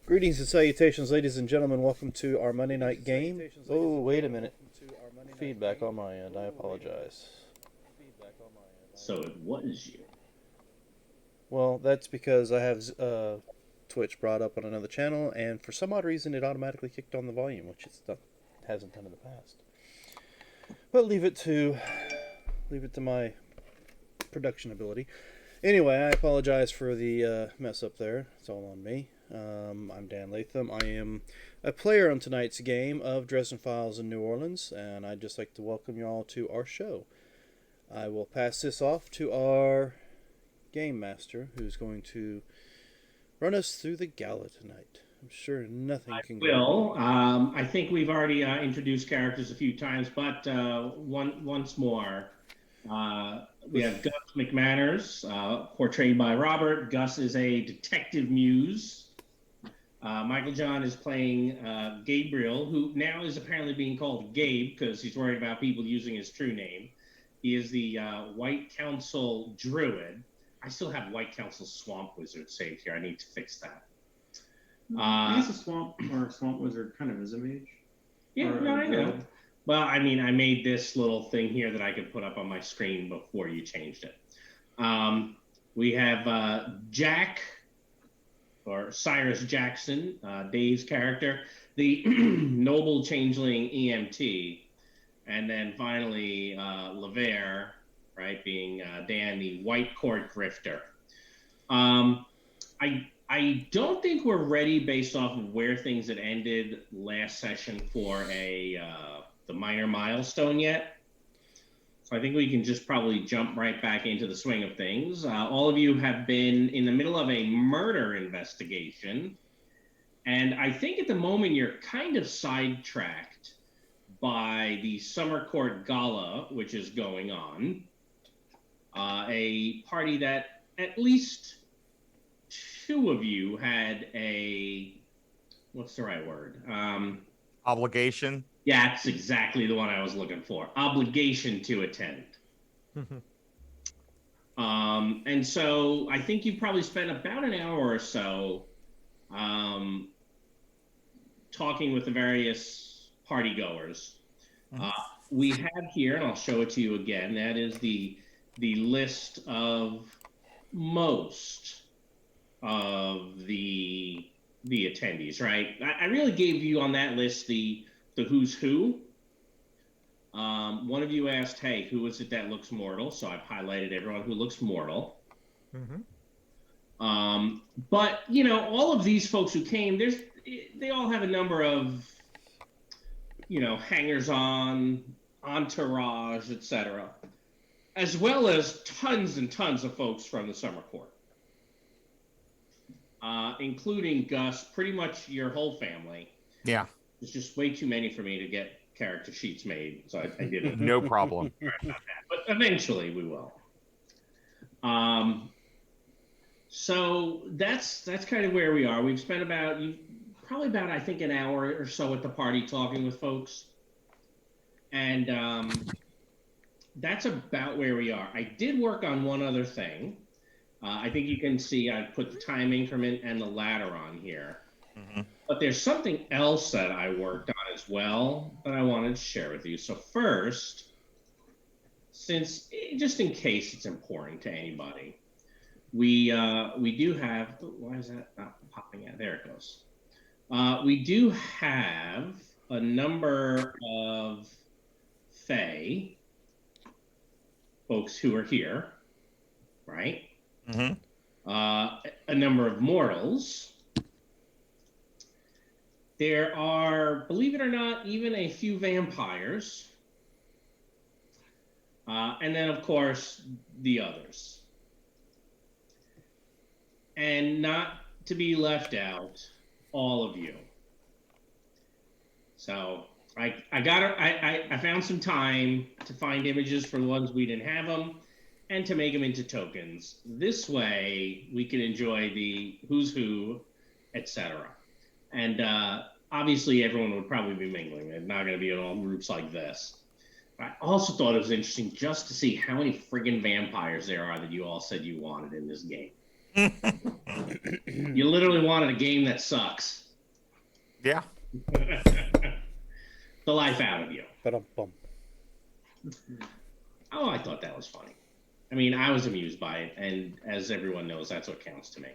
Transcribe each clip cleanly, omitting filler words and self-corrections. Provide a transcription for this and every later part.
Greetings and salutations, ladies and gentlemen. Welcome to our Monday night game. Oh, wait a minute. Feedback on my end. I apologize. So it was you. Well, that's because I have Twitch brought up on another channel, and for some odd reason, it automatically kicked on the volume, which hasn't done in the past. But leave it to my production ability. Anyway, I apologize for the mess up there. It's all on me. I'm Dan Latham. I am a player on tonight's game of Dresden Files in New Orleans, and I'd just like to welcome you all to our show. I will pass this off to our game master, who's going to run us through the gala tonight. I'm sure nothing can go Will, wrong. I think we've already introduced characters a few times, but once more, we have Gus McManners, portrayed by Robert. Gus is a detective muse. Michael John is playing Gabriel, who now is apparently being called Gabe because he's worried about people using his true name. He is the White Council Druid. I still have White Council Swamp Wizard saved here. I need to fix that. I guess a swamp wizard kind of is a mage. Yeah, Or no, I know. druid. Well, I mean, I made this little thing here that I could put up on my screen before you changed it. We have Jack, or Cyrus Jackson, Dave's character, the noble changeling EMT, and then finally Lavere, right, being Dan, the White Court grifter. I don't think we're ready based off of where things had ended last session for the minor milestone yet. So I think we can just probably jump right back into the swing of things. All of you have been in the middle of a murder investigation. And I think at the moment you're kind of sidetracked by the Summer Court Gala, which is going on. A party that at least two of you had what's the right word? Obligation. Yeah, that's exactly the one I was looking for. Obligation to attend. And so I think you probably spent about an hour or so talking with the various party goers. We have here, and I'll show it to you again, that is the list of most of the attendees, right? I really gave you on that list the who's who. One of you asked, hey, who is it that looks mortal? So I've highlighted everyone who looks mortal. But you know, all of these folks who came, they all have a number of, you know, hangers-on, entourage, etc., as well as tons and tons of folks from the Summer Court, including Gus, pretty much your whole family. Yeah. It's just way too many for me to get character sheets made, so I didn't. No problem. But eventually we will. So that's kind of where we are. We've spent probably about I think an hour or so at the party talking with folks, and that's about where we are. I did work on one other thing. I think you can see I put the time increment and the ladder on here. But there's something else that I worked on as well that I wanted to share with you. So first, since just in case it's important to anybody, we do have. Why is that not popping out? There it goes. We do have a number of Fae folks who are here, right? A number of mortals. There are, believe it or not, even a few vampires. And then, of course, the others. And not to be left out, all of you. So I found some time to find images for the ones we didn't have them and to make them into tokens. This way, we can enjoy the who's who, etc. And obviously, everyone would probably be mingling. They're not going to be in all groups like this. I also thought it was interesting just to see how many friggin' vampires there are that you all said you wanted in this game. You literally wanted a game that sucks. Yeah. The life out of you. Ba-dum-bum. Oh, I thought that was funny. I mean, I was amused by it, and as everyone knows, that's what counts to me.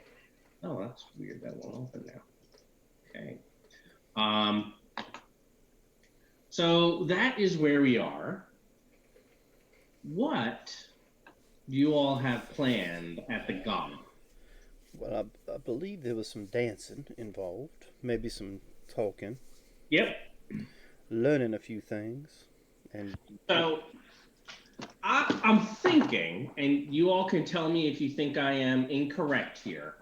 Oh, that's weird. That won't open now. Okay. So that is where we are. What do you all have planned at the gala? Well, I believe there was some dancing involved, maybe some talking, Yep. learning a few things, and So I'm thinking, and you all can tell me if you think I am incorrect here.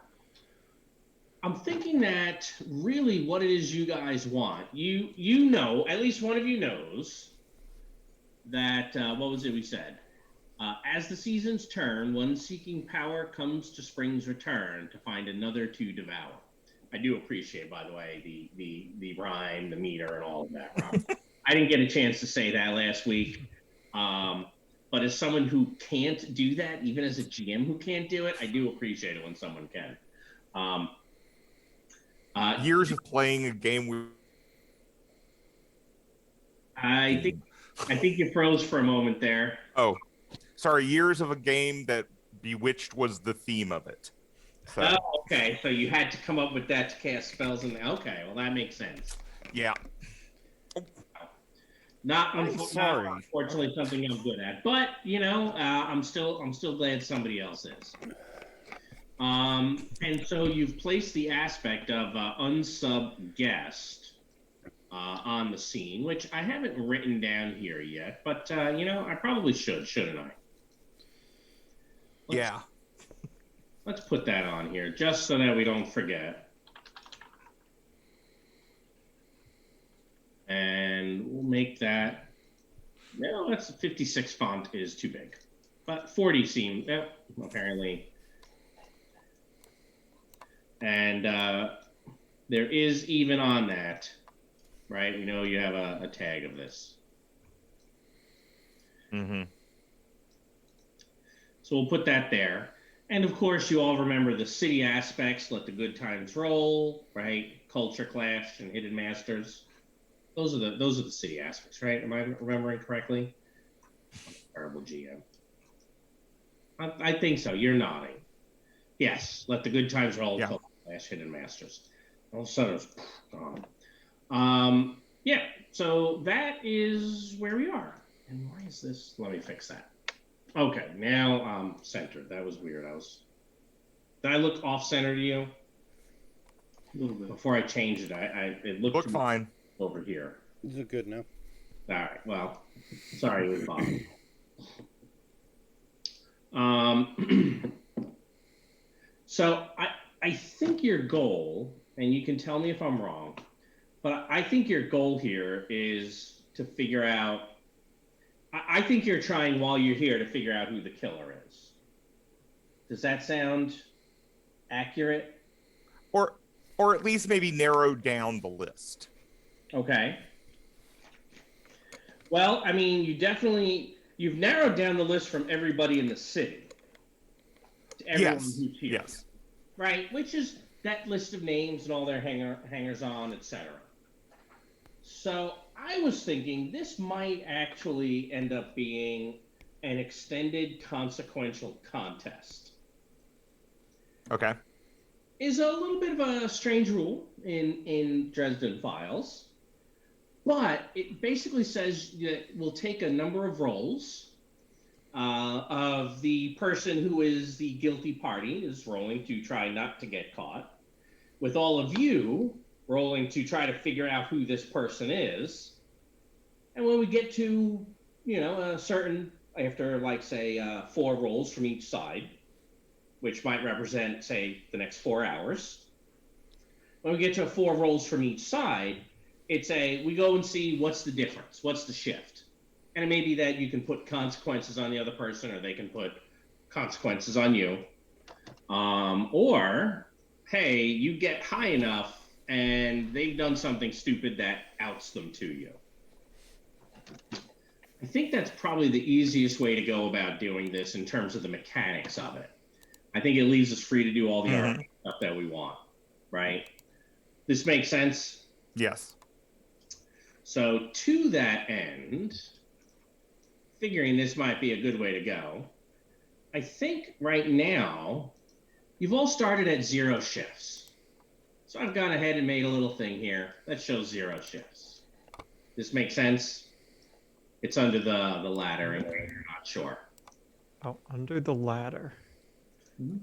I'm thinking that really what it is you guys want. You know, at least one of you knows that what was it we said? As the seasons turn, one seeking power comes to spring's return to find another to devour. I do appreciate, by the way, the rhyme, the meter, and all of that. Rob. I didn't get a chance to say that last week, but as someone who can't do that, even as a GM who can't do it, I do appreciate it when someone can. Years of playing a game I think you froze for a moment there. Oh, sorry. Years of a game that Bewitched was the theme of it. So, Oh, okay. So you had to come up with that to cast spells, and okay, well that makes sense. yeah. Not Sorry. unfortunately something I'm good at, but you know, I'm still glad somebody else is. And so you've placed the aspect of unsub guest on the scene, which I haven't written down here yet, but you know, I probably should, shouldn't I? Yeah. Let's put that on here just so that we don't forget. And we'll make that. No, that's 56 font is too big, but 40 seems apparently. And there is even on that, right? We know you have a tag of this. Mm-hmm. So we'll put that there. And of course, you all remember the city aspects, let the good times roll, right? Culture clash and hidden masters. Those are the city aspects, right? Am I remembering correctly? I'm a terrible GM. I think so. You're nodding. Yes, let the good times roll. Yeah. Clash hidden masters. All of a sudden, it's gone. Yeah. So that is where we are. And why is this? Let me fix that. Okay, now I'm centered. That was weird. Did I look off center to you? A little bit. Before I changed it, it looked fine over here. these are good now. All right. Well, sorry, it was Bob. So I think your goal, and you can tell me if I'm wrong, but I think your goal here is to figure out. I think you're trying while you're here to figure out who the killer is. Does that sound accurate? Or at least maybe narrow down the list. Okay. Well, I mean, you've narrowed down the list from everybody in the city to everyone Yes. who's here. Yes. Right, which is that list of names and all their hangers on, etc. So I was thinking this might actually end up being an extended consequential contest. Okay. Is a little bit of a strange rule in Dresden Files, but it basically says that we'll take a number of rolls of the person who is the guilty party is rolling to try not to get caught, with all of you rolling to try to figure out who this person is. And when we get to, you know, a certain, after like say 4 rolls from each side, which might represent, say, the next 4 hours. When we get to 4 rolls from each side, we go and see what's the difference, what's the shift. And it may be that you can put consequences on the other person, or they can put consequences on you. Or, hey, you get high enough and they've done something stupid that outs them to you. I think that's probably the easiest way to go about doing this in terms of the mechanics of it. I think it leaves us free to do all the Mhm. other stuff that we want, right? This makes sense. Yes. So to that end, figuring this might be a good way to go, I think right now you've all started at 0 shifts. So I've gone ahead and made a little thing here that shows 0 shifts. This makes sense? It's under the ladder in case you're not sure. Oh, under the ladder.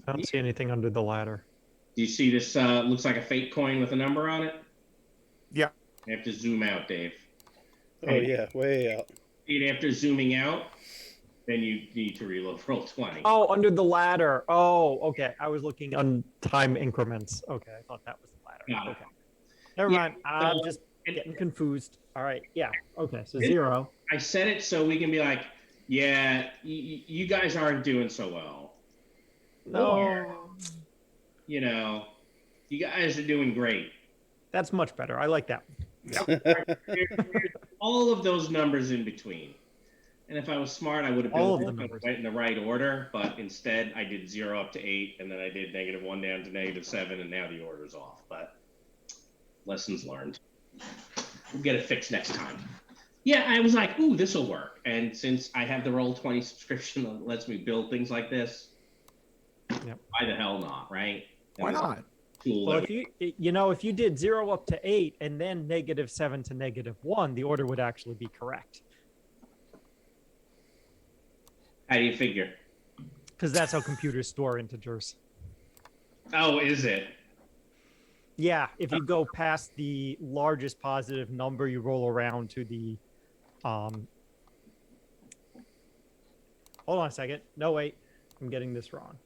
I don't see anything under the ladder. Do you see this? Looks like a fake coin with a number on it. Yeah. You have to zoom out, Dave. Oh yeah, way out. And after zooming out, then you need to reload roll 20. Oh, under the ladder. Oh, okay. I was looking on time increments. Okay, I thought that was the ladder. Got it. Okay. Never Yeah, mind. I'm so- just getting confused. All right. Yeah. Okay. So 0. I said it so we can be like, yeah, you guys aren't doing so well. No. You know, you guys are doing great. That's much better. I like that. There's all of those numbers in between. And if I was smart, I would have All built of the it numbers. right in the right order. But instead, I did 0 up to 8, and then I did -1 down to -7, and now the order's off. But lessons learned. We'll get it fixed next time. Yeah, I was like, ooh, this will work. And since I have the Roll20 subscription that lets me build things like this, Yep. why the hell not, right? Why And it's a not? tool Well, that if you did 0 up to 8 and then -7 to -1, the order would actually be correct how do you figure? because that's how computers store integers. Oh, is it? Yeah, if you go past the largest positive number, you roll around to the hold on a second. No, wait. I'm getting this wrong.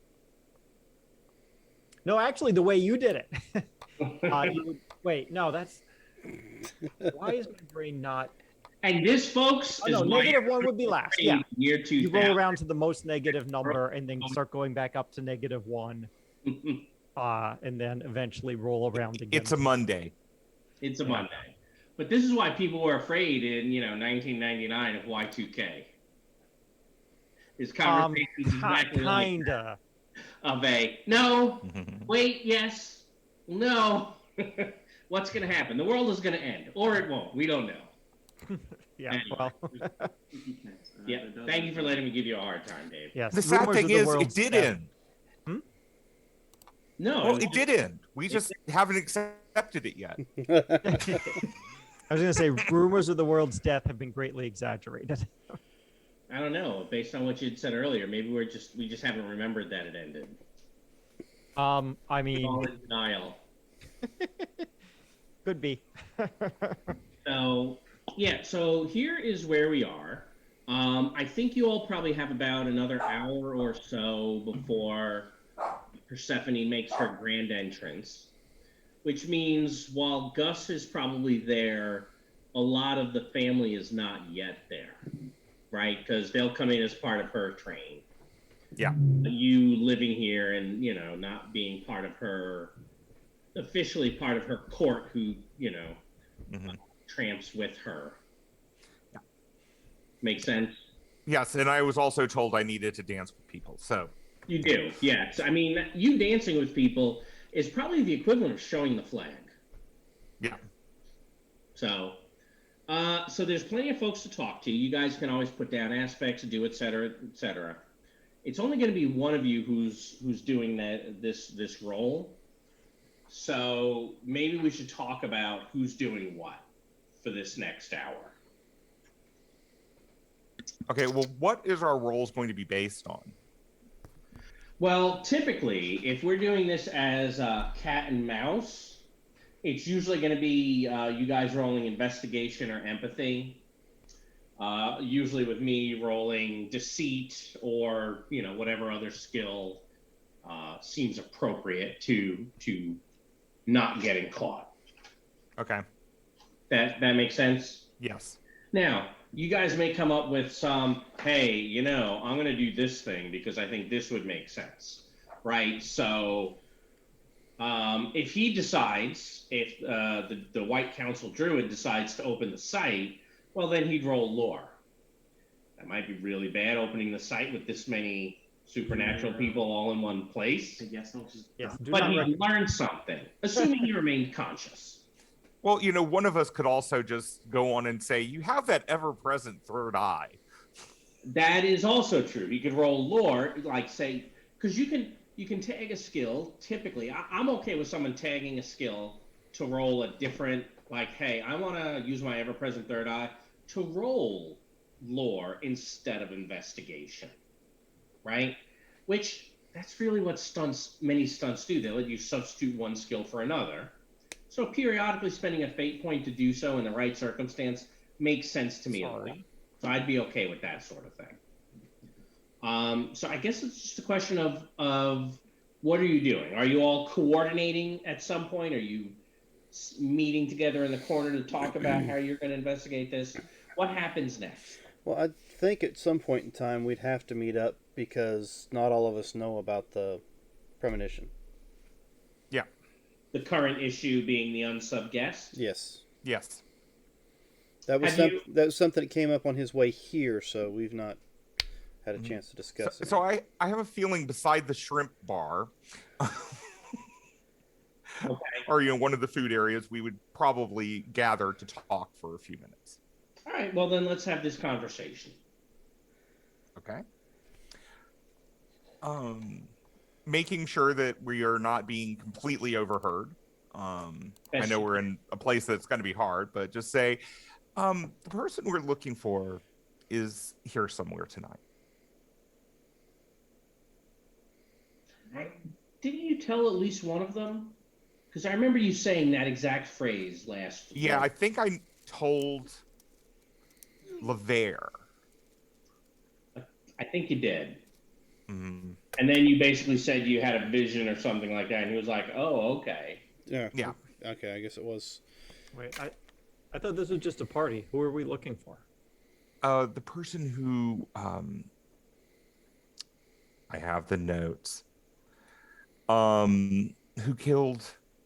No, actually, the way you did it. Wait, no, that's why is my brain not? And this, folks, Oh, is no, why -1 would be last. Yeah, year you 2000. roll around to the most negative number and then start going back up to -1, and then eventually roll around again. It's a Monday. It's a Monday. But this is why people were afraid in 1999 of Y2K. His conversation is exactly like kinda. of a no, wait, yes, no. What's going to happen? The world is going to end, or it won't. We don't know. Yeah. Anyway. Well, Yeah. Thank you for letting me give you a hard time, Dave. yes. The sad rumors thing of the is, it world's did death. end. No, Well, it did end. We just haven't accepted it yet. I was going to say rumors of the world's death have been greatly exaggerated. I don't know. Based on what you had said earlier, maybe we just haven't remembered that it ended. I All mean, in denial. could be. So yeah, so here is where we are. I think you all probably have about another hour or so before Persephone makes her grand entrance, which means while Gus is probably there, a lot of the family is not yet there, right? Because they'll come in as part of her train. Yeah. You living here and, not being part of her, officially part of her court who, tramps with her. Yeah. Make sense? Yes, and I was also told I needed to dance with people. So You do, yes. I mean, you dancing with people is probably the equivalent of showing the flag. yeah. So, so there's plenty of folks to talk to. You guys can always put down aspects, do et cetera, et cetera. It's only going to be one of you who's doing this role. So maybe we should talk about who's doing what for this next hour. Okay, well, what is our roles going to be based on? Well, typically, if we're doing this as cat and mouse, it's usually going to be you guys rolling investigation or empathy. Usually with me rolling deceit or whatever other skill seems appropriate to not getting caught. Okay. That makes sense. Yes. Now, you guys may come up with some, hey, I'm going to do this thing because I think this would make sense, right? So if he decides, if the White Council Druid decides to open the site, well, then he'd roll lore. That might be really bad, opening the site with this many supernatural people all in one place. I guess I'll just. Yes, do But not he recommend. learned something, assuming he remained conscious. Well, one of us could also just go on and say, "You have that ever-present third eye." That is also true. You could roll lore, like say, because you can tag a skill. Typically, I'm okay with someone tagging a skill to roll a different. Like, hey, I want to use my ever-present third eye to roll lore instead of investigation, right? Which that's really what many stunts do. They let you substitute one skill for another. So periodically spending a fate point to do so in the right circumstance makes sense to me as well. So I'd be okay with that sort of thing. So I guess it's just a question of what are you doing? Are you all coordinating at some point? Are you meeting together in the corner to talk about how you're going to investigate this? What happens next? Well, I think at some point in time we'd have to meet up because not all of us know about the premonition. Yeah. The current issue being the unsub guest? Yes. Yes. That was that was something that came up on his way here, so we've not had a chance to discuss it. So I have a feeling beside the shrimp bar, Okay. or one of the food areas, we would probably gather to talk for a few minutes. All right, well then let's have this conversation. Okay. Making sure that we are not being completely overheard. I know we're in a place that's going to be hard, but just say, the person we're looking for is here somewhere tonight. Didn't you tell at least one of them? Because I remember you saying that exact phrase last. Yeah, I think I told Lavere. I think you did. Mm-hmm. And then you basically said you had a vision or something like that, and he was like, "Oh, okay." Yeah. Yeah. Okay, I guess it was. Wait, I thought this was just a party. Who are we looking for? The person who I have the notes. Who killed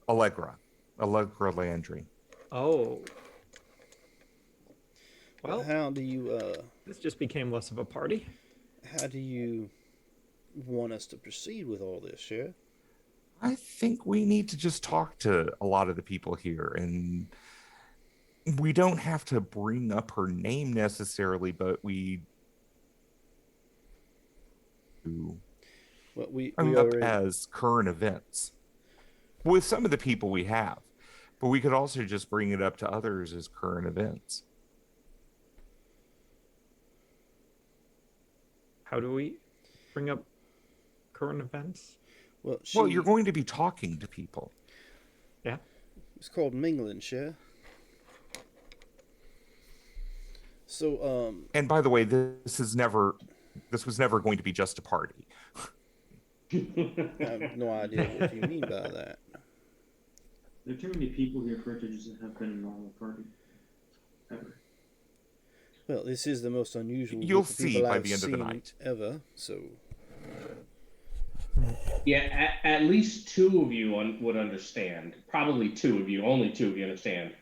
Allegra Landry. Oh. Well, Well, how do you this just became less of a party. how do you want us to proceed with all this, Sheriff? I think we need to just talk to a lot of the people here, and we don't have to bring up her name necessarily, but we Well, we bring up already as current events with some of the people we have, but we could also just bring it up to others as current events. How do we bring up current events? well, You're going to be talking to people. Yeah. It's called mingling, Sheriff. So, And by the way, this was never going to be just a party. I have no idea what you mean by that. There are too many people here for it to just have been a normal party. Ever. Well, this is the most unusual You'll group of see people by I've the end of the seen night. ever. So, Yeah, at least two of you would understand. Probably two of you, only two of you understand.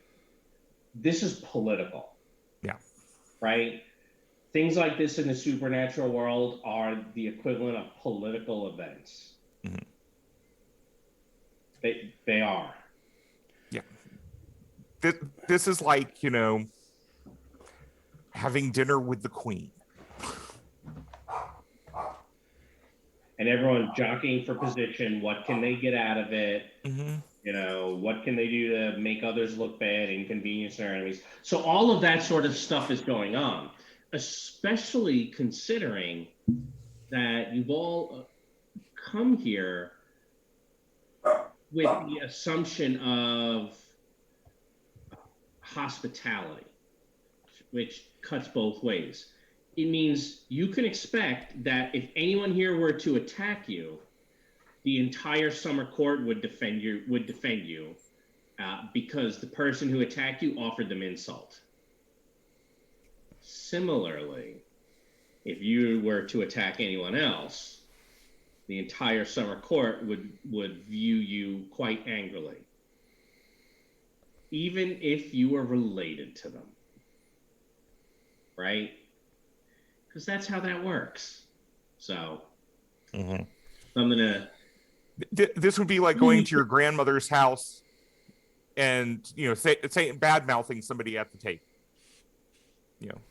This is political. Yeah. Right? Things like this in the supernatural world are the equivalent of political events. Mm-hmm. They are. Yeah. This is like, having dinner with the queen. And everyone's jockeying for position. What can they get out of it? Mm-hmm. What can they do to make others look bad, inconvenience their enemies? So all of that sort of stuff is going on, especially considering that you've all come here with the assumption of hospitality, which cuts both ways. It means you can expect that if anyone here were to attack you, the entire summer court would defend you because the person who attacked you offered them insult. Similarly, if you were to attack anyone else, the entire summer court would view you quite angrily, even if you were related to them, right? Because that's how that works. So Mhm. I'm gonna. This would be like going to your grandmother's house and say bad mouthing somebody at the table.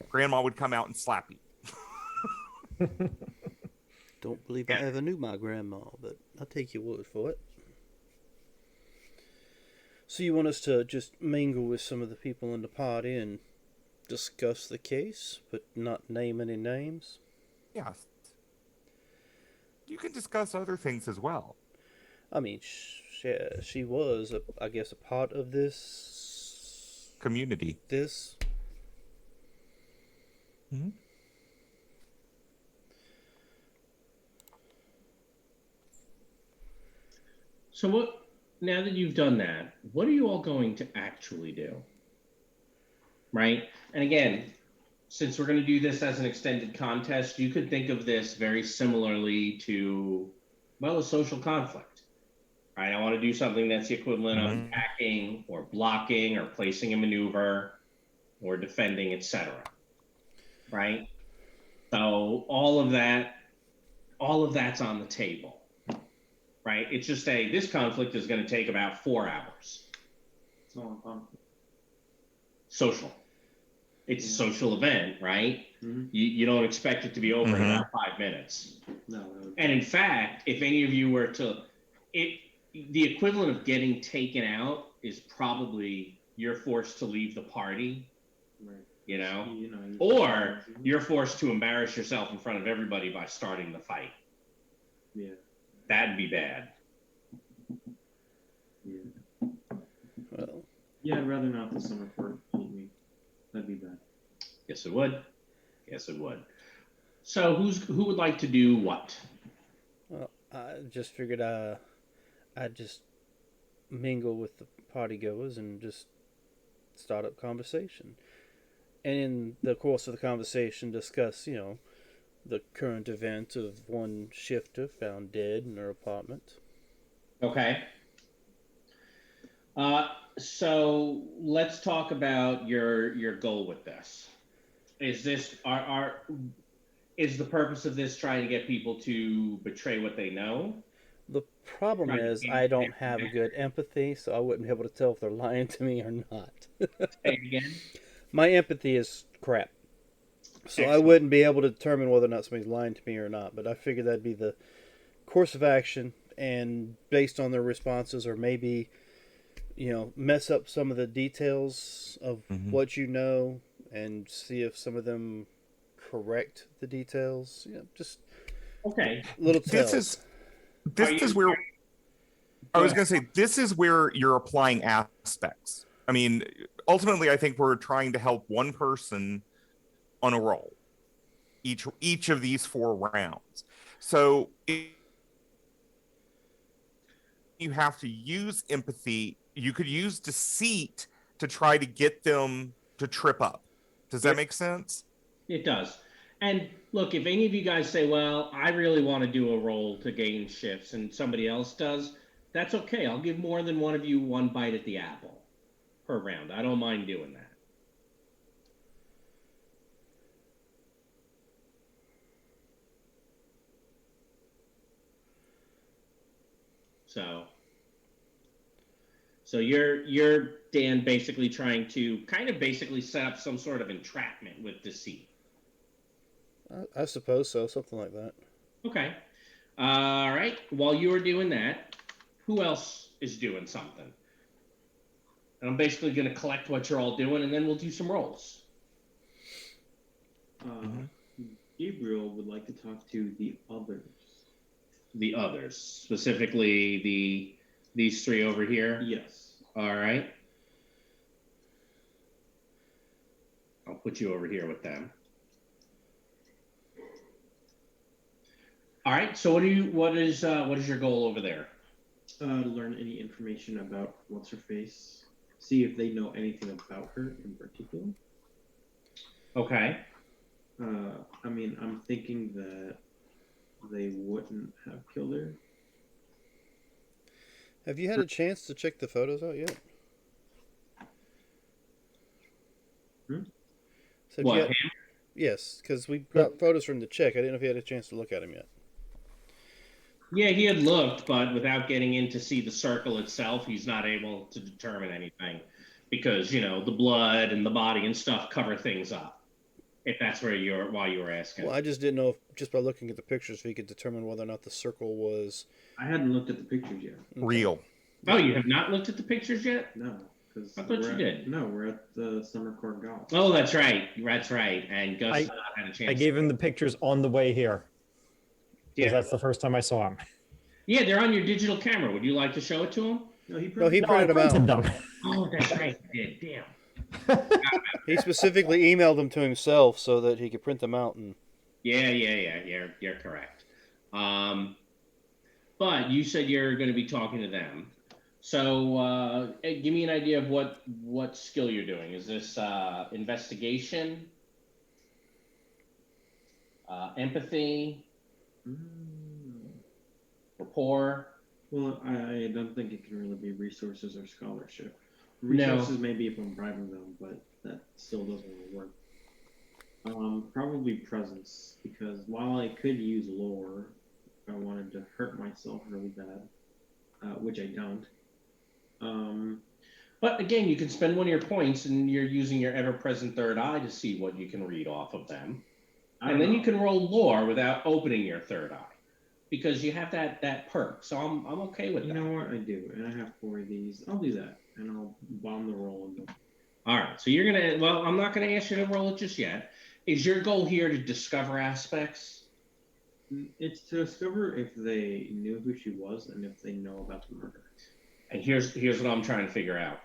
Grandma would come out and slap you. Don't believe I ever knew my grandma, but I'll take your word for it. So you want us to just mingle with some of the people in the party and discuss the case, but not name any names? Yes. You can discuss other things as well. I mean, she was, I guess, a part of this. Community. This. Mm-hmm. So what? Now that you've done that, what are you all going to actually do? Right? And again, since we're going to do this as an extended contest, you could think of this very similarly to, well, a social conflict. Right? I want to do something that's the equivalent of attacking or blocking or placing a maneuver or defending, etc. Right? So all of that's on the table. Right? It's just this conflict is going to take about 4 hours. It's all in conflict. Social. It's a social event, right? Mm-hmm. You don't expect it to be over in about 5 minutes. No. And in fact, if any of you were to, the equivalent of getting taken out is probably you're forced to leave the party, right. Or you're forced to embarrass yourself in front of everybody by starting the fight. Yeah. That'd be bad. Yeah. Well, Yeah, I'd rather not the summer court beat me. That'd be bad. Yes, it would. So who would like to do what? well, I just figured I'd just mingle with the party goers and just start up conversation. And in the course of the conversation, discuss, the current event of one shifter found dead in her apartment. Okay. So let's talk about your goal with this. Is this is the purpose of this trying to get people to betray what they know? The problem Trying to is gain I don't have a good empathy, so I wouldn't be able to tell if they're lying to me or not. Say it again. My empathy is crap. So I Excellent. wouldn't be able to determine whether or not somebody's lying to me or not, but I figured that'd be the course of action, and based on their responses, or maybe, mess up some of the details of what you know and see if some of them correct the details. Just Okay. little tells. This is where I was going to say, this is where you're applying aspects. I mean, ultimately, I think we're trying to help one person on a roll each of these 4 rounds. So you have to use empathy. You could use deceit to try to get them to trip up. Does that make sense? It does. And look, if any of you guys say, well, I really want to do a roll to gain shifts and somebody else does, that's okay. I'll give more than one of you one bite at the apple per round. I don't mind doing that. So you're Dan basically trying to kind of basically set up some sort of entrapment with deceit. I suppose so, something like that. Okay. All right. While you are doing that, who else is doing something? And I'm basically going to collect what you're all doing, and then we'll do some rolls. Gabriel would like to talk to the others. The others, specifically these 3 over here? Yes. All right. I'll put you over here with them. All right. So what is your goal over there? To learn any information about what's her face. See if they know anything about her in particular. Okay. I mean, I'm thinking that they wouldn't have killed her. Have you had a chance to check the photos out yet? What? Yes, because we got photos from the check. I didn't know if you had a chance to look at them yet. Yeah, he had looked, but without getting in to see the circle itself, he's not able to determine anything because, the blood and the body and stuff cover things up. If that's why you were asking. Well, I just didn't know if just by looking at the pictures, if he could determine whether or not the circle was I hadn't looked at the pictures yet. Real. Oh, you have not looked at the pictures yet? No, because I thought you did. No, we're at the summer court golf. Oh, that's right. That's right. And Gus had a chance. I gave him the pictures on the way here. Yeah, That's the first time I saw him. yeah, they're on your digital camera. Would you like to show it to him? No, he No, he No, I printed them out. them. Oh, that's right. He did. Damn. He specifically emailed them to himself so that he could print them out. And Yeah. You're correct. But you said you're going to be talking to them. So give me an idea of what skill you're doing. Is this investigation, empathy, rapport? Well, I don't think it can really be resources or scholarship. No. Resources maybe if I'm bribing them, but that still doesn't really work. Probably presence, because while I could use lore if I wanted to hurt myself really bad, which I don't. But again, you can spend one of your points and you're using your ever-present third eye to see what you can read off of them. And then you can roll lore without opening your third eye. Because you have that perk. So I'm okay with that. You know what? I do. And I have 4 of these. I'll do that. And I'll bomb the roll. All right. So you're going to, well, I'm not going to ask you to roll it just yet. Is your goal here to discover aspects? It's to discover if they knew who she was and if they know about the murder. And here's what I'm trying to figure out.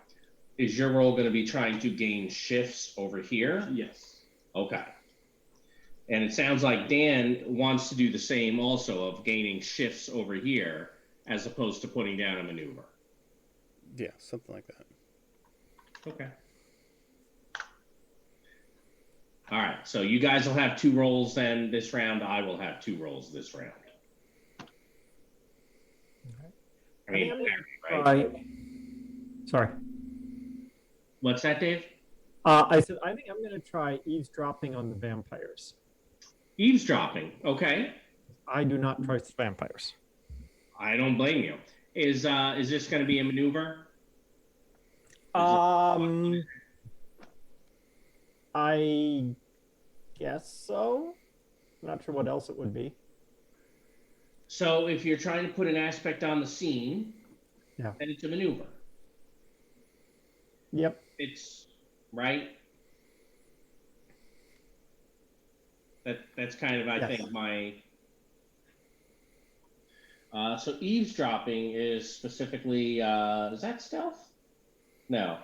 Is your role going to be trying to gain shifts over here? Yes. Okay. And it sounds like Dan wants to do the same also of gaining shifts over here as opposed to putting down a maneuver. yeah, something like that. Okay. All right. So you guys will have 2 rolls then this round. I will have 2 rolls this round. I mean, right? Right. Sorry. What's that, Dave? I said I think I'm going to try eavesdropping on the vampires. Eavesdropping. Okay. I do not trust vampires. I don't blame you. Is this going to be a maneuver? I guess so. I'm not sure what else it would be. So if you're trying to put an aspect on the scene, Yeah. then it's a maneuver. Yep. It's right. That's kind of I Yes. think my. So eavesdropping is specifically is that stealth? No.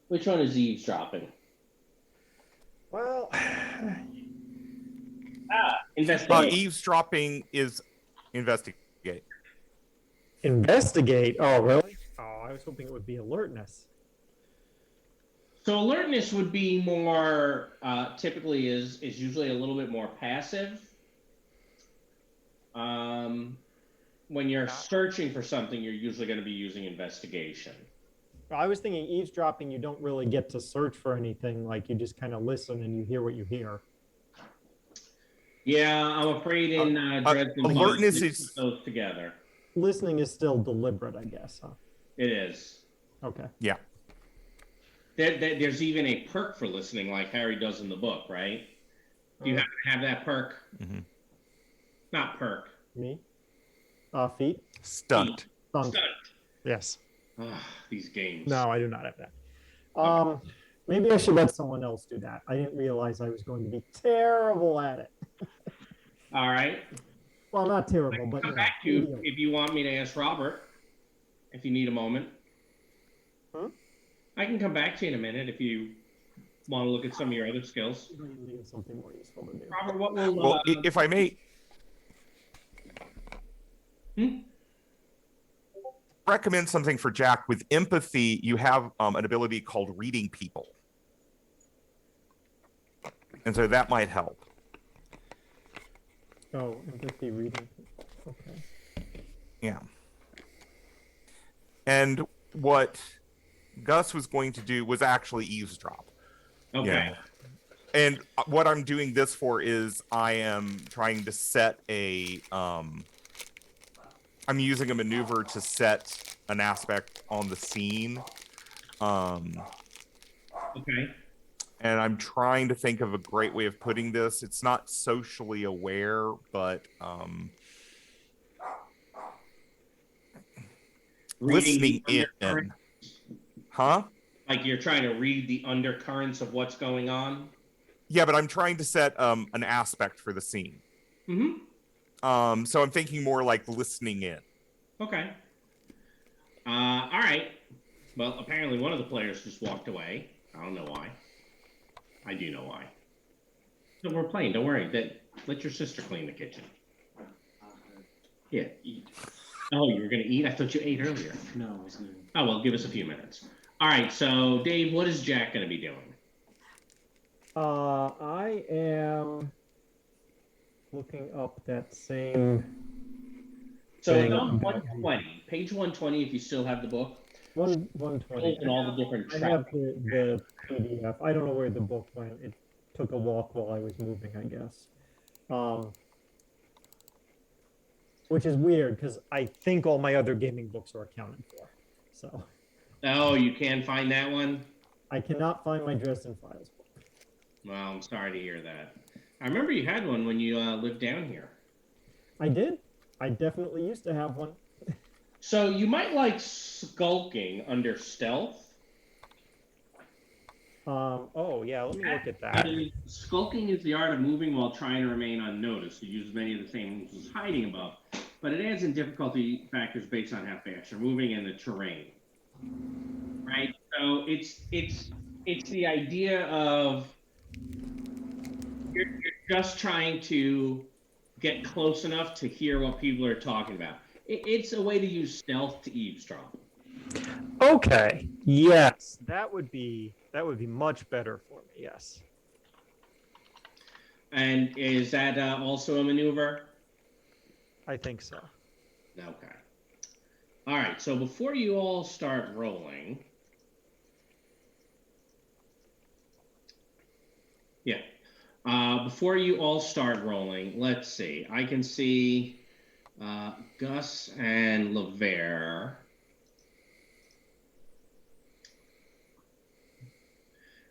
Which one is eavesdropping? Well, Investigate. Eavesdropping is investigate. investigate. Oh, really? Oh, I was hoping it would be alertness. So alertness would be more typically is usually a little bit more passive. When you're searching for something, you're usually going to be using investigation. I was thinking eavesdropping, you don't really get to search for anything. Like you just kind of listen and you hear what you hear. Yeah, I'm afraid in Dresden, alertness we is- put those together. Listening is still deliberate, I guess, huh? It is. Okay. Yeah. There's even a perk for listening, like Harry does in the book, right? Do you have that perk? Mm-hmm. Not perk. Me? Feet? Stunt. Stunt. Stunt. Yes. These games. No, I do not have that. Maybe I should let someone else do that. I didn't realize I was going to be terrible at it. All right. Well, not I terrible, can but come yeah, back to you medium. if you want me to ask Robert, if you need a moment. Huh? I can come back to you in a minute if you want to look at some of your other skills. Something more useful to do. Robert, what will... Well, if I may recommend something for Jack, with empathy, you have an ability called reading people. And so that might help. Oh, empathy reading. Okay. Yeah. And what Gus was going to do was actually eavesdrop. Okay. Yeah. And what I'm doing this for is I am trying to set a I'm using a maneuver to set an aspect on the scene. Okay. And I'm trying to think of a great way of putting this. It's not socially aware, but listening the in. Huh? Like you're trying to read the undercurrents of what's going on? Yeah, but I'm trying to set an aspect for the scene. Mm-hmm. So I'm thinking more like listening in. Okay. All right. Well, apparently one of the players just walked away. I don't know why. I do know why. So we're playing. Don't worry. Let your sister clean the kitchen. Yeah, eat. Oh, you were gonna eat? I thought you ate earlier. No, I was gonna. Oh well, give us a few minutes. All right. So Dave, what is Jack gonna be doing? I am looking up that same So it's thing on about 120, page 120. If you still have the book, 120. and all the different I have the PDF. I don't know where the book went. It took a walk while I was moving, I guess. Which is weird because I think all my other gaming books are accounted for. So Oh, you can find that one? I cannot find my Dresden Files book. Well, I'm sorry to hear that. I remember you had one when you lived down here. I did. I definitely used to have one. So you might like skulking under stealth. Oh yeah, let me look at that. Skulking is the art of moving while trying to remain unnoticed. It uses many of the same moves as hiding above, but it adds in difficulty factors based on how fast you're moving and the terrain. Right? So it's the idea of you're just trying to get close enough to hear what people are talking about. It's a way to use stealth to eavesdrop. Okay. Yes, that would be much better for me. Yes. And is that also a maneuver? I think so. Okay. All right. So before you all start rolling, yeah. Before you all start rolling, let's see. I can see Gus and LeVere.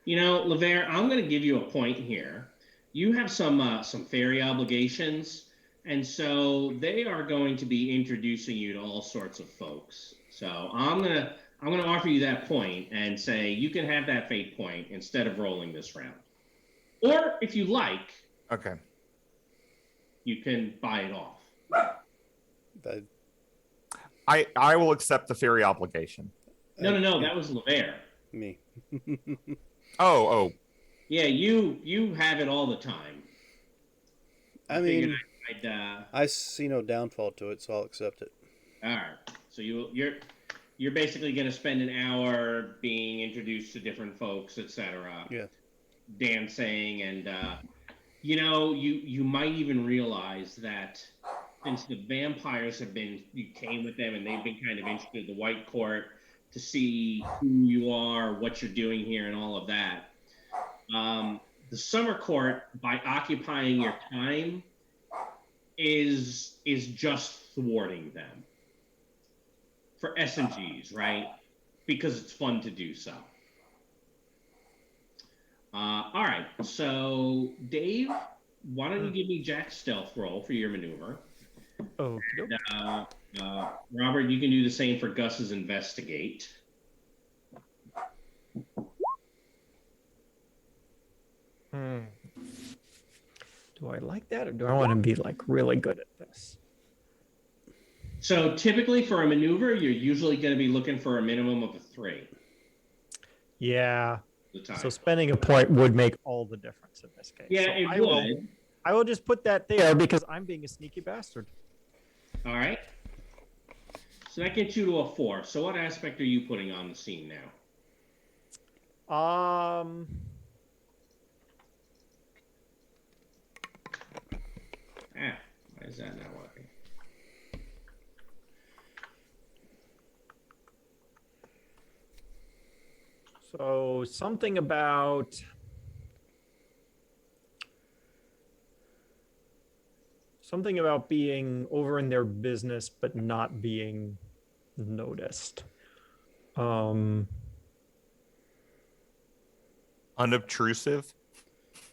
You know, LeVere, I'm going to give you a point here. You have some fairy obligations, and so they are going to be introducing you to all sorts of folks. So I'm gonna offer you that point and say you can have that fate point instead of rolling this round. Or if you like, Okay. you can buy it off. That, I will accept the fairy obligation. No, that was LeVere. me. Oh. Yeah, you have it all the time. I mean, I'd I see no downfall to it, so I'll accept it. all right. So you're basically going to spend an hour being introduced to different folks, etc. Yeah. Dancing and you might even realize that since the vampires you came with them and they've been kind of interested in the White Court to see who you are, what you're doing here, and all of that. The Summer Court, by occupying your time, is just thwarting them for S&Gs, right? Because it's fun to do so. All right, so Dave, why don't you give me Jack's stealth roll for your maneuver? Oh. Robert, you can do the same for Gus's investigate. Do I like that, or do I want to be like really good at this? So typically for a maneuver, you're usually going to be looking for a minimum of a 3. Yeah. The time. So spending a point would make all the difference in this case. Yeah, so it would. I will just put that there because I'm being a sneaky bastard. All right. So that gets you to a 4. So what aspect are you putting on the scene now? Why is that not working? So something about something about being over in their business but not being noticed. Unobtrusive.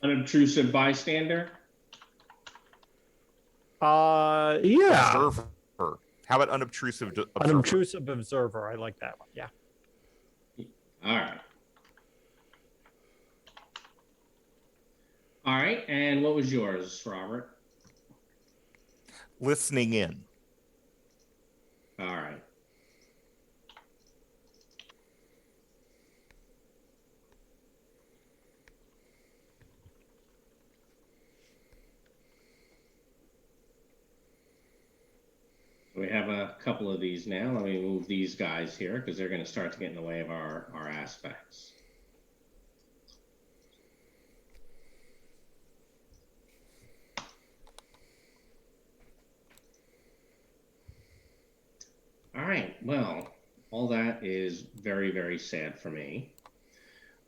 Unobtrusive bystander. Yeah. Observer. How about unobtrusive observer? Unobtrusive observer. I like that one. Yeah. All right. All right. And what was yours, Robert? Listening in. All right. We have a couple of these now. Let me move these guys here because they're going to start to get in the way of our aspects. All right. Well, all that is very, very sad for me.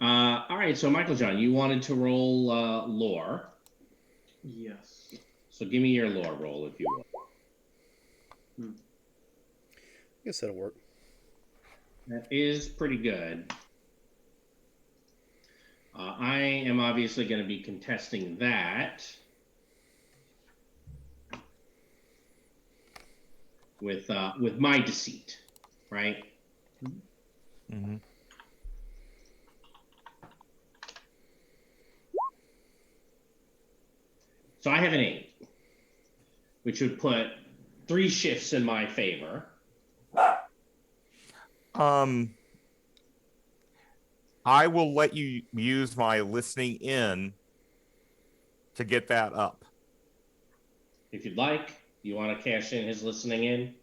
All right. So, Michael John, you wanted to roll lore. Yes. So give me your lore roll if you will. I guess that'll work. That is pretty good. I am obviously going to be contesting that with my deceit, right? Mm-hmm. So I have an 8, which would put 3 shifts in my favor. I will let you use my listening in to get that up. If you'd like, you want to cash in his listening in?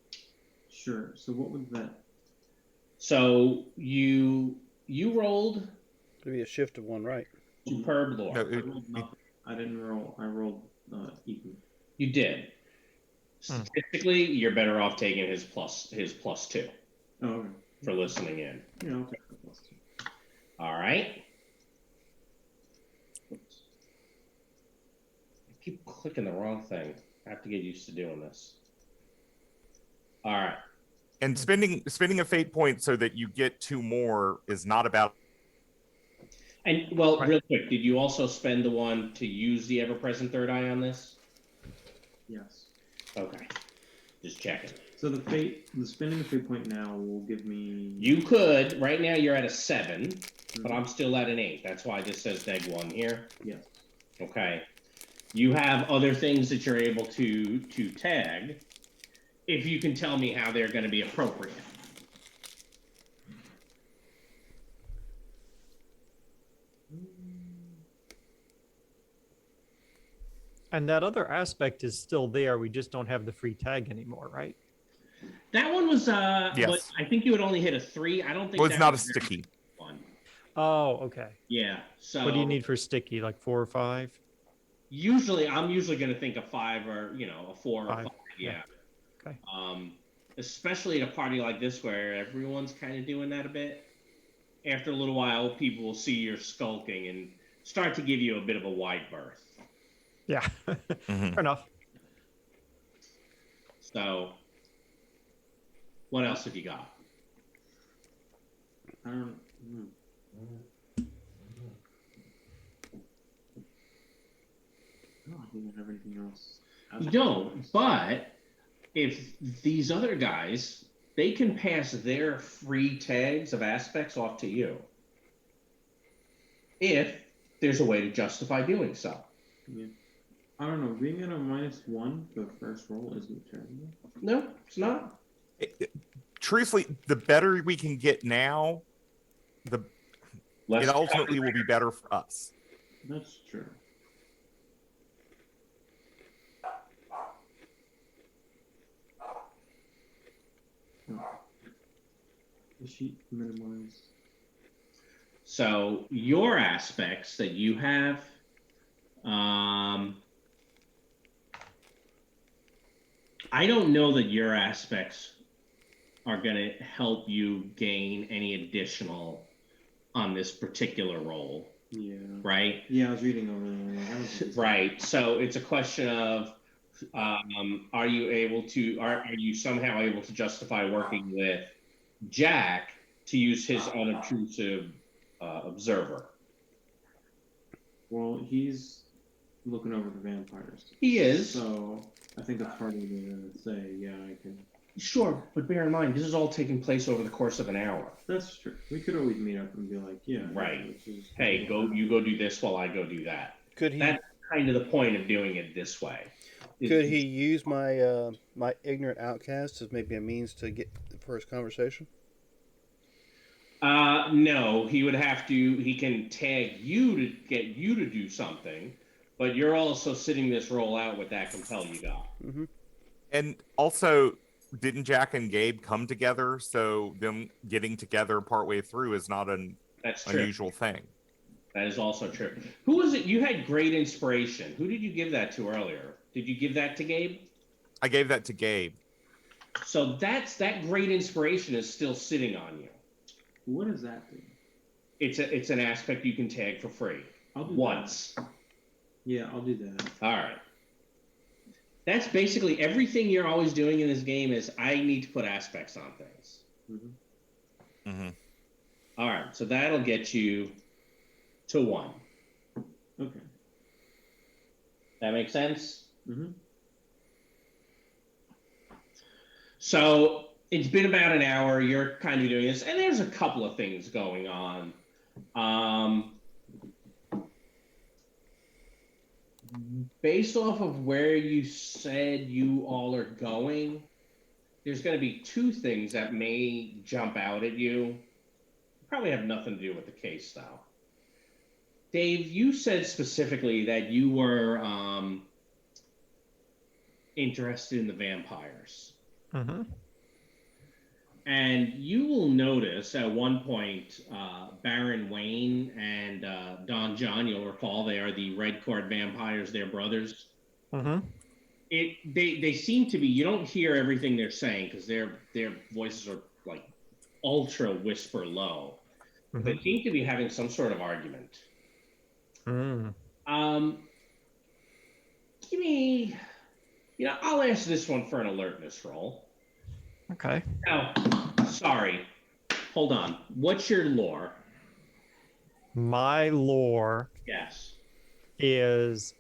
Sure. So what was that? So you rolled It'll be a shift of 1 right. superb lore. No, I rolled nothing. I didn't roll. I rolled even. You did. Statistically, you're better off taking his plus 2 Oh, okay. for listening in. Yeah, I'll take the plus 2. All right. Oops. I keep clicking the wrong thing. I have to get used to doing this. All right. And spending a fate point so that you get 2 more is not about. And well, real quick, did you also spend the one to use the ever-present third eye on this? Yes. Okay. Just checking. So the spending the fate point now will give me. You could. Right now, you're at a 7, but I'm still at an 8. That's why this says neg 1 here. Yes. Okay. You have other things that you're able to tag. If you can tell me how they're going to be appropriate. And that other aspect is still there. We just don't have the free tag anymore, right? That one was Yes. What, I think you would only hit a 3. I don't think Well, it's that not a was very sticky. one. Oh, okay. Yeah. So What do you need for sticky? Like 4 or 5? Usually, I'm usually going to think a 5 or a 4 or 5. Yeah. Okay. Especially at a party like this where everyone's kind of doing that a bit. After a little while, people will see you're skulking and start to give you a bit of a wide berth. Yeah. Fair enough. So, what else have you got? I don't. I don't have anything else. You don't, but if these other guys, they can pass their free tags of aspects off to you. If there's a way to justify doing so. Yeah. I don't know. Being at a -1 for the first roll isn't terrible. No, it's not. Truthfully, the better we can get now, it ultimately will be better for us. That's true. The sheet minimized. So your aspects that you have, I don't know that your aspects are going to help you gain any additional on this particular roll. Yeah. Right? Yeah, I was reading over there. Right. So it's a question of Are you able to? Are you somehow able to justify working with Jack to use his unobtrusive observer? Well, he's looking over the vampires. He is. So I think it's harder to say, yeah, I can. Sure, but bear in mind, this is all taking place over the course of an hour. That's true. We could always meet up and be like, yeah. Right. Is Hey, you go do this while I go do that. Could he? That's kind of the point of doing it this way. Could he use my my ignorant outcast as maybe a means to get the first conversation? No, he would have to. He can tag you to get you to do something, but you're also sitting this role out with that compel you got. Mm-hmm. And also, didn't Jack and Gabe come together? So them getting together partway through is not an unusual thing. That is also true. Who was it? You had great inspiration. Who did you give that to earlier? Did you give that to Gabe? I gave that to Gabe. So that great inspiration is still sitting on you. What does that do? It's an aspect you can tag for free. I'll do once. That. Yeah, I'll do that. All right. That's basically everything you're always doing in this game is I need to put aspects on things. Mm-hmm. Mm-hmm. All right, so that'll get you to 1. Okay. That makes sense? Mm-hmm. So it's been about an hour. You're kind of doing this, and there's a couple of things going on. Based off of where you said you all are going, there's going to be 2 things that may jump out at you. Probably have nothing to do with the case, though. Dave, you said specifically that you were interested in the vampires. Mm-hmm. And you will notice at one point, Baron Wayne and Don John, you'll recall, they are the Red Court vampires, they're brothers. Mm-hmm. They seem to be, you don't hear everything they're saying because their voices are like ultra whisper low. Mm-hmm. They seem to be having some sort of argument. Mm. Give me, I'll ask this one for an alertness roll. Okay. Now, sorry. Hold on. What's your lore? My lore Yes. is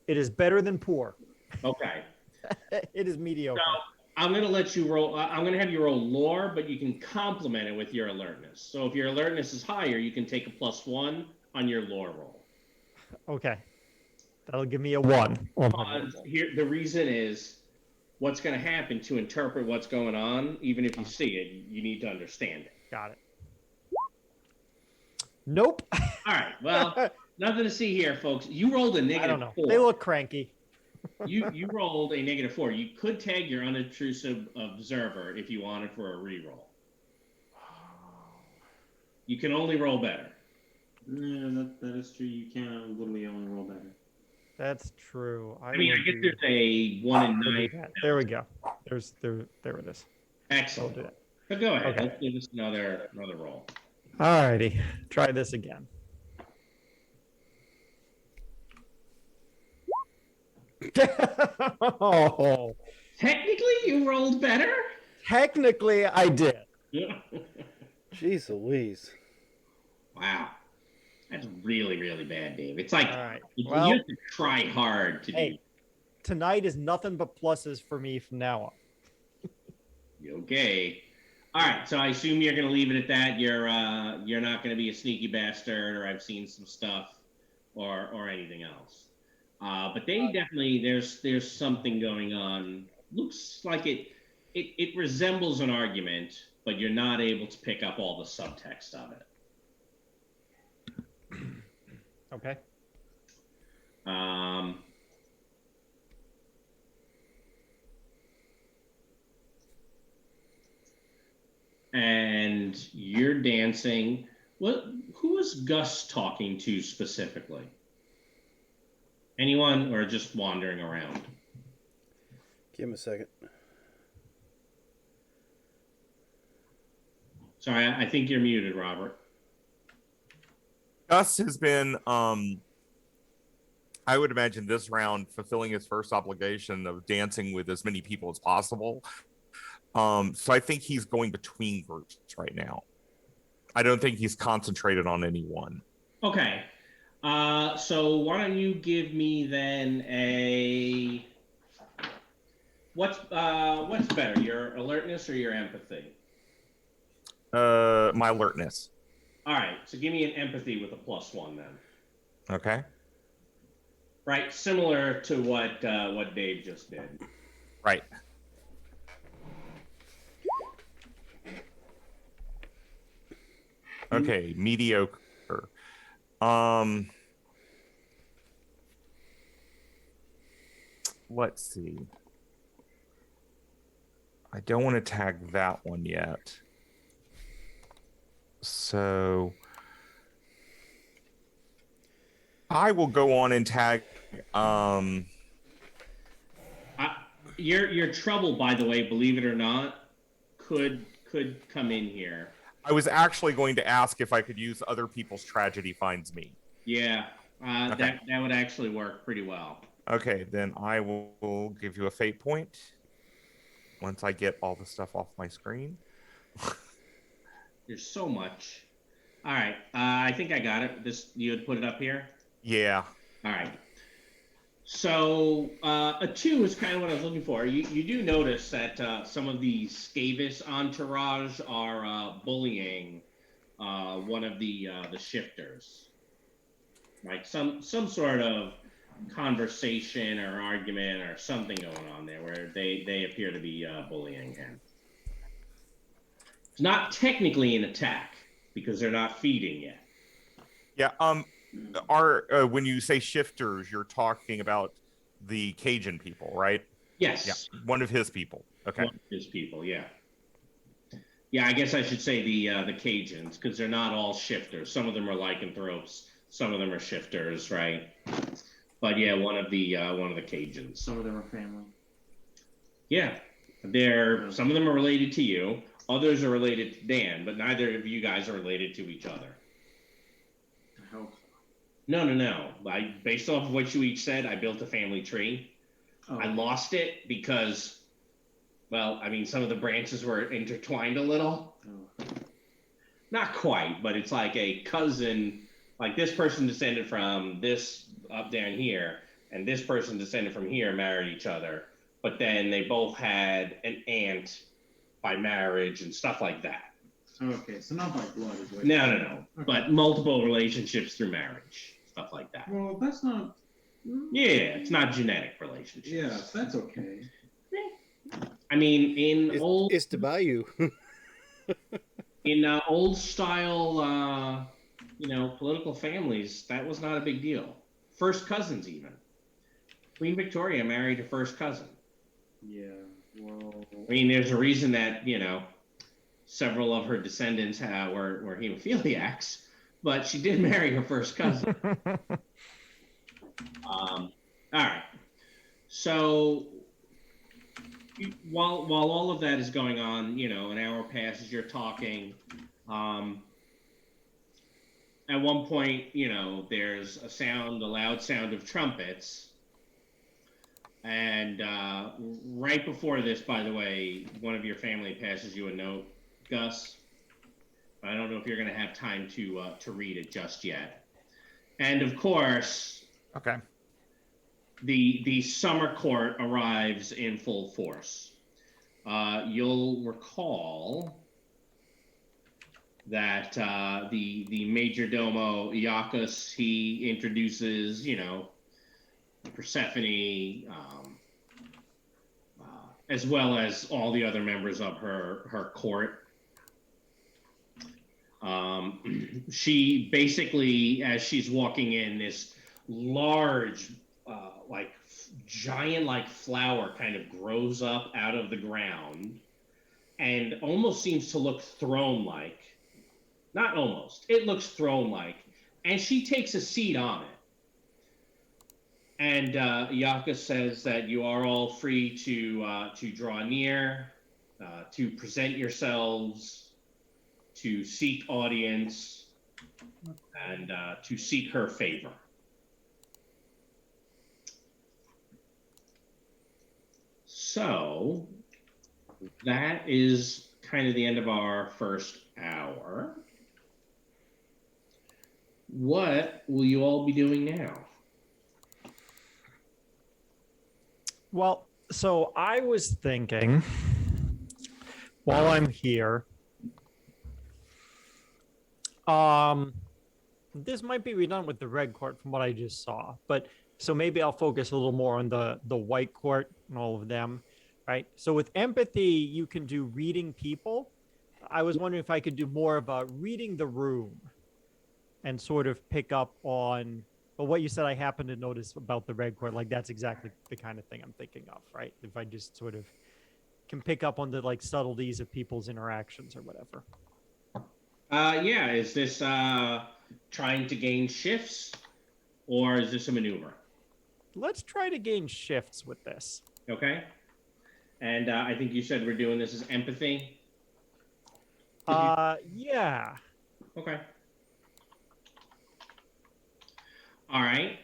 it is better than poor. Okay. It is mediocre. So I'm going to let you roll. I'm going to have you roll lore, but you can complement it with your alertness. So if your alertness is higher, you can take a +1 on your lore roll. Okay. That'll give me a 1. Here, the reason is what's going to happen to interpret what's going on, even if you see it, you need to understand it. Got it. Nope. All right. Well, nothing to see here, folks. You rolled a -4. I don't know. They look cranky. You rolled a -4. You could tag your unobtrusive observer if you wanted for a reroll. You can only roll better. Yeah, that is true. You can literally only roll better. That's true. I mean, I guess there's a 1 in 9. There we go. There it is. Excellent. I'll do that. But go ahead. Okay. Let's give this another roll. Alrighty. Try this again. Oh, Technically, you rolled better. technically, I did. Jeez Louise. Wow. That's really, really bad, Dave. It's like All right. you Well, have to try hard to do. Tonight is nothing but pluses for me from now on. Okay. All right. So I assume you're going to leave it at that. You're not going to be a sneaky bastard, or I've seen some stuff, or anything else. But they definitely there's something going on. Looks like it resembles an argument, but you're not able to pick up all the subtext of it. Okay. And you're dancing. Who is Gus talking to specifically? Anyone, or just wandering around? Give him a second. Sorry, I think you're muted, Robert. Gus has been I would imagine this round fulfilling his first obligation of dancing with as many people as possible. So I think he's going between groups right now. I don't think he's concentrated on any one. Okay. So why don't you give me then a what's better, your alertness or your empathy? My alertness. All right. So give me an empathy with a +1 then. Okay. Right, similar to what Dave just did. Right. Okay, mediocre. Let's see. I don't want to tag that one yet. So I will go on and tag Your trouble, by the way, believe it or not, could come in here. I was actually going to ask if I could use other people's tragedy finds me. Yeah, Okay. that would actually work pretty well. Okay, then I will give you a fate point once I get all the stuff off my screen. There's so much. All right, I think I got it. This you would put it up here. Yeah. All right. So a 2 is kind of what I was looking for. You do notice that some of the Skavis entourage are bullying one of the shifters, like some sort of conversation or argument or something going on there where they appear to be bullying him. It's not technically an attack because they're not feeding yet. Yeah. When you say shifters, you're talking about the Cajun people, right? Yes. Yeah. One of his people. Okay. One of his people, yeah. Yeah, I guess I should say the Cajuns, because they're not all shifters. Some of them are lycanthropes, some of them are shifters, right? But yeah, one of the Cajuns. Some of them are family. Yeah, some of them are related to you. Others are related to Dan, but neither of you guys are related to each other. I hope so. No. Based off of what you each said, I built a family tree. Oh. I lost it because, well, I mean, some of the branches were intertwined a little. Oh. Not quite, but it's like a cousin. Like this person descended from this up down here, and this person descended from here, married each other. But then they both had an aunt by marriage and stuff like that. Okay, so not by blood is what. No. Okay. But multiple relationships through marriage, stuff like that. Well, that's not. Yeah, it's not genetic relationships. Yeah, that's okay. I mean, It's the Bayou. in old style, political families, that was not a big deal. First cousins, even. Queen Victoria married her first cousin. Yeah. Well. I mean, there's a reason that several of her descendants were hemophiliacs, but she did marry her first cousin. All right. So while all of that is going on, an hour passes. You're talking. At one point, there's a loud sound of trumpets. And right before this, by the way, one of your family passes you a note, Gus. I don't know if you're going to have time to read it just yet. And of course, okay, the summer court arrives in full force. You'll recall that the major domo Iacus, he introduces Persephone, as well as all the other members of her court. She basically, as she's walking in, this large, giant flower kind of grows up out of the ground and almost seems to look throne-like. Not almost. It looks throne-like. And she takes a seat on it. And Iacus says that you are all free to draw near, to present yourselves, to seek audience, and to seek her favor. So that is kind of the end of our first hour. What will you all be doing now? Well, so I was thinking while I'm here, this might be redundant with the red court from what I just saw, but so maybe I'll focus a little more on the white court and all of them, right? So with empathy, you can do reading people. I was wondering if I could do more of a reading the room and sort of pick up on, well, what you said I happen to notice about the red court, like that's exactly the kind of thing I'm thinking of, right? If I just sort of can pick up on the like subtleties of people's interactions or whatever. Yeah, is this trying to gain shifts, or is this a maneuver? Let's try to gain shifts with this. Okay. And I think you said we're doing this as empathy. Yeah. Okay. All right.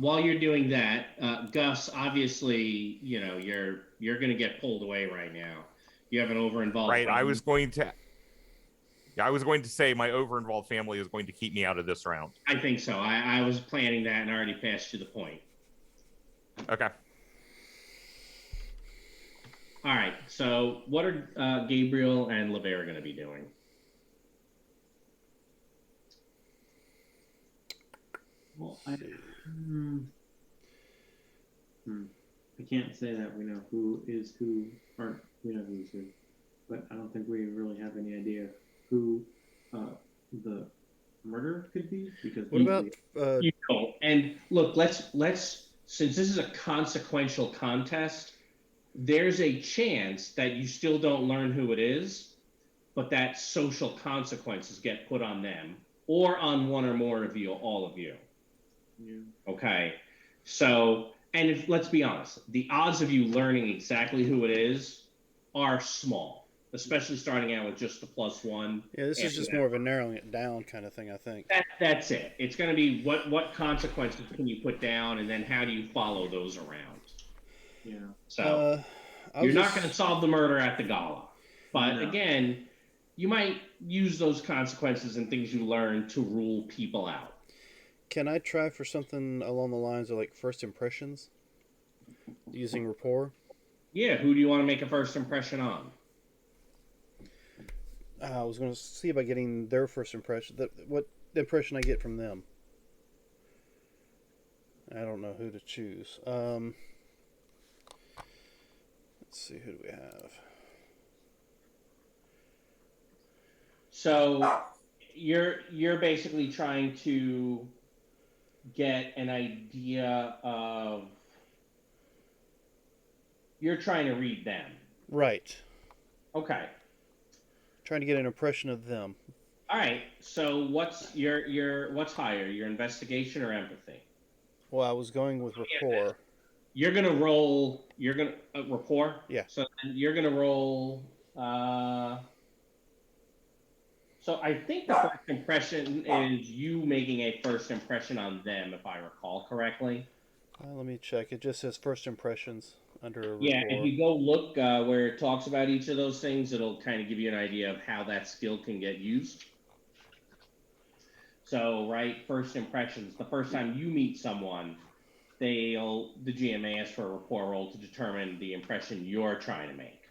While you're doing that, Gus, obviously, you know you're going to get pulled away right now. You have an over-involved. Right. I was going to say my over-involved family is going to keep me out of this round. I think so. I was planning that and already passed you the point. Okay. All right. So what are Gabriel and LeVere going to be doing? Well, I can't say that we know who is who, or we know who's who, but I don't think we really have any idea who the murderer could be, because What about you know, and look, let's since this is a consequential contest, there's a chance that you still don't learn who it is, but that social consequences get put on them or on one or more of you, all of you. Yeah. Okay. So, and if, let's be honest, the odds of you learning exactly who it is are small, especially starting out with just the +1. Yeah, this is just more of a narrowing it down kind of thing, I think. That's it. It's going to be what consequences can you put down, and then how do you follow those around? Yeah. So you're not going to solve the murder at the gala, but No. again, you might use those consequences and things you learn to rule people out. Can I try for something along the lines of like first impressions, using rapport? Yeah. Who do you want to make a first impression on? I was going to see about getting their first impression. What impression I get from them. I don't know who to choose. Let's see, who do we have? So you're basically trying to get an idea of, you're trying to read them. Right. Okay. Trying to get an impression of them. All right. So what's your what's higher, your investigation or empathy? Well, I was going with rapport. You're gonna roll. You're gonna rapport. Yeah. So then you're gonna roll. So I think the first impression is you making a first impression on them, if I recall correctly. Let me check. It just says first impressions under rapport. Yeah, if you go look where it talks about each of those things, it'll kind of give you an idea of how that skill can get used. So, right, first impressions. The first time you meet someone, the GM may ask for a rapport roll to determine the impression you're trying to make.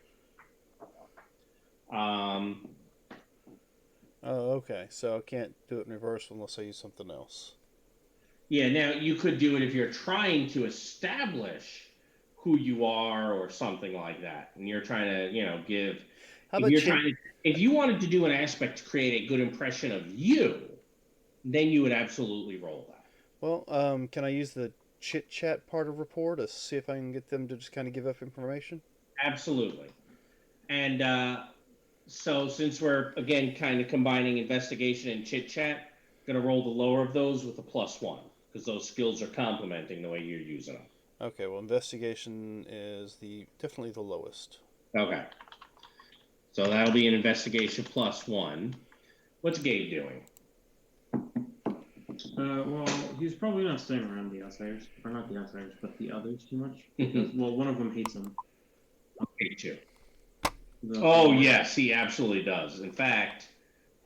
Oh, okay. So I can't do it in reverse unless I use something else. Yeah, now you could do it if you're trying to establish who you are or something like that, and you're trying to, give. How about If you wanted to do an aspect to create a good impression of you, then you would absolutely roll that. Well, can I use the chit chat part of rapport to see if I can get them to just kind of give up information? Absolutely. And so since we're again kind of combining investigation and chit chat, gonna roll the lower of those with a +1 because those skills are complementing the way you're using them. Okay, well, investigation is definitely the lowest. Okay. So that'll be an investigation +1. What's Gabe doing? Well, he's probably not staying around the outsiders, or not the outsiders, but the others too much. Because, well, one of them hates him. Hate you. The- Oh yes, he absolutely does. In fact,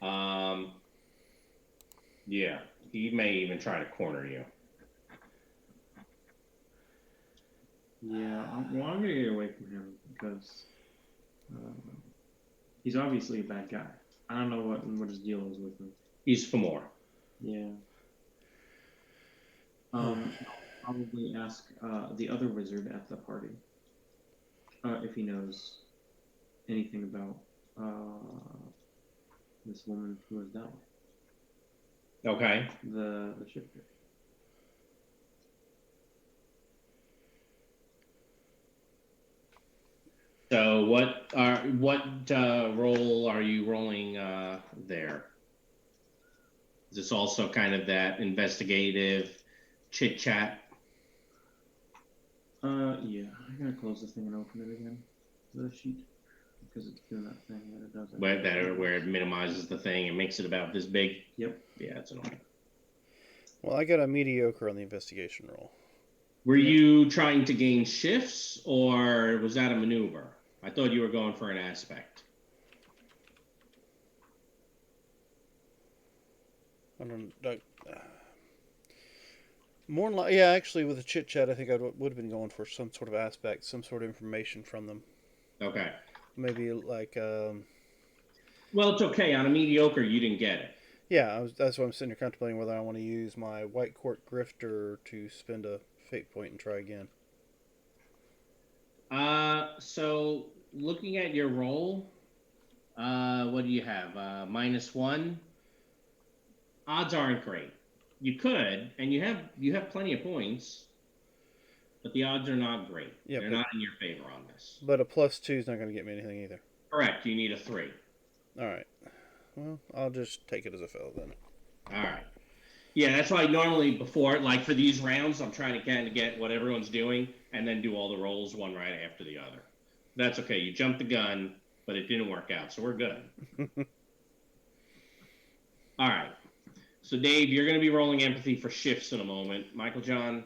yeah, he may even try to corner you. Yeah, I'm gonna get away from him because he's obviously a bad guy. I don't know what his deal is with him. He's for more. Yeah. I'll probably ask the other wizard at the party if he knows anything about this woman who was died. Okay. The shifter. So what role are you rolling there? Is this also kind of that investigative chit chat? Yeah, I gotta close this thing and open it again. The sheet. Because it's doing that thing that it does. Where it minimizes the thing and makes it about this big? Yep. Yeah, it's annoying. Well, I got a mediocre on the investigation roll. Were you trying to gain shifts, or was that a maneuver? I thought you were going for an aspect. I don't. More than yeah, actually, with the chit chat, I think I would have been going for some sort of aspect, some sort of information from them. Okay. Maybe like. Well, it's okay. On a mediocre, you didn't get it. Yeah, that's why I'm sitting here contemplating whether I want to use my White Court Grifter to spend a fate point and try again. So looking at your roll, what do you have? -1. Odds aren't great. You could, and you have plenty of points, but the odds are not great. Yeah, they're not in your favor on this. But a +2 is not going to get me anything either. Correct. You need a 3. All right. Well, I'll just take it as a fail then. All right. Yeah, that's why normally before, like for these rounds, I'm trying to kind of get what everyone's doing and then do all the rolls one right after the other. That's okay. You jumped the gun, but it didn't work out, so we're good. All right. So, Dave, you're going to be rolling empathy for shifts in a moment. Michael John,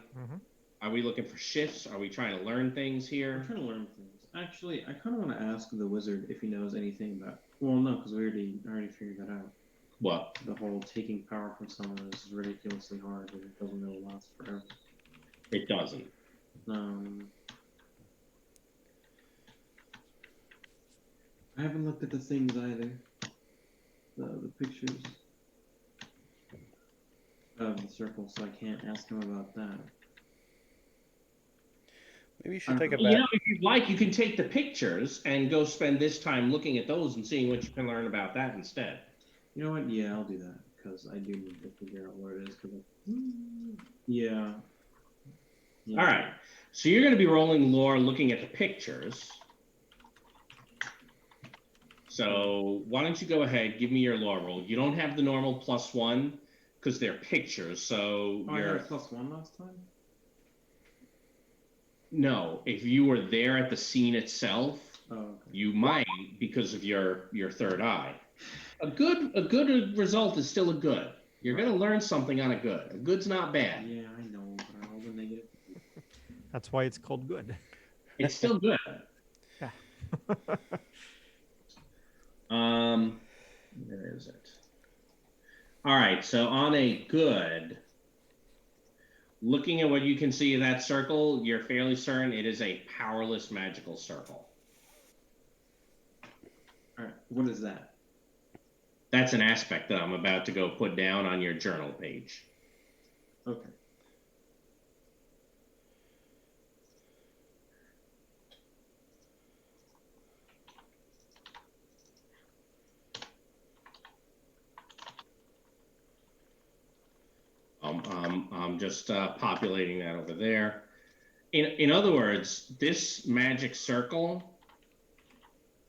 are we looking for shifts? Are we trying to learn things here? I'm trying to learn things. Actually, I kind of want to ask the wizard if he knows anything about. Well, no, because we already figured that out. What? The whole taking power from someone is ridiculously hard, and it doesn't really last forever. It doesn't. I haven't looked at the things either. The pictures of the circle, so I can't ask him about that. Maybe you should take a You know, if you'd like, you can take the pictures and go spend this time looking at those and seeing what you can learn about that instead. You know what? Yeah, I'll do that because I do need to figure out what it is. Yeah. All right. So you're going to be rolling lore looking at the pictures. So why don't you go ahead, give me your lore roll. You don't have the normal +1 because they're pictures. So I you're got a +1 last time? No, if you were there at the scene itself, okay. You might because of your third eye. A good result is still a good. You're going to learn something on a good. A good's not bad. Yeah, I know, but I rolled a negative. That's why it's called good. It's still good. Yeah. Where is it? All right, so on a good, looking at what you can see of that circle, you're fairly certain it is a powerless magical circle. All right, what is that? That's an aspect that I'm about to go put down on your journal page. Okay. I'm just populating that over there. In other words, this magic circle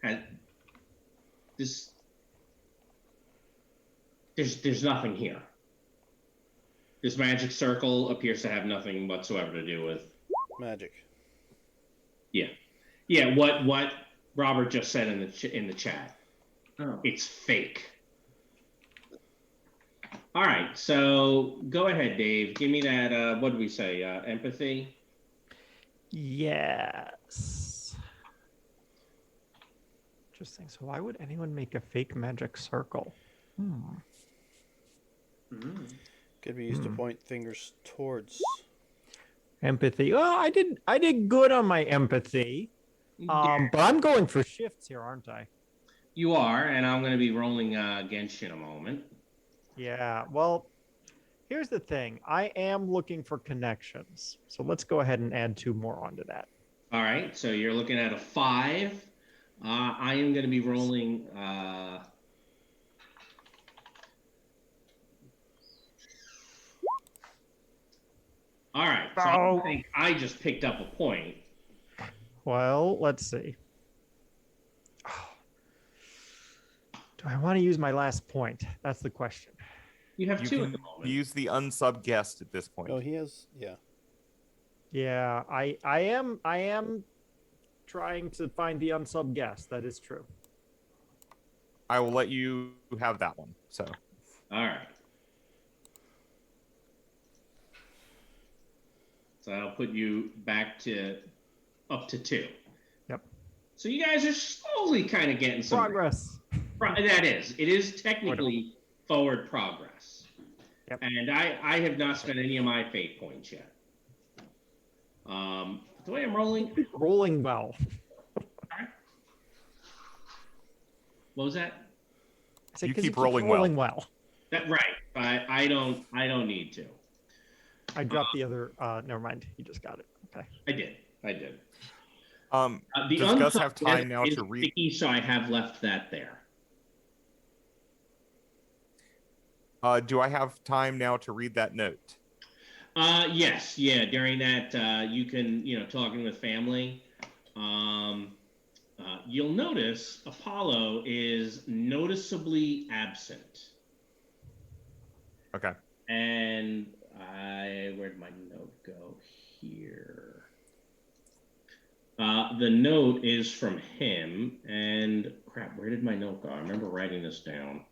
had this. There's nothing here. This magic circle appears to have nothing whatsoever to do with magic. Yeah. What Robert just said in the chat. Oh. It's fake. All right, so go ahead, Dave. Give me that. What did we say? Empathy. Yes. Interesting. So why would anyone make a fake magic circle? Could be used to point fingers towards. Empathy. Oh, I did good on my empathy. But I'm going for shifts here, aren't I? You are, and I'm going to be rolling against you in a moment. Yeah. Well, here's the thing. I am looking for connections. So let's go ahead and add 2 more onto that. All right, so you're looking at a 5. I am going to be rolling. All right, so I think I just picked up a point. Well, let's see. Do I want to use my last point? That's the question. You have You 2 at can the moment. use the unsub guest at this point. No, he has. Yeah. Yeah, I am trying to find the unsub guest. That is true. I will let you have that one. So, All right. So that'll put you back to up to 2. Yep. So you guys are slowly kind of getting some Progress. It is technically forward progress. Yep. And I have not spent any of my fate points yet. The way I'm rolling. Rolling well. What was that? I said, You 'cause keep rolling well. That right. I don't need to. I dropped the other. Never mind. You just got it. Okay. I did. Does Gus have time now to read? Sticky, so I have left that there. Do I have time now to read that note? Yes, yeah. During that, you can, talking with family. You'll notice Apollo is noticeably absent. Okay. And where'd my note go? Here. The note is from him, and crap, where did my note go? I remember writing this down.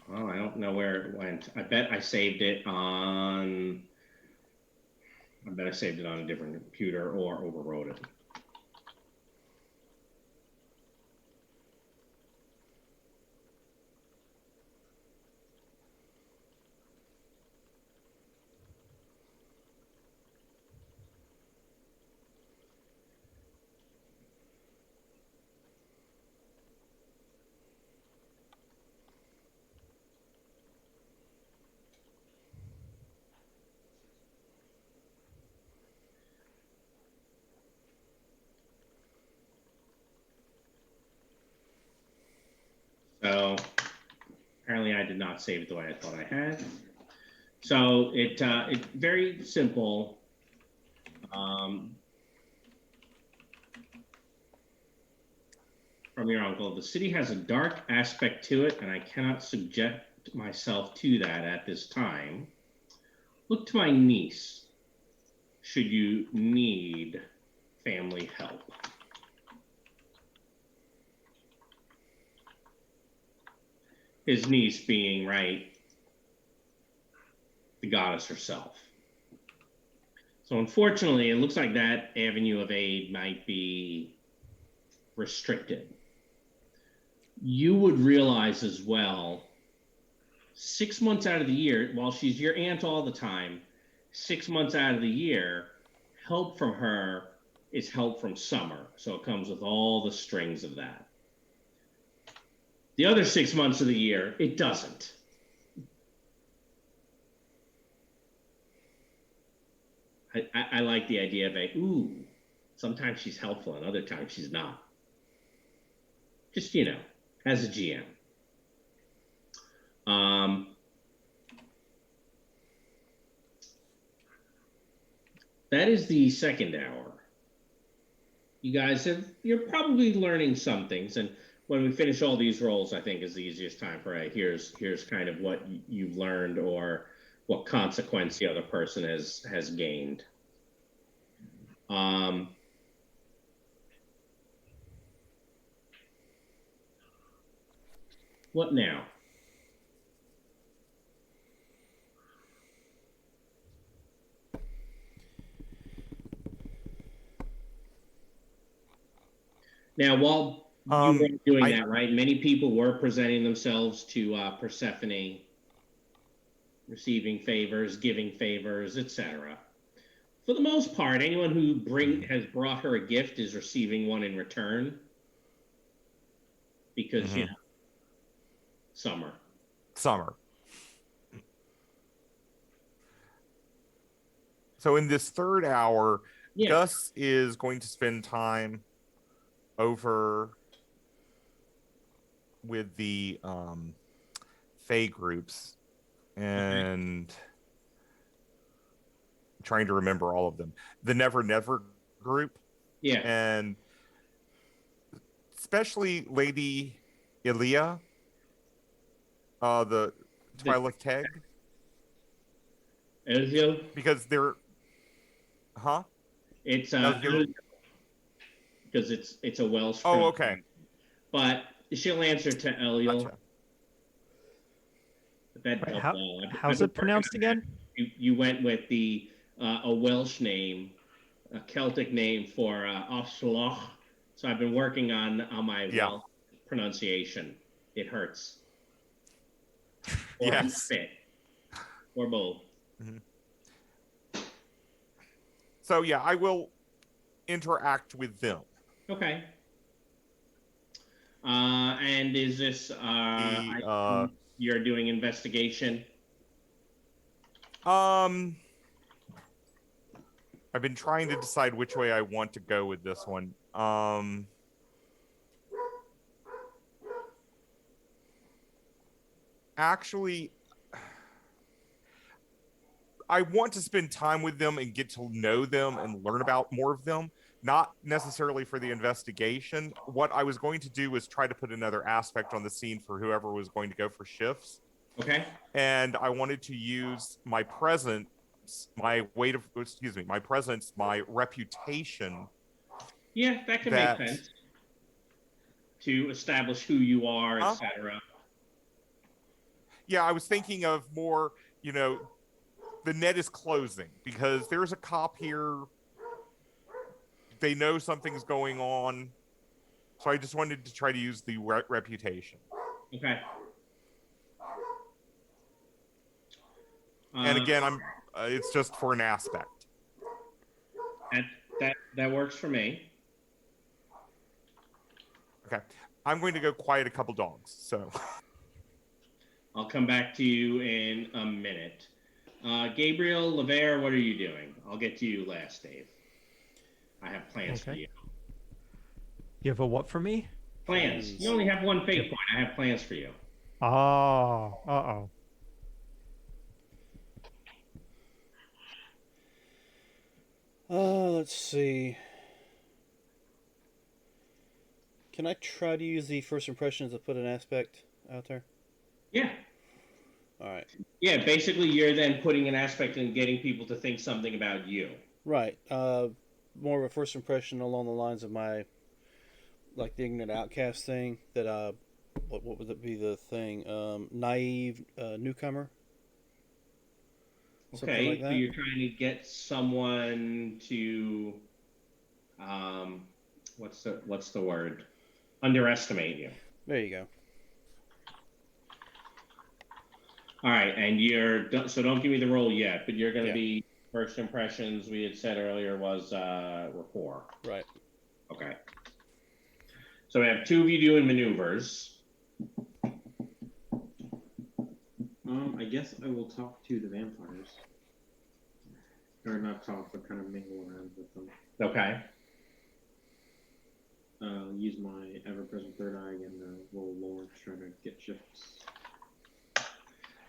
Well, I don't know where it went. I bet I saved it on a different computer or overwrote it. So apparently I did not save it the way I thought I had. So it's very simple. From your uncle, the city has a dark aspect to it, and I cannot subject myself to that at this time. Look to my niece, should you need family help. His niece being, right, the goddess herself. So unfortunately, it looks like that avenue of aid might be restricted. You would realize as well, 6 months out of the year, while she's your aunt all the time, 6 months out of the year, help from her is help from Summer. So it comes with all the strings of that. The other 6 months of the year, it doesn't. I like the idea of sometimes she's helpful and other times she's not. Just, as a GM. That is the second hour. You guys you're probably learning some things, and when we finish all these roles, I think is the easiest time for here's kind of what you've learned or what consequence the other person has gained. What now? Now, while you were doing I that, right, many people were presenting themselves to Persephone, receiving favors, giving favors, etc. For the most part, anyone who has brought her a gift is receiving one in return because you know, summer. Summer. So in this third hour, Yeah. Gus is going to spend time over with the Fae groups and trying to remember all of them. The Never Never group, Yeah. and especially Lady Ilia, the Twyla Keg, Elzil? because they're, huh? It's Elzil? because it's a Welsh. Oh, okay. But she'll answer to Eliel. Gotcha. That Wait, helped well. how's it pronounced again? You went with the a Welsh name, a Celtic name for Osloch. So I've been working on my Welsh pronunciation. It hurts. Or Yes. fit. Or both. So yeah, I will interact with them. Okay. And is this you're doing investigation? I've been trying to decide which way I want to go with this one. Actually, I want to spend time with them and get to know them and learn about more of them, not necessarily for the investigation. What I was going to do was try to put another aspect on the scene for whoever was going to go for shifts. Okay. And I wanted to use my presence, my presence, my reputation. Yeah, that can make sense. To establish who you are, etc. Yeah, I was thinking of more, the net is closing because there's a cop here. They know something's going on. So I just wanted to try to use the reputation. Okay. And again, it's just for an aspect. That works for me. Okay. I'm going to go quiet a couple dogs, so. I'll come back to you in a minute. Gabriel, Lavere, what are you doing? I'll get to you last, Dave. I have plans for you. You have a what for me? Plans. You only have one fate point. I have plans for you. Oh, uh-oh. Let's see. Can I try to use the first impressions to put an aspect out there? Yeah. All right. Yeah, basically you're then putting an aspect and getting people to think something about you. Right. More of a first impression along the lines of my, like the ignorant outcast thing. That what would it be the thing? Naive newcomer. Okay, like that. so you're trying to get someone to, what's the word? Underestimate you. There you go. All right, and so don't give me the roll yet, but you're going to be first impressions. We had said earlier was rapport. Right. Okay. So we have two of you doing maneuvers. I guess I will talk to the vampires. Or not talk, but kind of mingle around with them. Okay. Use my ever-present third eye again to roll lore to try to get shifts.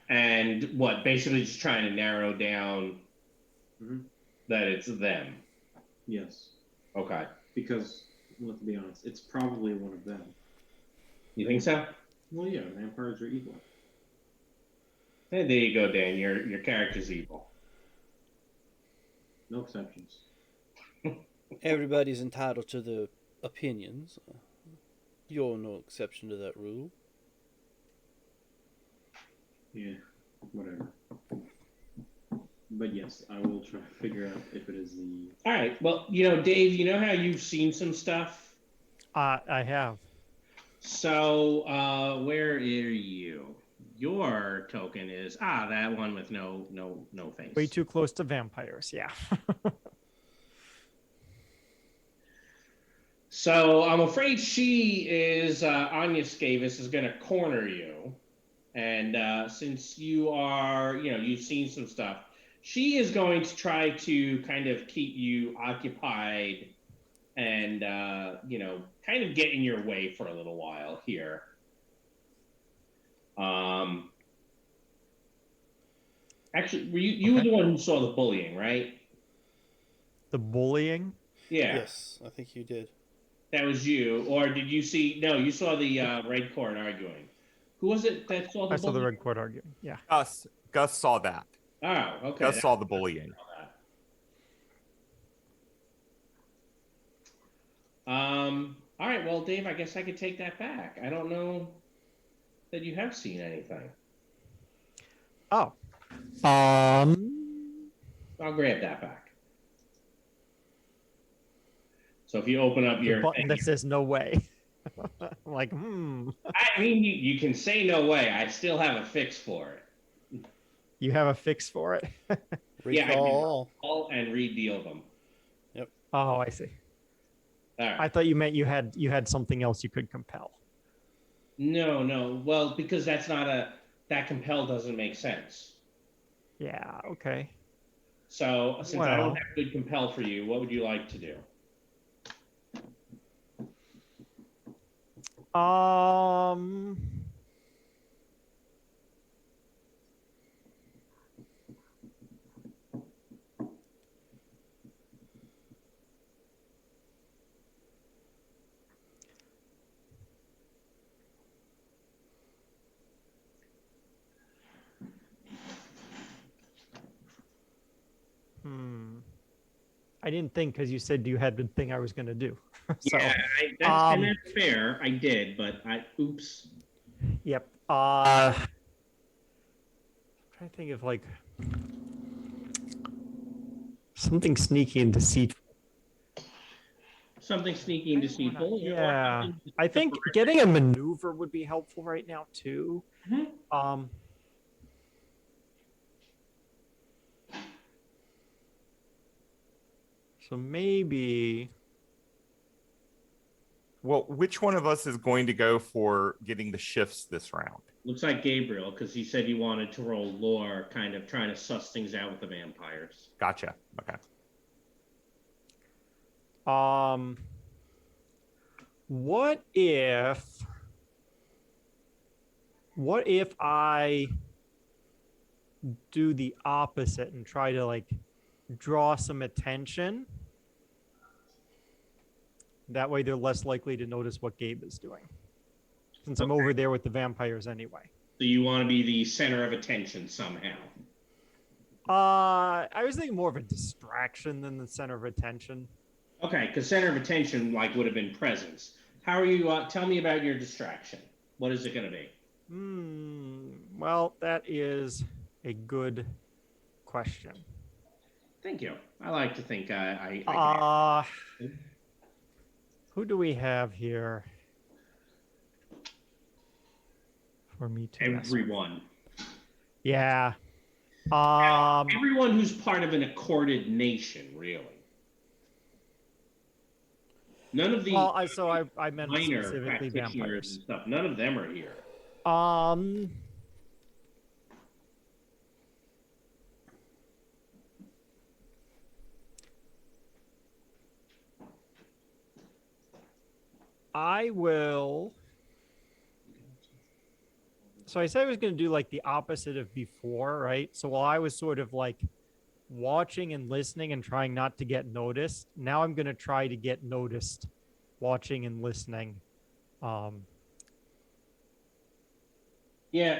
And what? Basically just trying to narrow down that it's them. Yes. Okay. Because, let's be honest, it's probably one of them. You think so? Well, yeah, vampires are evil. Hey, there you go, Dan. Your character's evil. No exceptions. Everybody's entitled to their opinions. You're no exception to that rule. Yeah, whatever. But yes, I will try to figure out if it is the. All right. Well, you know, Dave, you know how you've seen some stuff. I have. So, where are you? Your token is that one with no face. Way too close to vampires. Yeah. So I'm afraid she is Anya Skavis is going to corner you, and since you are, you know, you've seen some stuff, she is going to try to kind of keep you occupied and you know, kind of get in your way for a little while here. Actually, you were the one who saw the bullying, right? The bullying. Yeah, Yes, I think you did. that was you. Or did you see? No, you saw the red court arguing. Who was it that saw the I saw the bullying? red court arguing. Yeah. Gus saw that. Oh, okay. Gus saw the bullying. All right. Well, Dave, I guess I could take that back. I don't know that you have seen anything. Oh. I'll grab that back. So if you open up The your button thing, that says no way. I'm like, I mean, you can say no way. I still have a fix for it. You have a fix for it? Yeah, I can Recall. call and redeal them. Oh, I see. All right. I thought you meant you had something else you could compel. No. Well, because that's not that compel doesn't make sense. Yeah, okay. So since I don't Well. have good compel for you, what would you like to do? I didn't think because you said you had the thing I was going to do. So, Yeah, and that's fair. I did, but oops. Yep. I'm trying to think of like something sneaky and deceitful. Something sneaky and deceitful. Yeah. I think getting a maneuver would be helpful right now too. Mm-hmm. So maybe. Well, which one of us is going to go for getting the shifts this round? Looks like Gabriel, because he said he wanted to roll lore, kind of trying to suss things out with the vampires. Gotcha. Okay. What if I do the opposite and try to like draw some attention? That way they're less likely to notice what Gabe is doing. Since I'm over there with the vampires anyway. So you want to be the center of attention somehow. I was thinking more of a distraction than the center of attention. Okay, because center of attention would have been presence. How are you? Tell me about your distraction. What is it going to be? Well, that is a good question. Thank you. I like to think who do we have here for me to everyone. Yeah. Everyone who's part of an accorded nation, really. None of the I meant minor specifically vampires and stuff. None of them are here. I will. So I said I was going to do like the opposite of before, right? So while I was sort of like watching and listening and trying not to get noticed, now I'm going to try to get noticed watching and listening. Yeah,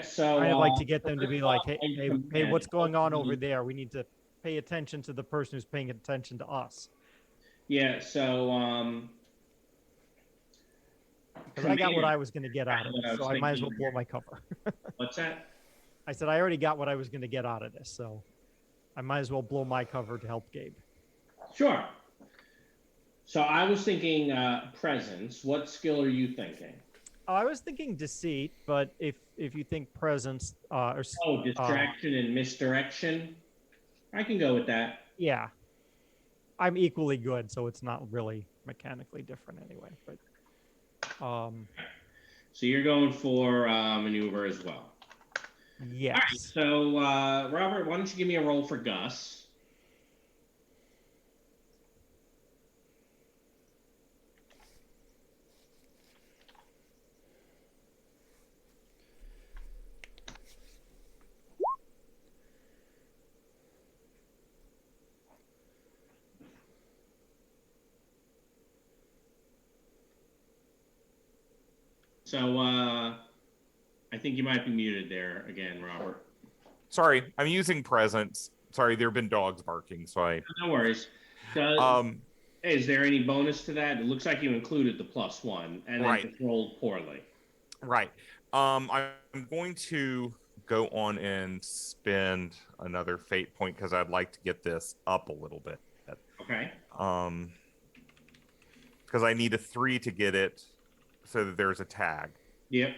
so I'd like to get them to be like, hey, what's going on over there? We need to pay attention to the person who's paying attention to us. Yeah, so because I got what I was going to get out of it, so I might as well blow my cover. What's that? I said I already got what I was going to get out of this, so I might as well blow my cover to help Gabe. Sure. So I was thinking presence. What skill are you thinking? I was thinking deceit, but if you think presence, Distraction and misdirection. I can go with that. Yeah, I'm equally good, so it's not really mechanically different anyway. But so you're going for maneuver as well. Yes. All right. So Robert, why don't you give me a roll for Gus? So I think you might be muted there again, Robert. Sorry, I'm using presence. Sorry, there have been dogs barking, so I. No worries. Is there any bonus to that? It looks like you included the +1 and then just rolled poorly. Right. I'm going to go on and spend another fate point because I'd like to get this up a little bit. Okay. Because I need a 3 to get it so that there's a tag. Yep.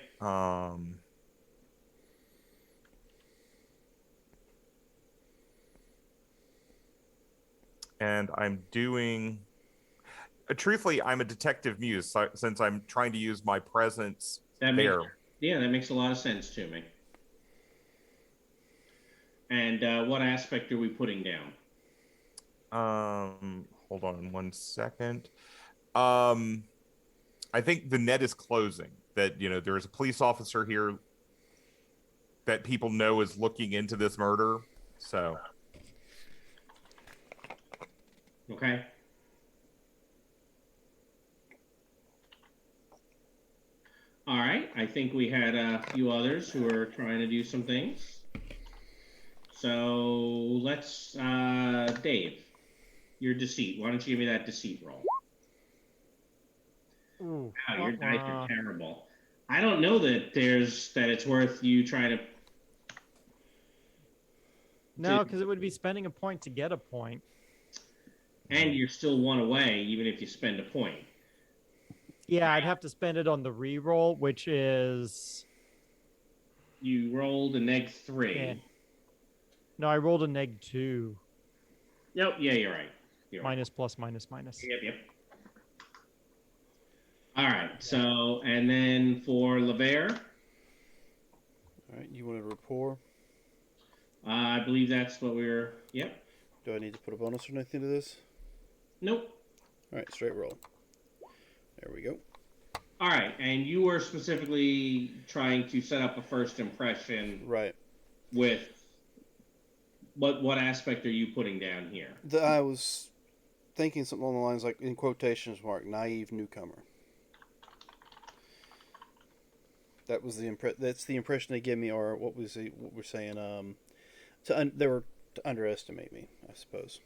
And I'm doing. Truthfully, I'm a detective muse since I'm trying to use my presence there. That makes a lot of sense to me. And what aspect are we putting down? Hold on 1 second. I think the net is closing. That there is a police officer here that people know is looking into this murder. So. Okay. All right. I think we had a few others who are trying to do some things. So let's, Dave, your deceit. Why don't you give me that deceit roll? Ooh, wow, your dice are terrible. I don't know that it's worth you trying to. No, because it would be spending a point to get a point. And you're still 1 away, even if you spend a point. Yeah, I'd have to spend it on the re-roll, which is. You rolled a -3. Yeah. No, I rolled a -2. Nope. Yeah, you're right. Minus, plus, minus, minus. Yep. All right. So, and then for Lever. All right, you wanted a rapport? I believe that's what we're. Yep. Do I need to put a bonus or anything to this? Nope. All right, straight roll. There we go. All right, and you were specifically trying to set up a first impression, right? With what aspect are you putting down here? I was thinking something along the lines like, in quotations mark, naive newcomer. That was that's the impression they give me, or what we're saying. They were to underestimate me, I suppose.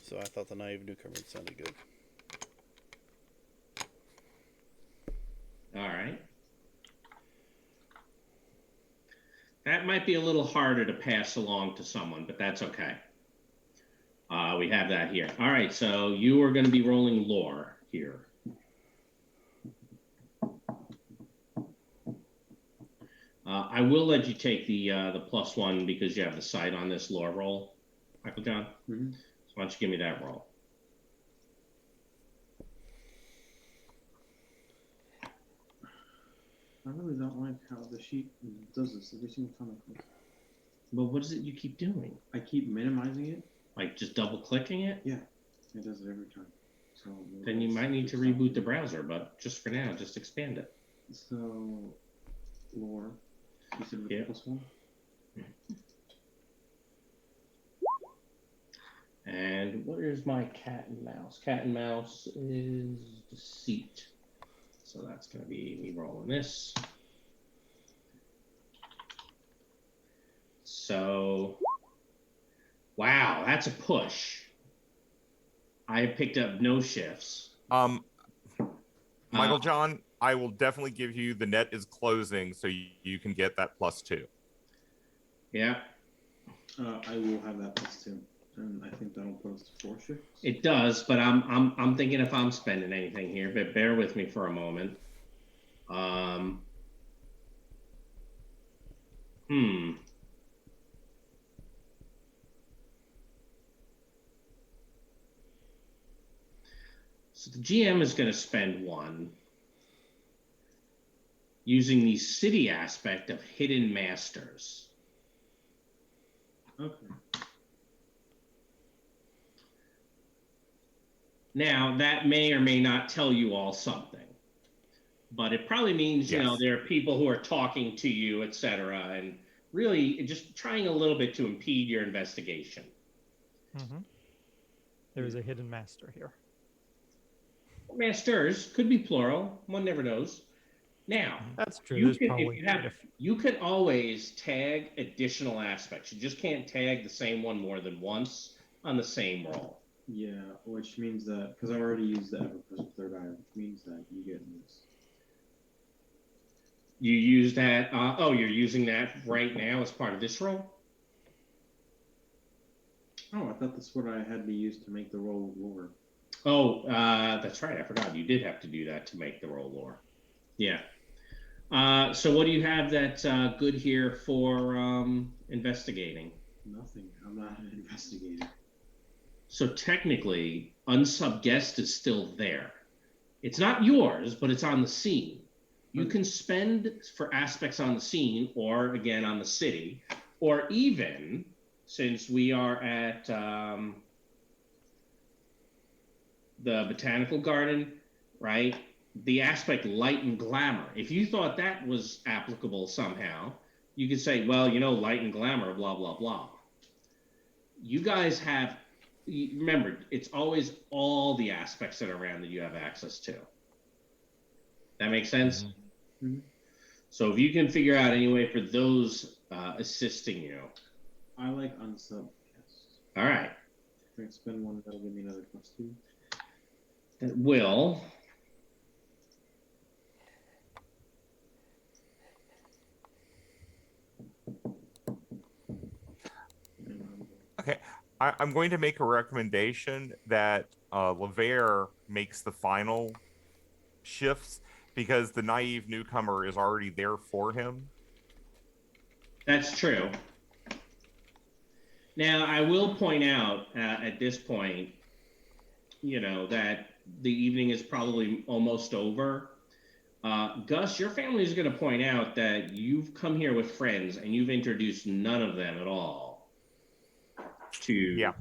So I thought the naive newcomer sounded good. All right. That might be a little harder to pass along to someone, but that's okay. We have that here. All right, so you are going to be rolling lore here. I will let you take the +1 because you have the sight on this lore roll, Michael John. Mm-hmm. So why don't you give me that roll? I really don't like how the sheet does this every single time I click. Well, what is it you keep doing? I keep minimizing it. Like just double clicking it? Yeah, it does it every time. So then you might need to reboot the browser, but just for now, just expand it. So, lore. You said with +1? And what is my cat and mouse? Cat and mouse is deceit. So that's going to be me rolling this. So, wow, that's a push. I picked up no shifts. Michael John, I will definitely give you the net is closing, so you can get that +2. Yeah, I will have that +2, and I think that'll put us to 4 shifts. it does, but I'm thinking if I'm spending anything here, but bear with me for a moment. So the GM is going to spend 1 using the city aspect of Hidden Masters. Okay. Now, that may or may not tell you all something, but it probably means, you know, Yes. there are people who are talking to you, etc., and really just trying a little bit to impede your investigation. There's a hidden master here. Masters could be plural. One never knows. Now, That's true. you There's can, probably if you have, you can always tag additional aspects. You just can't tag the same one more than once on the same roll. Yeah, which means that, because I already used the ever-present third eye, which means that you get this. You use that. Oh, you're using that right now as part of this roll? Oh, I thought that's what I had to use to make the roll lore. Oh, that's right. I forgot. You did have to do that to make the roll lore. Yeah. So what do you have that's good here for investigating? Nothing. I'm not an investigator. So technically, unsub guest is still there. It's not yours, but it's on the scene. You can spend for aspects on the scene, or again on the city, or even, since we are at the botanical garden, right? The aspect light and glamour. If you thought that was applicable somehow, you could say, well, you know, light and glamour, blah, blah, blah. You guys have, remember, it's always all the aspects that are around that you have access to. That makes sense? Mm-hmm. So if you can figure out any way for those assisting you. I like unsub guest. All right. If I spend 1, that'll give me another +2. That will. Okay, I'm going to make a recommendation that Lavere makes the final shifts because the naive newcomer is already there for him. That's true. Now, I will point out at this point, you know, that the evening is probably almost over. Gus, your family is going to point out that you've come here with friends and you've introduced none of them at all to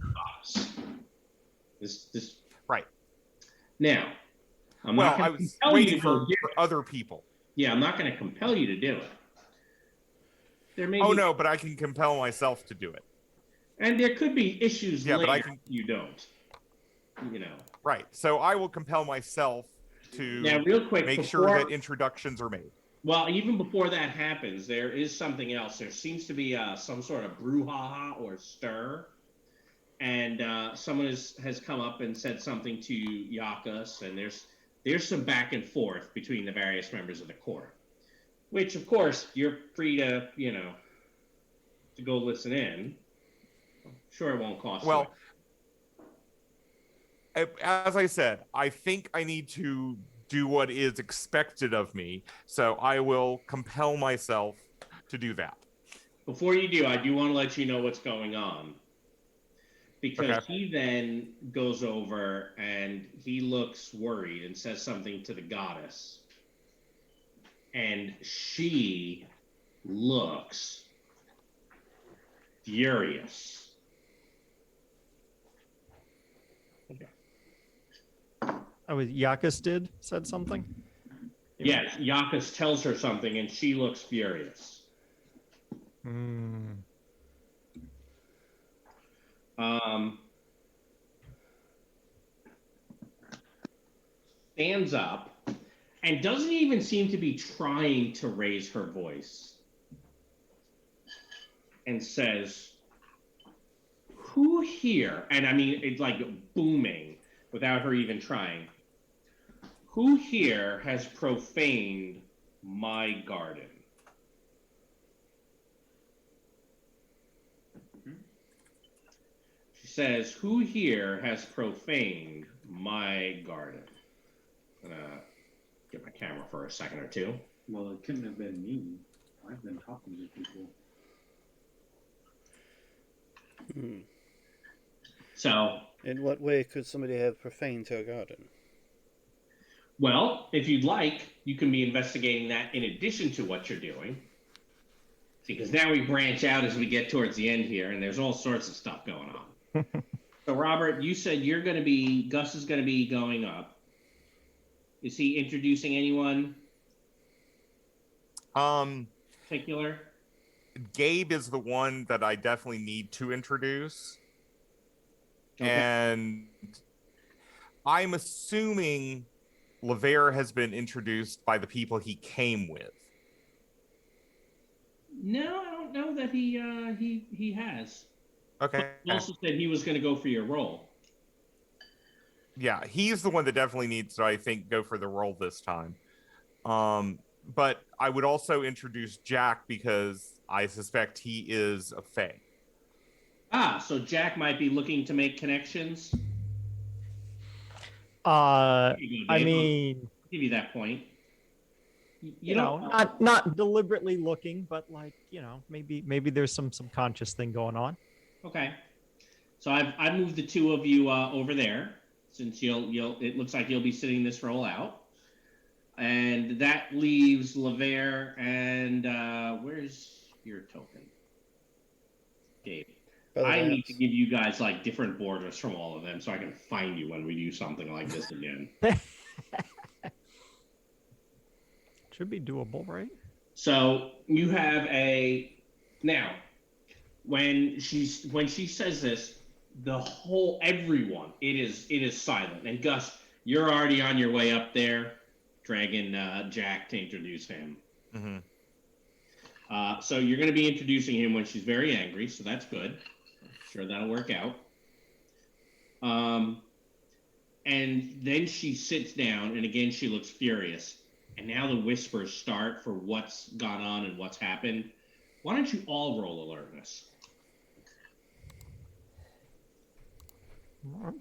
us. This right. Now, I'm Well, not I going to was compel waiting you for to do it. other people. Yeah, I'm not going to compel you to do it. There may Oh be, no, but I can compel myself to do it. and there could be issues Yeah, later but I can. you don't. You know. Right. So I will compel myself to Now, real quick, make sure that introductions are made. Well, even before that happens, there is something else. There seems to be some sort of brouhaha or stir, and someone has come up and said something to Yakas, and there's some back and forth between the various members of the court, which of course you're free to to go listen in. Sure, it won't cost Well, you. as I said, I think I need to do what is expected of me, so I will compel myself to do that. Before you do, I do want to let you know what's going on. Because he then goes over and he looks worried and says something to the goddess. And she looks furious. Oh, Yakas said something? Yes, Yakas tells her something and she looks furious. Stands up and doesn't even seem to be trying to raise her voice and says, who here, and I mean it's like booming without her even trying, Who here has profaned my garden? She says, who here has profaned my garden? I'm gonna get my camera for a second or two. Well, it couldn't have been me. I've been talking to people. So, In what way could somebody have profaned her garden? well, if you'd like, you can be investigating that in addition to what you're doing. See, because now we branch out as we get towards the end here, and there's all sorts of stuff going on. So, Robert, you said Gus is going to be going up. Is he introducing anyone particular? Gabe is the one that I definitely need to introduce. Okay. And I'm assuming Lavere has been introduced by the people he came with. No, I don't know that he has. Okay. He also said he was going to go for your role. Yeah, he's the one that definitely needs to, I think, go for the role this time. But I would also introduce Jack because I suspect he is a Fae. So Jack might be looking to make connections. I Here you go, Dave. mean, I'll give you that point. you know, not deliberately looking, but like, you know, maybe there's some subconscious thing going on. Okay. So I've moved the two of you over there since you'll it looks like you'll be sitting this role out. And that leaves Lavere and where's your token? Gabe. I need to give you guys like different borders from all of them so I can find you when we do something like this again. Should be doable, right? So you have now when she says this, everyone it is silent. And Gus, you're already on your way up there, dragging Jack to introduce him. Mm-hmm. So you're going to be introducing him when she's very angry, so that's good. I'm sure that'll work out. And then she sits down, and again she looks furious. And now the whispers start for what's gone on and what's happened. Why don't you all roll alertness? All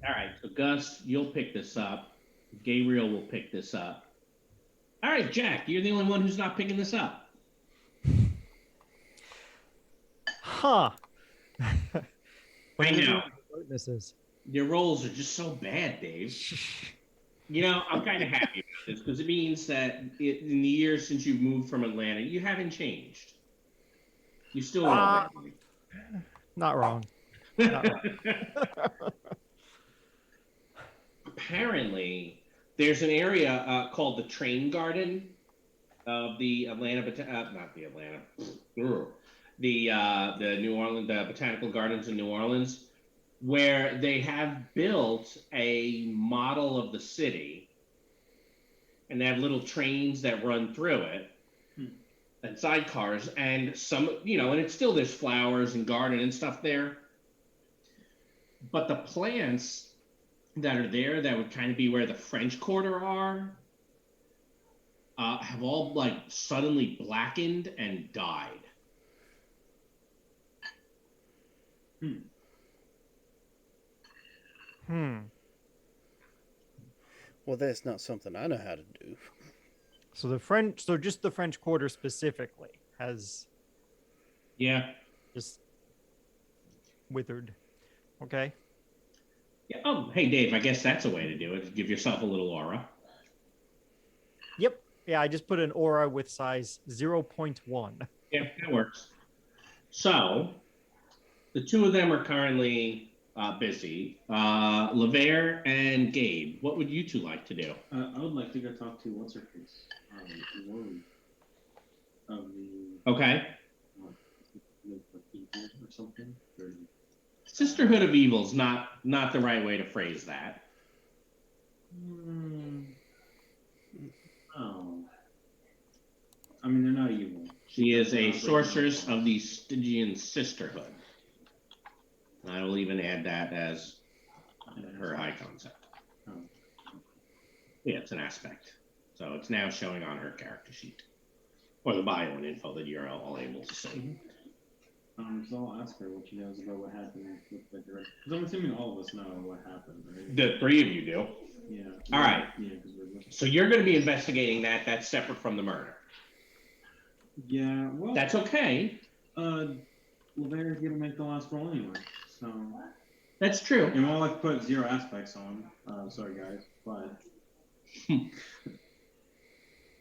right, so Gus, you'll pick this up. Gabriel will pick this up. All right, Jack, you're the only one who's not picking this up. Huh. I know. Witnesses. Your rolls are just so bad, Dave. You know, I'm kind of happy about this because it means that in the years since you've moved from Atlanta, you haven't changed. You still roll badly. Not wrong. Not wrong. Apparently, there's an area called the Train Garden of the Atlanta, not the Atlanta, the New Orleans, the Botanical Gardens in New Orleans, where they have built a model of the city, and they have little trains that run through it, and sidecars, and some, you know, and it's still there's flowers and garden and stuff there, but the plants that are there that would kind of be where the French Quarter are, have all like suddenly blackened and died. Well, that's not something I know how to do. So just the French Quarter specifically has just withered. Okay. Yeah. Oh, hey Dave, I guess that's a way to do it. Give yourself a little aura. Yep. Yeah, I just put an aura with size 0.1. Yeah, that works. So, the two of them are currently busy. Lavere and Gabe, what would you two like to do? I would like to go talk to what's her face, Lori of the Okay. Evil or something. Sisterhood of Evil's not the right way to phrase that. Oh. I mean, they're not evil. She is a sorceress of the Stygian Sisterhood. I will even add that as her high concept. Oh. Yeah, it's an aspect. So it's now showing on her character sheet. Or the bio and info that you're all able to see. So I'll ask her what she knows about what happened with the director. Because I'm assuming all of us know what happened, right? The three of you do. Yeah. All right. Yeah, because we're looking. So you're going to be investigating that. That's separate from the murder. Yeah, well. That's okay. Lavera's gonna make the last roll anyway, so. That's true. And while I've put 0 aspects on, sorry guys, but.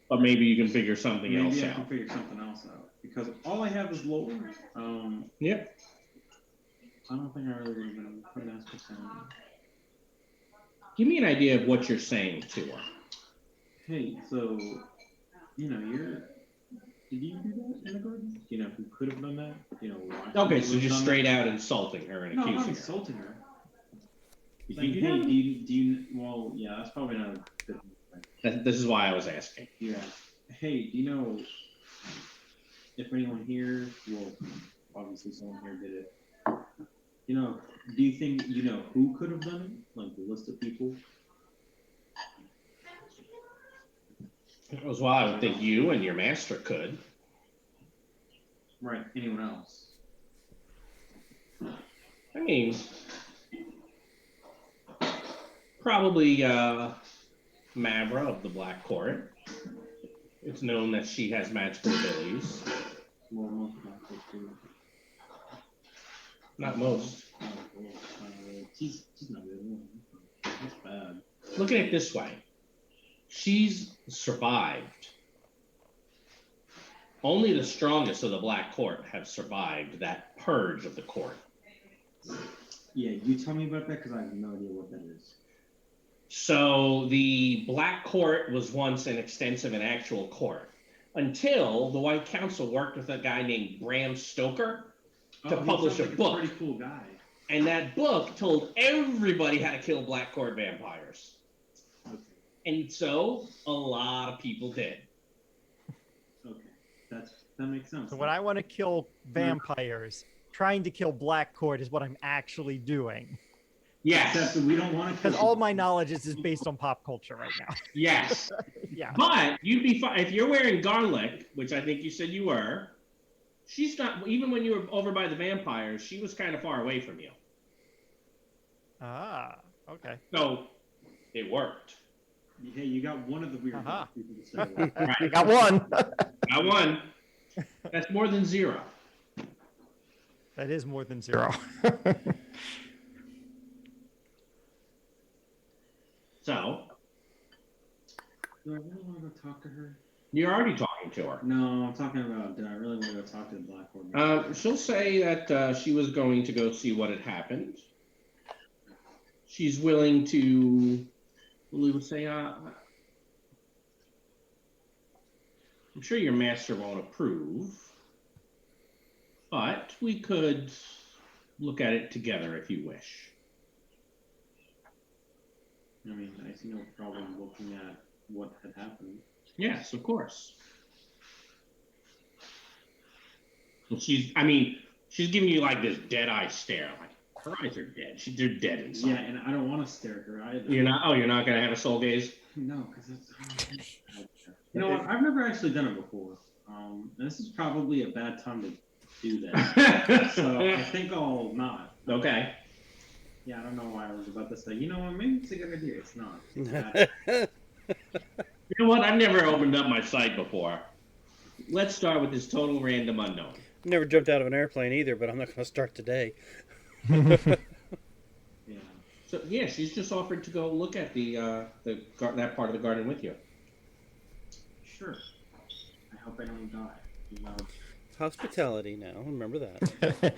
But maybe you can figure something else Maybe I out. can figure something else out. Because all I have is lore. Yep. I don't think I really would have been putting aspects on. Give me an idea of what you're saying to her. Hey, so, did you do that in the garden? Do you know who could have done that? Why? Okay, so just straight out insulting her and No, accusing not her. insulting her. If Like, you hey, do- do you, well, yeah, that's probably not a good thing. This is why I was asking. Yeah. Hey, do you know if anyone here, well, obviously someone here did it. Do you think who could have done it? Like the list of people? As well, I would think you and your master could. Right. Anyone else? I mean, probably Mavra of the Black Court. It's known that she has magical abilities. Well, most people do. Not most. She's not good. That's bad. Look at it this way. She's survived. Only the strongest of the Black Court have survived that purge of the court. Yeah, you tell me about that because I have no idea what that is. So the Black Court was once an extensive and actual court until the White Council worked with a guy named Bram Stoker to publish a book. Pretty cool guy. And that book told everybody how to kill Black Court vampires. Okay. And so a lot of people did. Okay. That makes sense. So when I want to kill vampires, trying to kill Black Court is what I'm actually doing. Yes. Except we don't want to. Because all my knowledge is based on pop culture right now. Yes. Yeah. But you'd be fine if you're wearing garlic, which I think you said you were. She's not, even when you were over by the vampires, she was kind of far away from you. Ah, okay. So it worked. Hey, you got one of the weird Uh-huh. people to stay with. Right. I got one. I won. That's more than 0. That is more than 0. So Do I really want to go talk to her? you're already talking to her. No, I'm talking about. Do I really want to go talk to the Black Woman? She'll say that she was going to go see what had happened. She's willing to, we would say, I'm sure your master won't approve, but we could look at it together if you wish. I mean, I see no problem looking at what had happened. Yes, of course. Well, she's giving you like this dead eye stare, like her eyes are dead. They're dead inside. Yeah, and I don't want to stare at her either. You're not gonna have a soul gaze? No, because it's. You know what? I've never actually done it before. This is probably a bad time to do that. So I think I'll not. Okay. Yeah, I don't know why I was about to say. You know what? Maybe it's a good idea. It's not. It's bad. You know what? I've never opened up my site before. Let's start with this total random unknown. Never jumped out of an airplane either, but I'm not going to start today. Yeah. So yeah, she's just offered to go look at that part of the garden with you. Sure. I hope I don't die. You know, Hospitality now, remember that.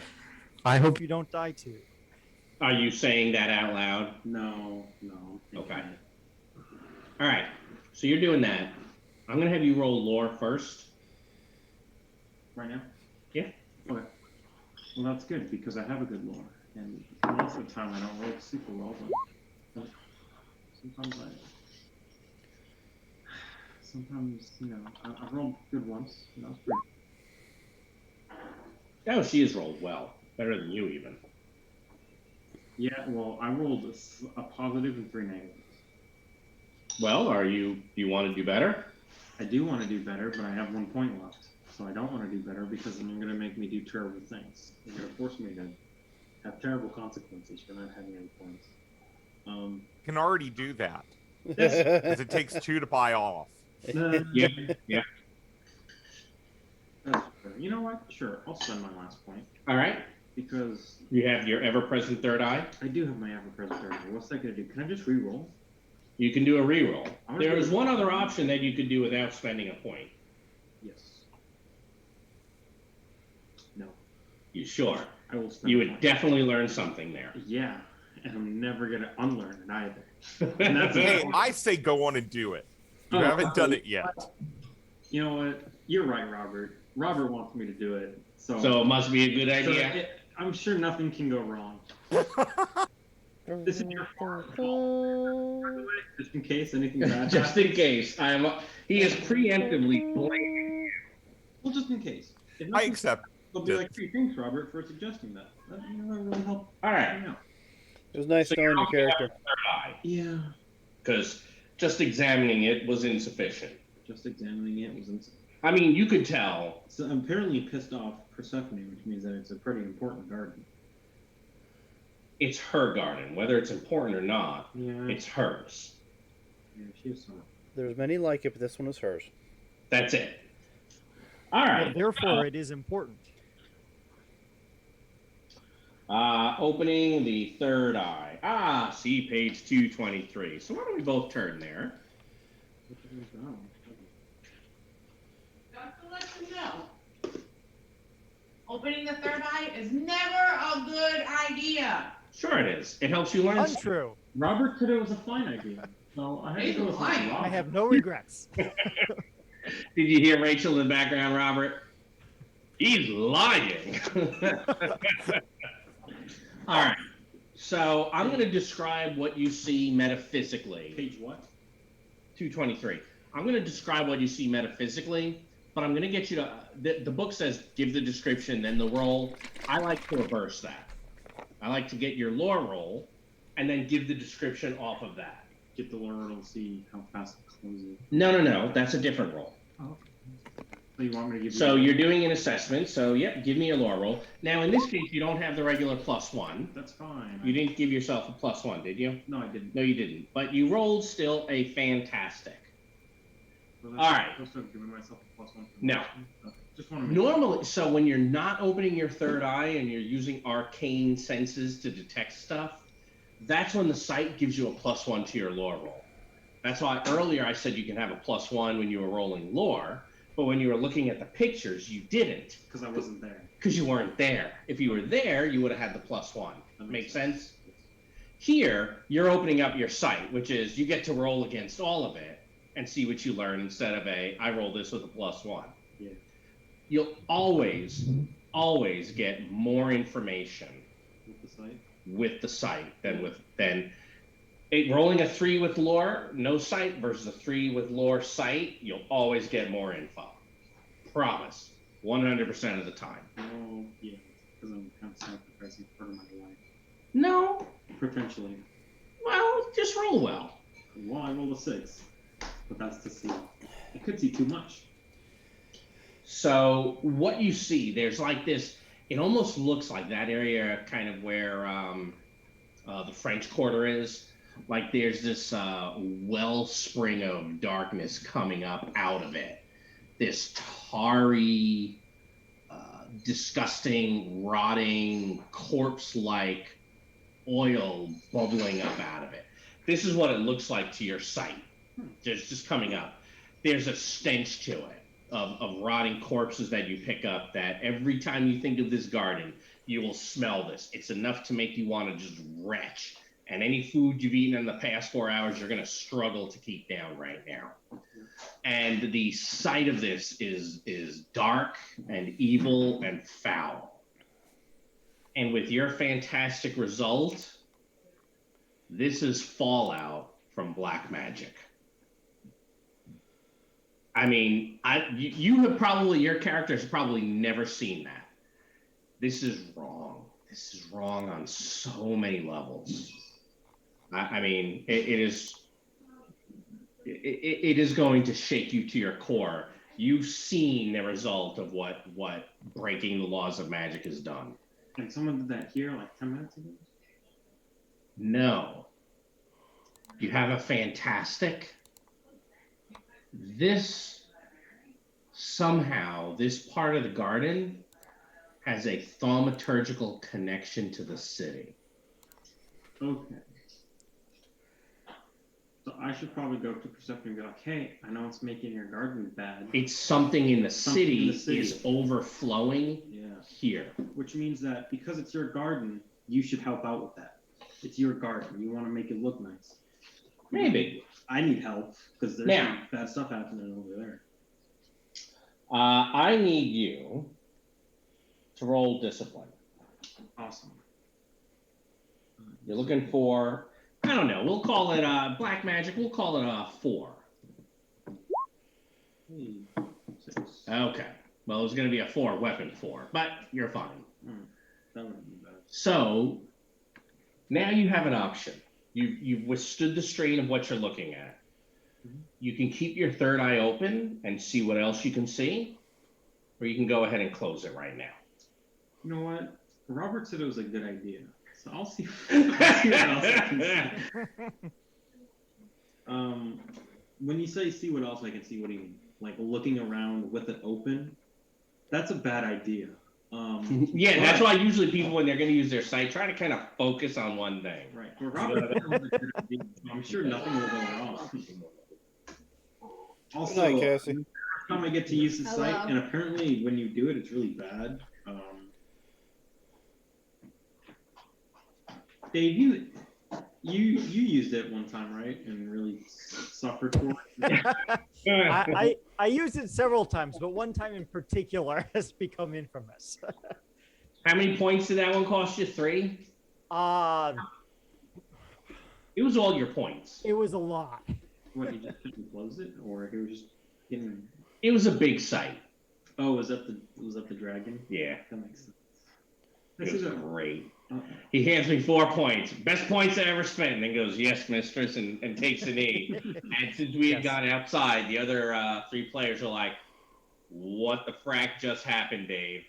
I hope you don't die too. Are you saying that out loud? no. Okay. All right. So you're doing that. I'm gonna have you roll lore first. Right now? Yeah. Okay. Well, that's good because I have a good lore, and most of the time I don't roll super well, but sometimes I've rolled good once. That was pretty. Oh, she has rolled well, better than you even. Yeah, well, I rolled a positive and 3 negatives. Well, you want to do better? I do want to do better, but I have 1 point left. So I don't want to do better because then you're going to make me do terrible things. You're going to force me to have terrible consequences for not having any points. Can already do that Yes. because it takes 2 to buy off. Yeah. Yeah. That's fair. You know what? Sure, I'll spend my last point All right. because You have your ever-present third eye. I do have my ever-present third eye. What's that going to do? Can I just re-roll? You can do a reroll. I'm gonna There do is it. one other option that you could do without spending a point. Yes. No. You sure? I will spend You a would point. definitely learn something there. Yeah, and I'm never going to unlearn it either. And that's Hey, I say go on and do it. You Oh, haven't done it yet. You know what? You're right, Robert. Robert wants me to do it. So it must be a good idea. I'm sure nothing can go wrong. This is your fault. Just in case anything bad Just in case. He is preemptively blaming. Well, just in case. If I nothing, accept. they'll be like, hey, thanks, Robert, for suggesting that. That really helped. All right. It was nice knowing your character. Yeah. Because just examining it was insufficient. Just examining it was insane. I mean, you could tell. So I'm apparently pissed off Persephone, which means that it's a pretty important garden. It's her garden. Whether it's important or not, Yeah. it's hers. Yeah, she was smart. There's many like it, but this one is hers. That's it. All right. Well, therefore, it is important. Opening the third eye. See page 223. So why don't we both turn there? Just to let you know, opening the third eye is never a good idea. Sure it is. It helps you learn. Untrue. Robert said it was a fine idea. So I had to He's go with lying. Robert. I have no regrets. Did you hear Rachel in the background, Robert? He's lying. All right. So I'm going to describe what you see metaphysically. Page what? 223. I'm going to describe what you see metaphysically, but I'm going to get you to. The book says give the description, then the roll. I like to reverse that. I like to get your lore roll, and then give the description off of that. Get the lure and see how fast it closes. No. That's a different roll. Oh. So you want me to give you? So you're doing an assessment. So yep, give me a lore roll. Now in this case, you don't have the regular +1. That's fine. You didn't give yourself a +1, did you? No, I didn't. No, you didn't. But you rolled still a fantastic. So All right. I'm supposed to have given myself a +1. No. Okay. Just want to. Normally, so when you're not opening your third eye and you're using arcane senses to detect stuff, that's when the sight gives you a +1 to your lore roll. That's why earlier I said you can have a +1 when you were rolling lore, but when you were looking at the pictures, you didn't. Because I wasn't there. Because you weren't there. If you were there, you would have had the +1. That Make sense? Here, you're opening up your sight, which is you get to roll against all of it and see what you learn instead of I roll this with a +1. Yeah. You'll always get more information With the sight. with the sight than rolling a 3 with lore, no sight, versus a 3 with lore sight. You'll always get more info. Promise. 100% of the time. Oh, yeah. Because I'm kind of sacrificing part of my life. No. Potentially. Well, just roll well. Well, I rolled a 6. But that's to see. I could see too much. So what you see, there's like this, it almost looks like that area kind of where the French Quarter is. Like there's this wellspring of darkness coming up out of it. This tarry, disgusting, rotting, corpse-like oil bubbling up out of it. This is what it looks like to your sight. Just coming up. There's a stench to it of rotting corpses that you pick up that every time you think of this garden, you will smell this. It's enough to make you want to just retch. And any food you've eaten in the past 4 hours, you're going to struggle to keep down right now. And the sight of this is dark and evil and foul. And with your fantastic result, this is fallout from black magic. I mean, you have probably, your character has probably never seen that. This is wrong. this is wrong on so many levels. I mean, it is going to shake you to your core. You've seen the result of what breaking the laws of magic has done. And someone did that here like 10 minutes ago? No. You have a fantastic. This part of the garden has a thaumaturgical connection to the city. Okay. So I should probably go to Persephone and be like, hey, I know it's making your garden bad. It's something in the city is overflowing here. Which means that because it's your garden, you should help out with that. It's your garden. You want to make it look nice. Maybe. I need help because there's some bad stuff happening over there. I need you to roll discipline. Awesome. You're looking for, I don't know, we'll call it black magic. We'll call it a 4. Hey, 6. Okay. Well, it was going to be a 4, weapon 4, but you're fine. That would be bad. So now you have an option. You've withstood the strain of what you're looking at. You can keep your third eye open and see what else you can see, or you can go ahead and close it right now. You know what? Robert said it was a good idea, so I'll see, what else I can see. When you say see what else I can see, what do you mean? Like looking around with it open? That's a bad idea. Yeah, that's why usually people, when they're going to use their sight, try to kind of focus on one thing. Right. But Robert said it was a good idea. I'm sure nothing will go wrong. Also, Good night, Cassie. the first time I get to use the Hello. site, and apparently when you do it, it's really bad. Dave, you used it one time, right? And really suffered for it. I used it several times, but one time in particular has become infamous. How many points did that one cost you? 3? It was all your points. It was a lot. What, he just couldn't close it, or he was just getting? It was a big site. Oh, was that the dragon? Yeah. That makes sense. It was great. Uh-oh. He hands me 4 points. Best points I ever spent. And then goes, yes, mistress, and takes a knee. And since we had gone outside, the other 3 players are like, what the frack just happened, Dave?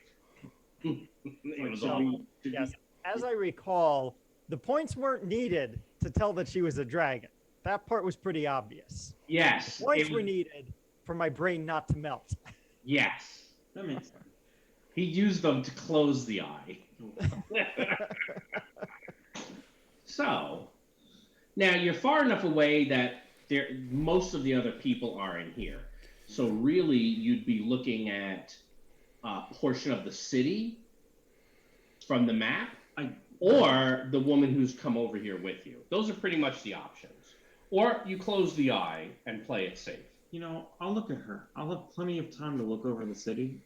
It was all... Yes. As I recall, the points weren't needed to tell that she was a dragon. That part was pretty obvious. Yes. The points were needed for my brain not to melt. Yes. That makes sense. He used them to close the eye. So, now you're far enough away that most of the other people are in here. So really, you'd be looking at a portion of the city from the map, or the woman who's come over here with you. Those are pretty much the options. Or you close the eye and play it safe. You know, I'll look at her. I'll have plenty of time to look over the city.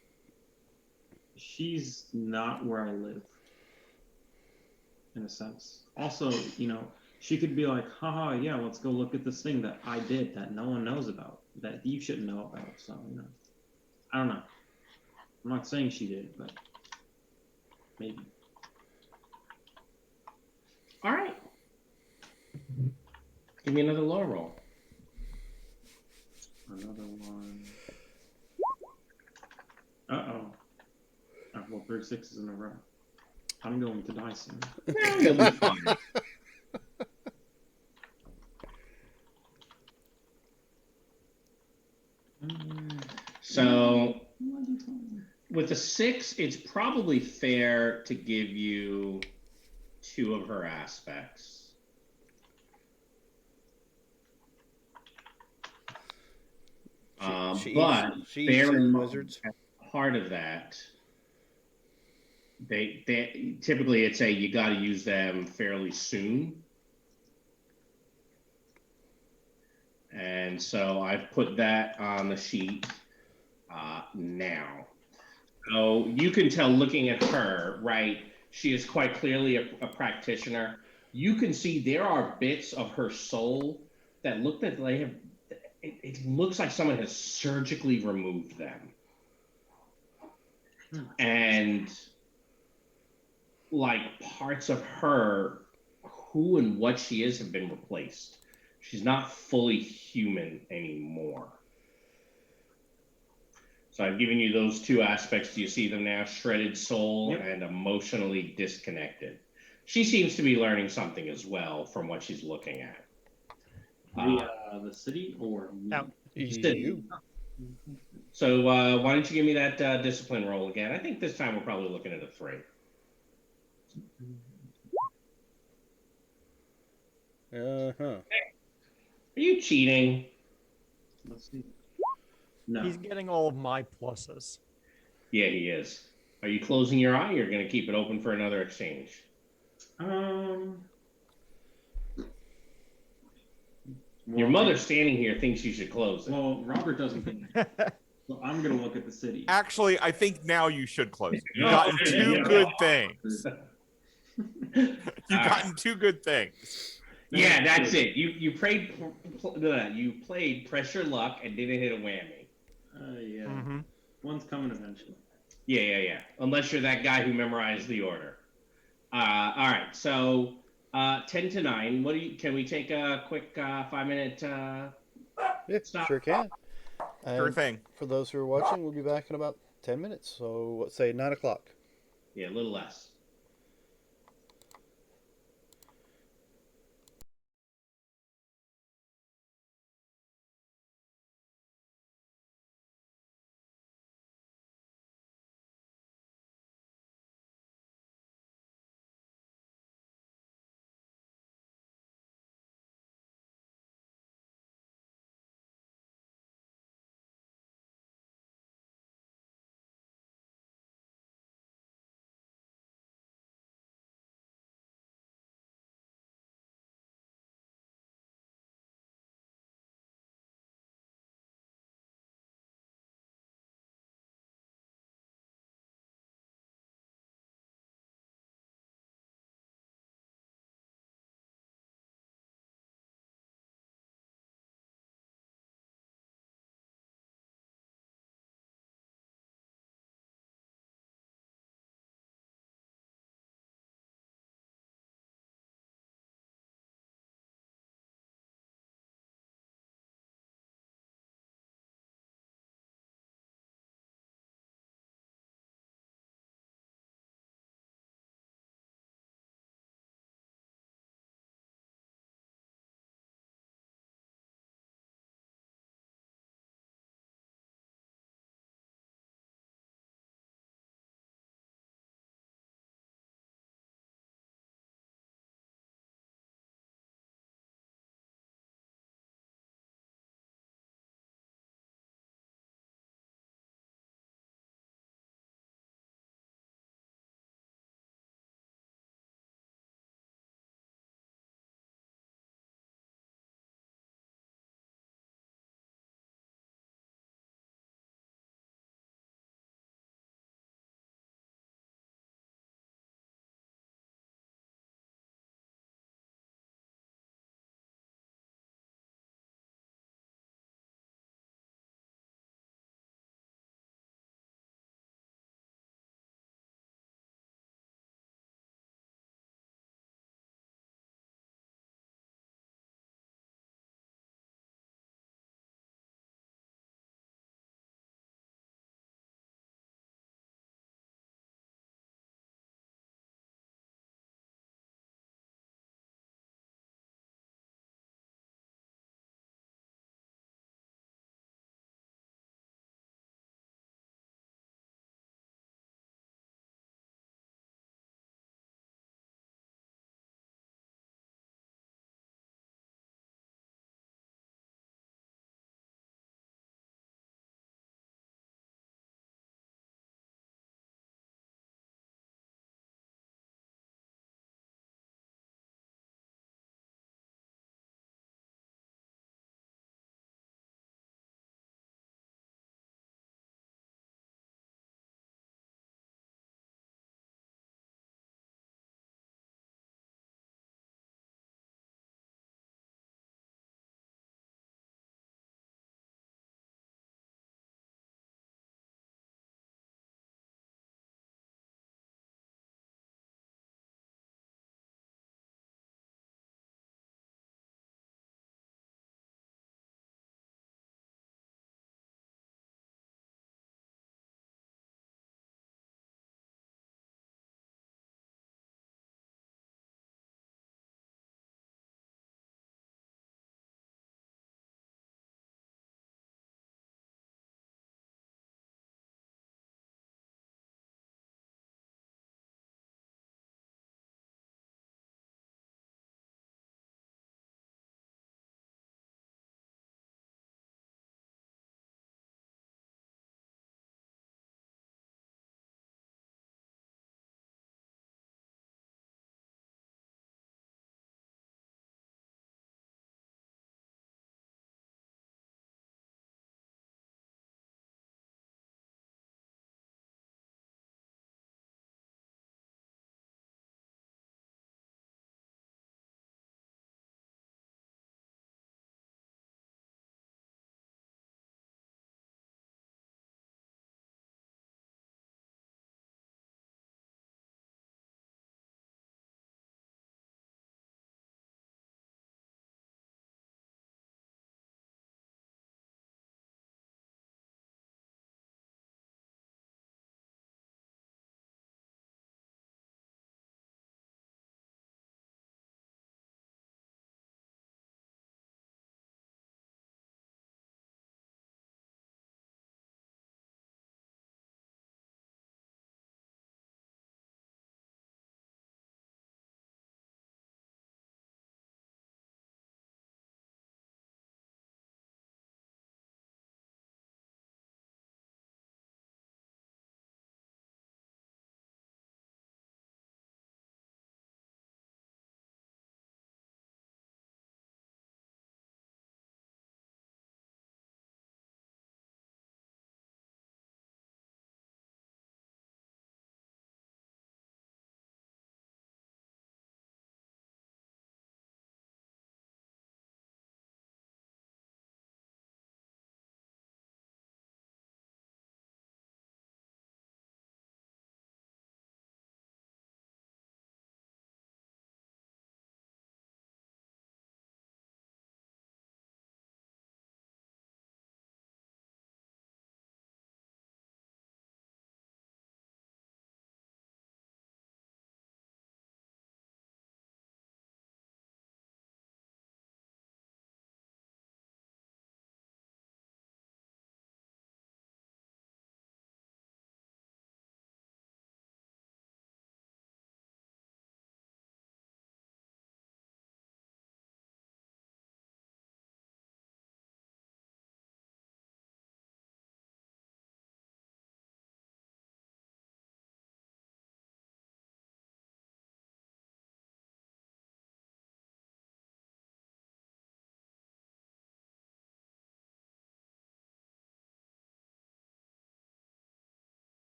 She's not where I live, in a sense. Also, you know, she could be like, haha, yeah, let's go look at this thing that I did that no one knows about, that you shouldn't know about. So, you know, I don't know. I'm not saying she did, but maybe. All right. Give me another low roll. Another one. Uh-oh. I've rolled 3 6s in a row. I'm going to die soon. You'll be fine. So, with a 6, it's probably fair to give you 2 of her aspects. But bear in mind, wizards. part of that, they typically it's you got to use them fairly soon, and so I've put that on the sheet now. So you can tell looking at her, right? She is quite clearly a practitioner. You can see there are bits of her soul that look that they have. It looks like someone has surgically removed them. And like parts of her, who and what she is, have been replaced. She's not fully human anymore. So I've given you those two aspects. Do you see them now? Shredded soul and emotionally disconnected. She seems to be learning something as well from what she's looking at. The city or me? Now, You. So why don't you give me that discipline roll again? I think this time we're probably looking at a 3. Uh-huh. Are you cheating? Let's see. No. he's getting all of my pluses. Yeah, he is. Are you closing your eye? Or you're going to keep it open for another exchange? Your mother standing here thinks you should close it. Well, Robert doesn't think that. So I'm gonna look at the city. Actually, I think now you should close it. You've Oh, gotten yeah, two yeah. good things. You've All gotten right. 2 good things. Yeah, that's it. You played pressure luck and didn't hit a whammy. Yeah. Mm-hmm. One's coming eventually. Yeah. Unless you're that guy who memorized the order. All right. So 10 to 9. Can we take a quick 5-minute Yeah, stop? sure can. Sure And thing. for those who are watching, we'll be back in about 10 minutes. So, let's say 9 o'clock. Yeah, a little less.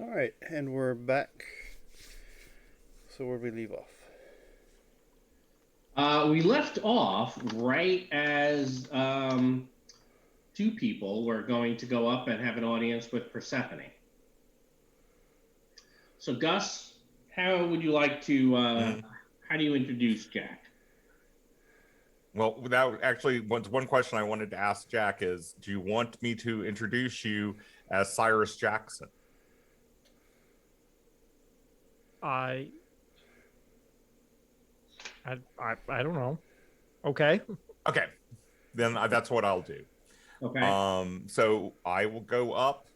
All right, and we're back. So where'd we leave off? We left off right as two people were going to go up and have an audience with Persephone. So, Gus, how would you like to? How do you introduce Jack? Well, that actually was one question I wanted to ask Jack is, do you want me to introduce you as Cyrus Jackson? I don't know. Okay. Okay, then that's what I'll do. Okay. So I will go up,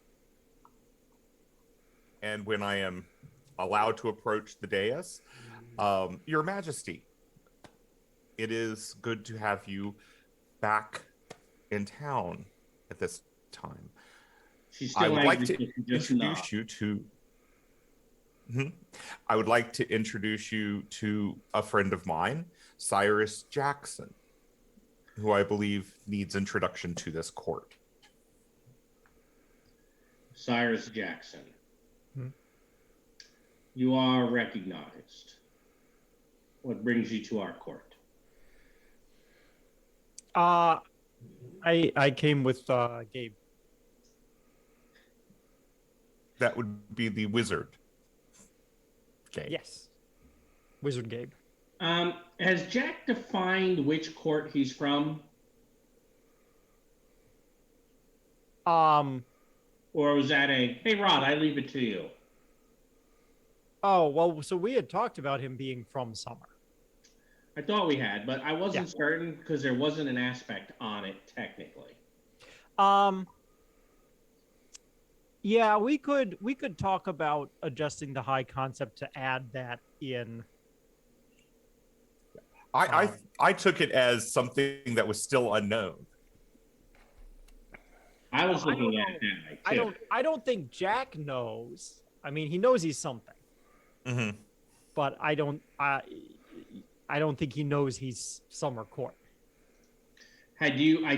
and when I am allowed to approach the dais, Your Majesty, it is good to have you back in town at this time. She's still I would like to angry, so just nod. introduce you to. I would like to introduce you to a friend of mine, Cyrus Jackson, who I believe needs introduction to this court. Cyrus Jackson. Hmm. You are recognized. What brings you to our court? I came with Gabe. That would be the wizard. Okay. Yes. Wizard Gabe. Has Jack defined which court he's from? Or was that a, hey, Rod, I leave it to you? Oh, well, so we had talked about him being from Summer. I thought we had, but I wasn't certain because there wasn't an aspect on it technically. Yeah, we could talk about adjusting the high concept to add that in. I took it as something that was still unknown. I was looking at it that way too. I don't think Jack knows. I mean, he knows he's something. Mm-hmm. But I don't think he knows he's Summer Court. I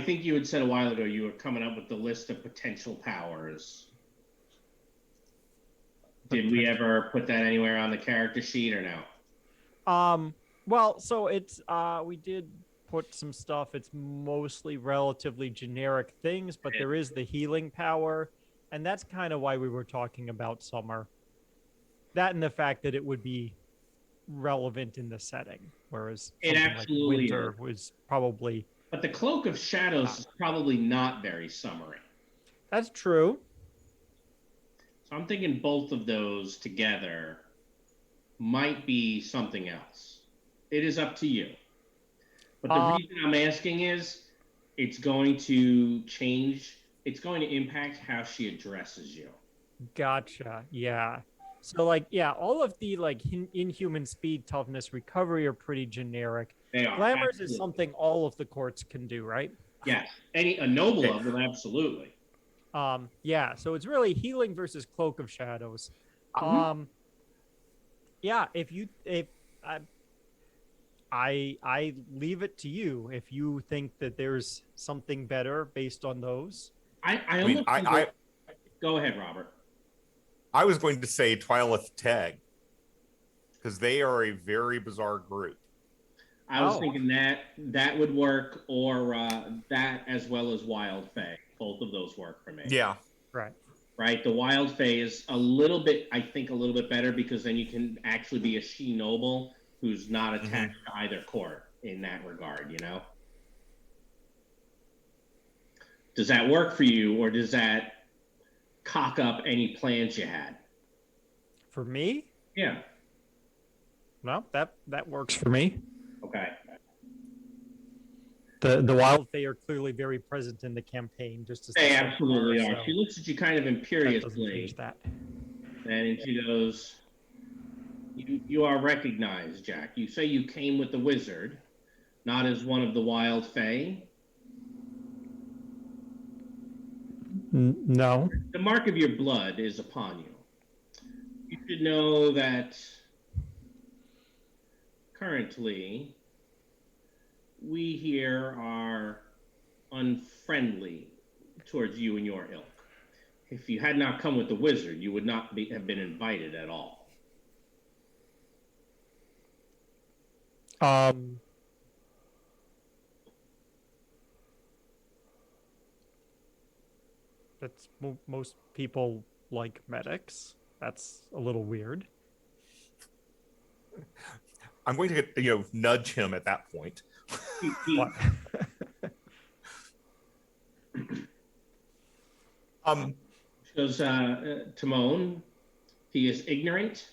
think you had said a while ago you were coming up with the list of potential powers. Did we ever put that anywhere on the character sheet or no? Well, so it's we did put some stuff. It's mostly relatively generic things, but there is the healing power, and that's kind of why we were talking about Summer. That and the fact that it would be relevant in the setting, whereas It absolutely like Winter was probably. But the Cloak of Shadows is probably not very summery. That's true. So I'm thinking both of those together might be something else. It is up to you. But the reason I'm asking is it's going to change. It's going to impact how she addresses you. Gotcha. Yeah. So all of the inhuman speed, toughness, recovery are pretty generic. They are. Glamours Absolutely. is something all of the courts can do, right? Yes. A noble of them, absolutely. Yeah, so it's really healing versus Cloak of Shadows. Yeah, I leave it to you if you think that there's something better based on those. Go ahead, Robert. I was going to say Twilight Tag, because they are a very bizarre group. I was thinking that would work, or that as well as Wild Fae. Both of those work for me. Yeah. Right. The Wild Fae is a little bit better because then you can actually be a she noble who's not attached to either court in that regard, you know? Does that work for you, or does that cock up any plans you had? For me? Yeah. No, that works for me. Okay. The Wild Fae are clearly very present in the campaign, just as they absolutely are. So she looks at you kind of imperiously, and she goes, "You are recognized, Jack. You say you came with the wizard, not as one of the Wild Fae." No. The mark of your blood is upon you. You should know that currently we here are unfriendly towards you and your ilk. if you had not come with the wizard, you would not have been invited at all. That's most people like medics. That's a little weird. I'm going to nudge him at that point. What? Goes Timon. He is ignorant.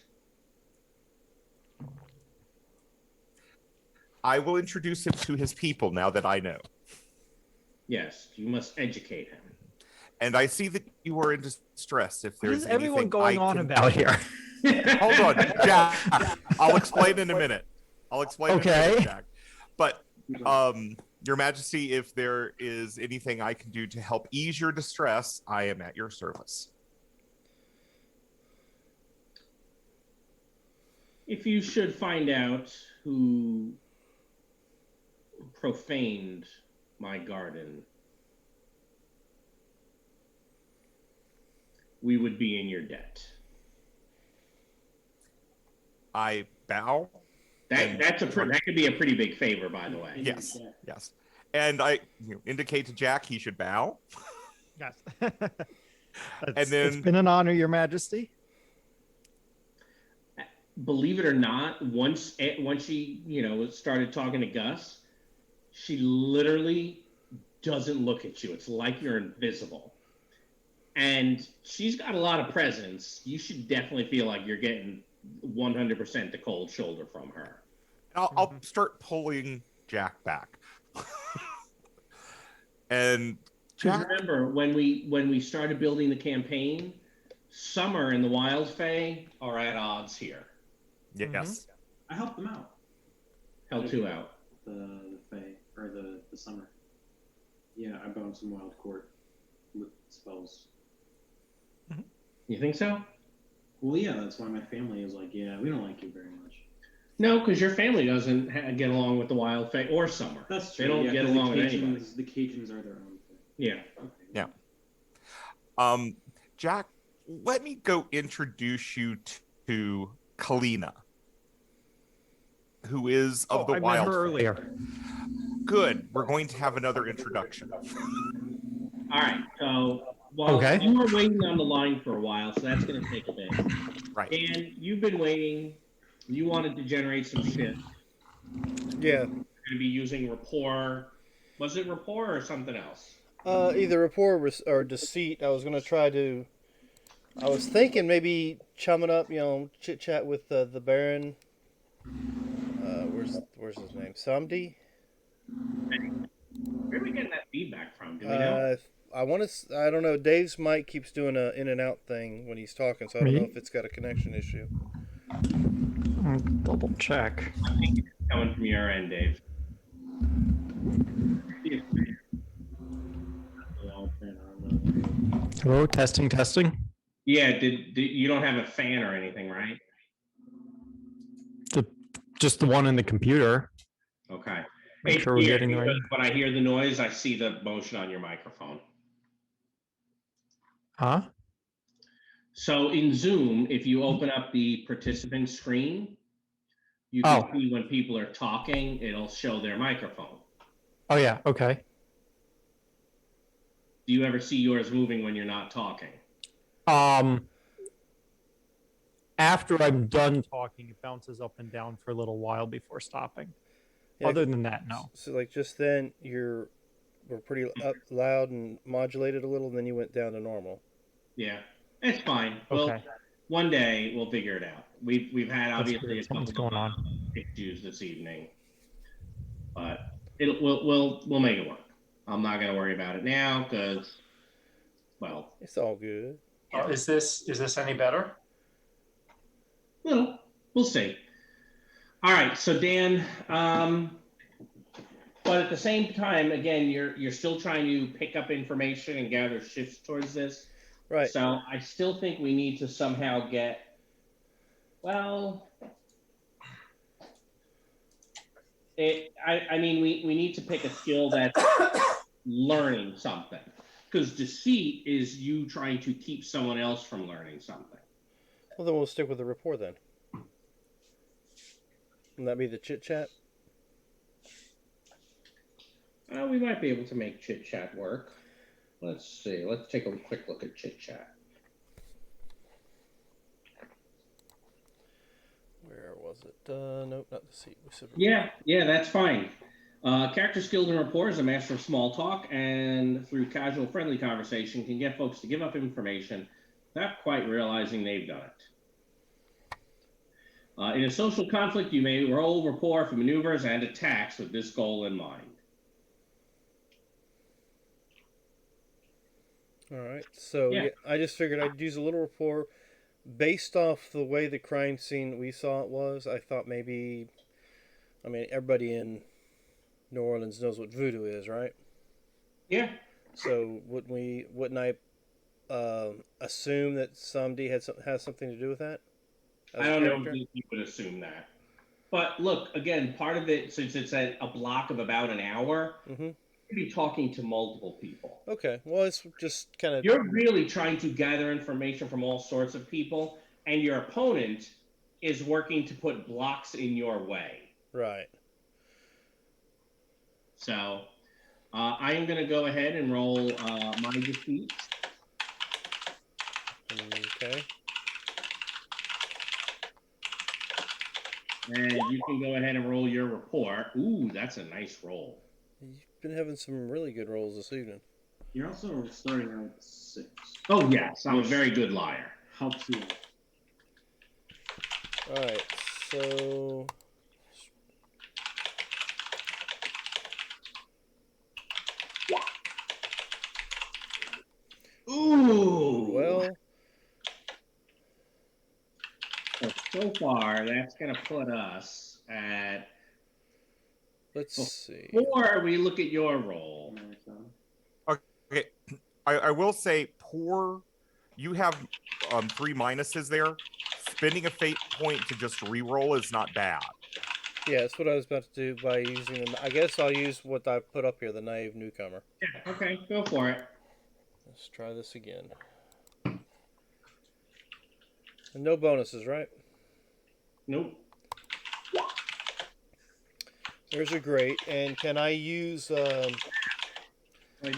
I will introduce him to his people now that I know. Yes, you must educate him. And I see that you are in distress. If What there's is everyone anything going I on can... about here? Hold on, Jack. I'll explain in a minute. Okay. Jack. But Your Majesty, if there is anything I can do to help ease your distress, I am at your service. If you should find out who profaned my garden, we would be in your debt. I bow. That could be a pretty big favor, by the way. Yes. And I indicate to Jack he should bow. Yes. And then it's been an honor, Your Majesty. Believe it or not, once she started talking to Gus, she literally doesn't look at you. It's like you're invisible. And she's got a lot of presence. You should definitely feel like you're getting 100% the cold shoulder from her. I'll start pulling Jack back. And Jack... remember when we started building the campaign, Summer and the Wild Fae are at odds here. Yes. I helped them out. Helped who out? The Fae, or the Summer. Yeah, I boned some Wild Court with spells. You think so? Well, yeah, that's why my family is like, yeah, we don't like you very much. No, because your family doesn't get along with the Wild Fae or Summer. That's true. They don't get along with anybody. The Cajuns are their own thing. Yeah. Okay. Yeah. Jack, let me go introduce you to Kalina, who is of the I Wild met her Fae. earlier. Good. We're going to have another introduction. All right. So while Okay. you were waiting on the line for a while, so that's going to take a bit. Right. And you've been waiting. You wanted to generate some shit. Yeah. You're going to be using rapport. Was it rapport or something else? Either rapport or deceit. I was thinking maybe chumming up, chit chat with the Baron. Where's his name? Samdi. Where are we getting that feedback from? Do we know? I don't know. Dave's mic keeps doing a in and out thing when he's talking, so I don't know if it's got a connection issue. Double check. I think it's coming from your end, Dave. Hello, testing. Yeah, did you don't have a fan or anything, right? Just the one in the computer. Okay. Make sure we're weird getting the right. because when I hear the noise, I see the motion on your microphone. Huh? So in Zoom, if you open up the participant screen, you can see when people are talking, it'll show their microphone. Oh yeah, okay. Do you ever see yours moving when you're not talking? After I'm done talking, it bounces up and down for a little while before stopping. Yeah, Other than that, no. So like just then we're pretty up loud and modulated a little, and then you went down to normal. Yeah, it's fine. Okay. Well, one day we'll figure it out. We've had obviously a couple going on issues this evening, but we'll make it work. I'm not gonna worry about it now because, well, It's all good. Is this any better? well, we'll see. All right, so Dan, but at the same time, again, you're still trying to pick up information and gather shifts towards this. Right. So I still think we need to somehow get, well, I mean, we need to pick a skill that's learning something. Because deceit is you trying to keep someone else from learning something. Well, then we'll stick with the rapport then. Wouldn't that be the chit chat? We might be able to make chit chat work. Let's see. Let's take a quick look at chit chat. Where was it? Nope, not deceit. Yeah, that's fine. Character skills and rapport is a master of small talk, and through casual, friendly conversation, can get folks to give up information without quite realizing they've done it. In a social conflict, you may roll rapport for maneuvers and attacks with this goal in mind. All right. So yeah, I just figured I'd use a little rapport based off the way the crime scene we saw it was. I thought maybe, I mean, everybody in New Orleans knows what voodoo is, right? Yeah. So wouldn't I assume that somebody has something to do with that? I don't know if you would assume that. But look, again, part of it, since it's a block of about an hour, you'll be talking to multiple people. Okay. Well, it's just kind of... You're really trying to gather information from all sorts of people, and your opponent is working to put blocks in your way. Right. So I am going to go ahead and roll my defeat. Okay. And you can go ahead and roll your rapport. Ooh, that's a nice roll. You've been having some really good rolls this evening. You're also starting out with 6. Oh, yes. I'm a very good liar. Helps you. All right. So... Ooh. Well... So far, that's going to put us at... Let's see. Before we look at your roll. Okay. I will say, poor... You have 3 minuses there. Spending a fate point to just re-roll is not bad. Yeah, that's what I was about to do by using them. I guess I'll use what I put up here, the naive newcomer. Yeah, okay, go for it. Let's try this again. And no bonuses, right? Nope. There's a great. And can I use... I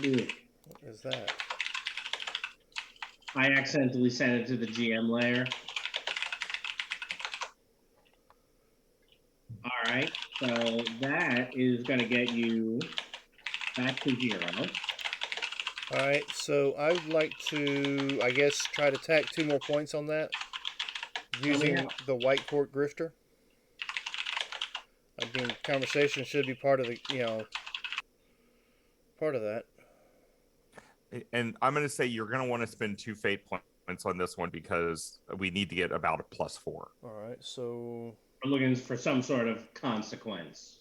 do. What is that? I accidentally sent it to the GM layer. All right, so that is going to get you back to 0. All right, so I would like to, I guess, try to tack 2 more points on that using the White Court Grifter. I mean, conversation should be part of the, part of that. And I'm going to say you're going to want to spend 2 fate points on this one because we need to get about a +4. All right, so... We're looking for some sort of consequence.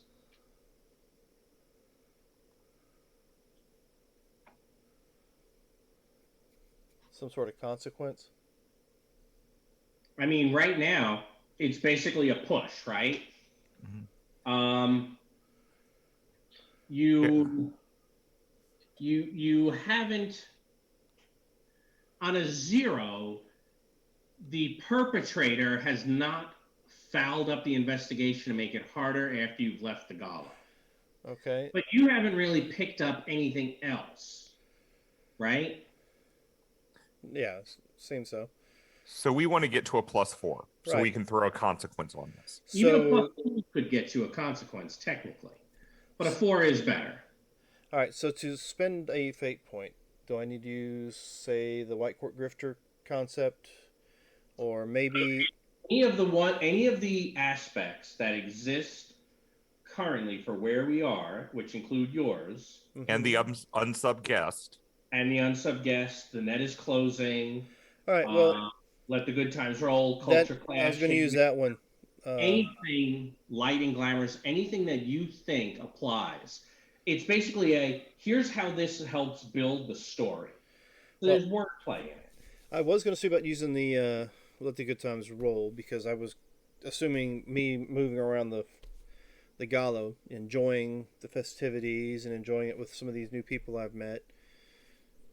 Some sort of consequence? I mean, right now, it's basically a push, right? Mm-hmm. You haven't, on a 0, the perpetrator has not fouled up the investigation to make it harder after you've left the gala. Okay. But you haven't really picked up anything else, right? Yeah, seems so. So we want to get to a +4, so we can throw a consequence on this. Even a +4 could get you a consequence, technically. But a 4 is better. All right, so to spend a fate point, do I need to use, say, the White Court Grifter concept? Or maybe... Any of the aspects that exist currently for where we are, which include yours. And the unsub guest. And the unsub guest, the net is closing. All right, well... let the good times roll, culture clash. I was going to use that one. Anything light and glamorous, anything that you think applies. It's basically here's how this helps build the story. So there's wordplay in it. I was going to see about using the let the good times roll because I was assuming me moving around the gala, enjoying the festivities and enjoying it with some of these new people I've met.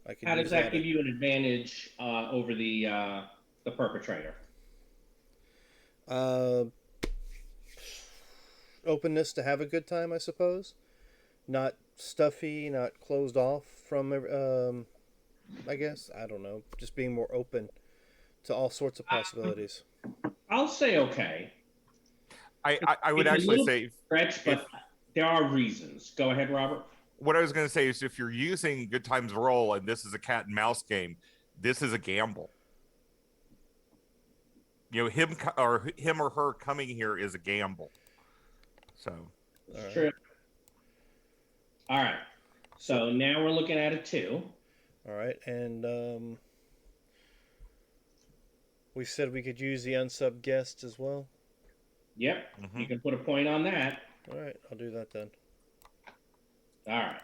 I could How use does that that. give you an advantage over the perpetrator? Uh, Openness to have a good time, I suppose. Not stuffy, not closed off from. I guess I don't know. Just being more open to all sorts of possibilities. I'll say okay. I would It's a actually little say stretch, if but there are reasons. Go ahead, Robert. what I was going to say is if you're using Good Times Roll and this is a cat and mouse game, this is a gamble. You know, him or her coming here is a gamble. So It's All right. true. All right. So now we're looking at a 2. All right, and we said we could use the unsub guest as well. Yep. Mhm. You can put a point on that. All right, I'll do that then. All right.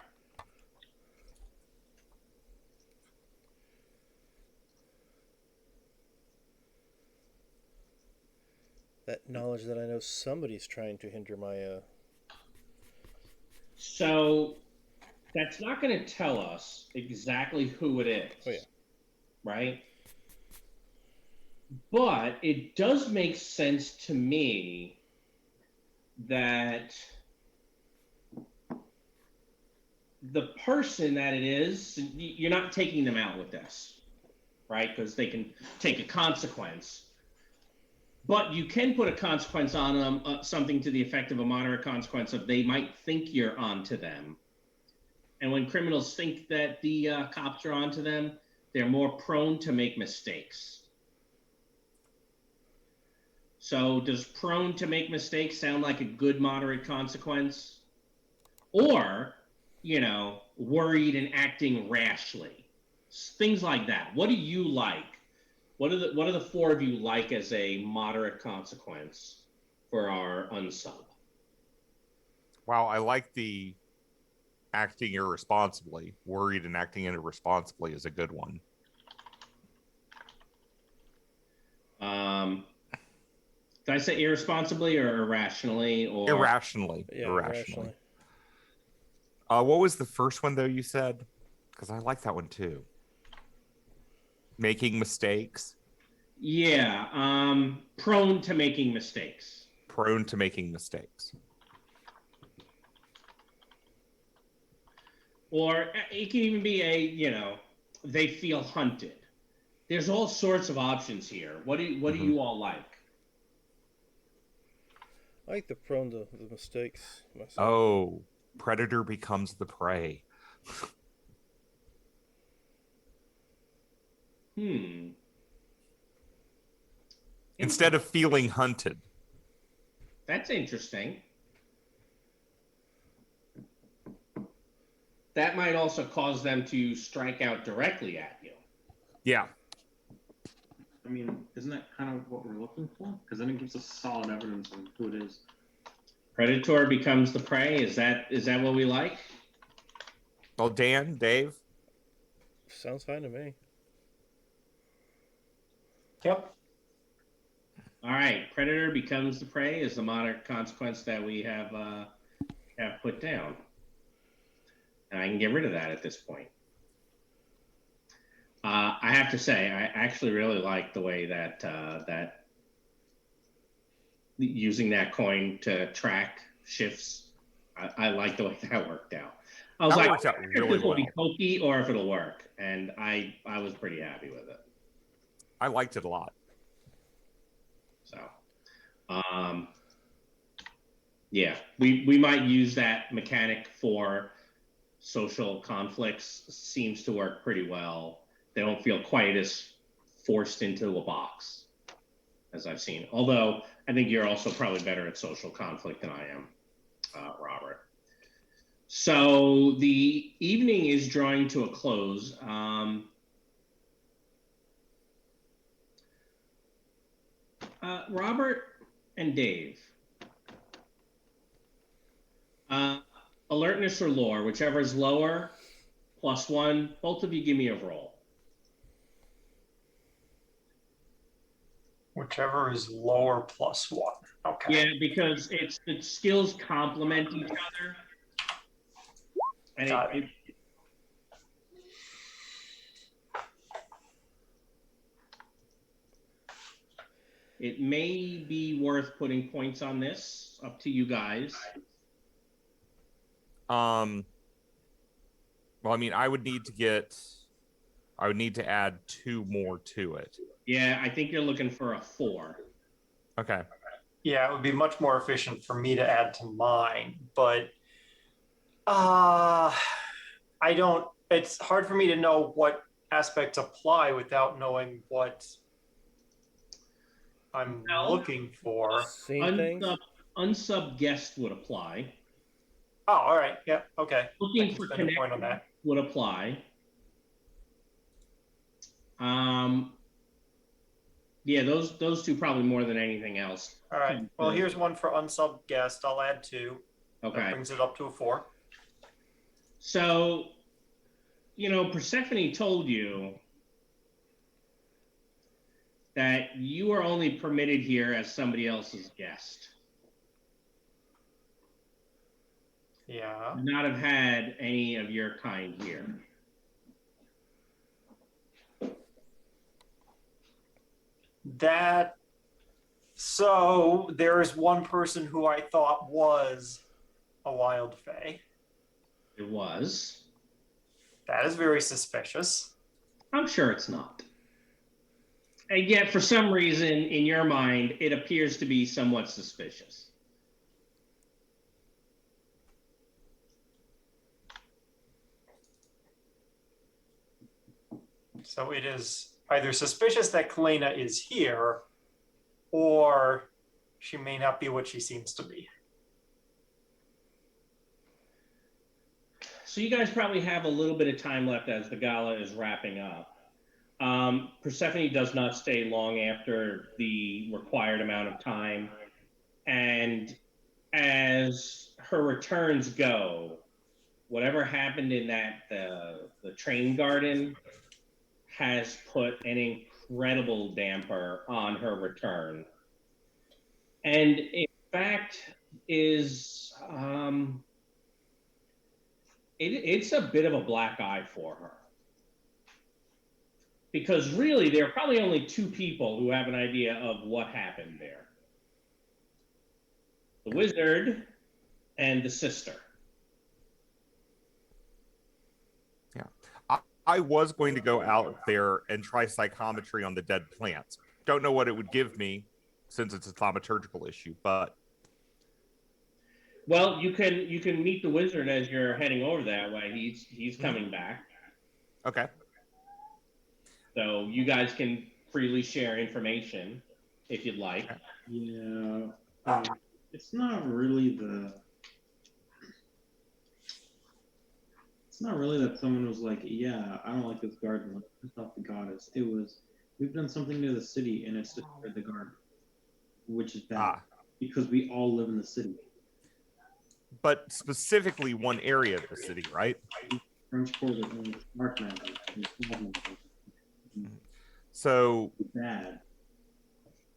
That knowledge that I know somebody's trying to hinder my. So that's not going to tell us exactly who it is. Oh, yeah. Right? But it does make sense to me that the person that it is, you're not taking them out with this, right? Because they can take a consequence. But you can put a consequence on them, something to the effect of a moderate consequence of they might think you're onto them. And when criminals think that the cops are onto them, they're more prone to make mistakes. So does prone to make mistakes sound like a good moderate consequence? Or, worried and acting rashly. Things like that. What do you like? What are the 4 of you like as a moderate consequence for our unsub? wow, I like the acting irresponsibly. Worried and acting irresponsibly is a good one. Did I say irresponsibly or irrationally or Irrationally? Yeah, irrationally. What was the first one though? You said, because I like that one too. Making mistakes. Yeah, prone to making mistakes. Prone to making mistakes. Or it can even be they feel hunted. There's all sorts of options here. What do you all like? I like the prone to the mistakes myself. Oh, predator becomes the prey. Instead of feeling hunted. That's interesting. That might also cause them to strike out directly at you. Yeah. I mean, isn't that kind of what we're looking for? Because then it gives us solid evidence on who it is. Predator becomes the prey. Is that what we like? Well, Dan, Dave. Sounds fine to me. Yep. All right, predator becomes the prey is the moderate consequence that we have put down, and I can get rid of that at this point. I have to say, I actually really like the way that that using that coin to track shifts. I like the way that worked out. I was That like, worked out if really this will well. be hokey or if it'll work, and I was pretty happy with it. I liked it a lot. So, yeah, we might use that mechanic for social conflicts. Seems to work pretty well. They don't feel quite as forced into a box as I've seen. Although I think you're also probably better at social conflict than I am, Robert. So the evening is drawing to a close. Robert and Dave. Alertness or lore, whichever is lower, +1. Both of you give me a roll. Whichever is lower +1. Okay. Yeah, because the skills complement each other. And It may be worth putting points on this. Up to you guys. Well, I mean, I would need to add 2 more to it. Yeah, I think you're looking for a 4. Okay. Yeah, it would be much more efficient for me to add to mine, but I don't. It's hard for me to know what aspects apply without knowing what I'm Well, looking for. Same things. Unsub guest would apply. Oh, all right. Yeah. Okay. I Looking can for spend a point on that. would apply. Yeah, those two probably more than anything else. All right. Well, here's one for unsub guest. I'll add 2. Okay. That brings it up to a 4. So, Persephone told you that you are only permitted here as somebody else's guest. Yeah. Would not have had any of your kind here. So there is one person who I thought was a wild fae. It was. That is very suspicious. I'm sure it's not. And yet, for some reason, in your mind, it appears to be somewhat suspicious. So it is either suspicious that Kalena is here, or she may not be what she seems to be. So you guys probably have a little bit of time left as the gala is wrapping up. Persephone does not stay long after the required amount of time. And as her returns go, whatever happened in the train garden has put an incredible damper on her return. And in fact is it's a bit of a black eye for her. Because really, there are probably only 2 people who have an idea of what happened there. The wizard and the sister. Yeah. I was going to go out there and try psychometry on the dead plants. Don't know what it would give me since it's a thaumaturgical issue, but... Well, you can meet the wizard as you're heading over that way. He's coming back. Okay. So you guys can freely share information if you'd like. Yeah. It's not really that someone was like, yeah, I don't like this garden. Let's piss off the goddess. It was, we've done something to the city and it's destroyed the garden, which is bad because we all live in the city. But specifically one area of the city, right? French Quarter and Mark Mountain. So bad.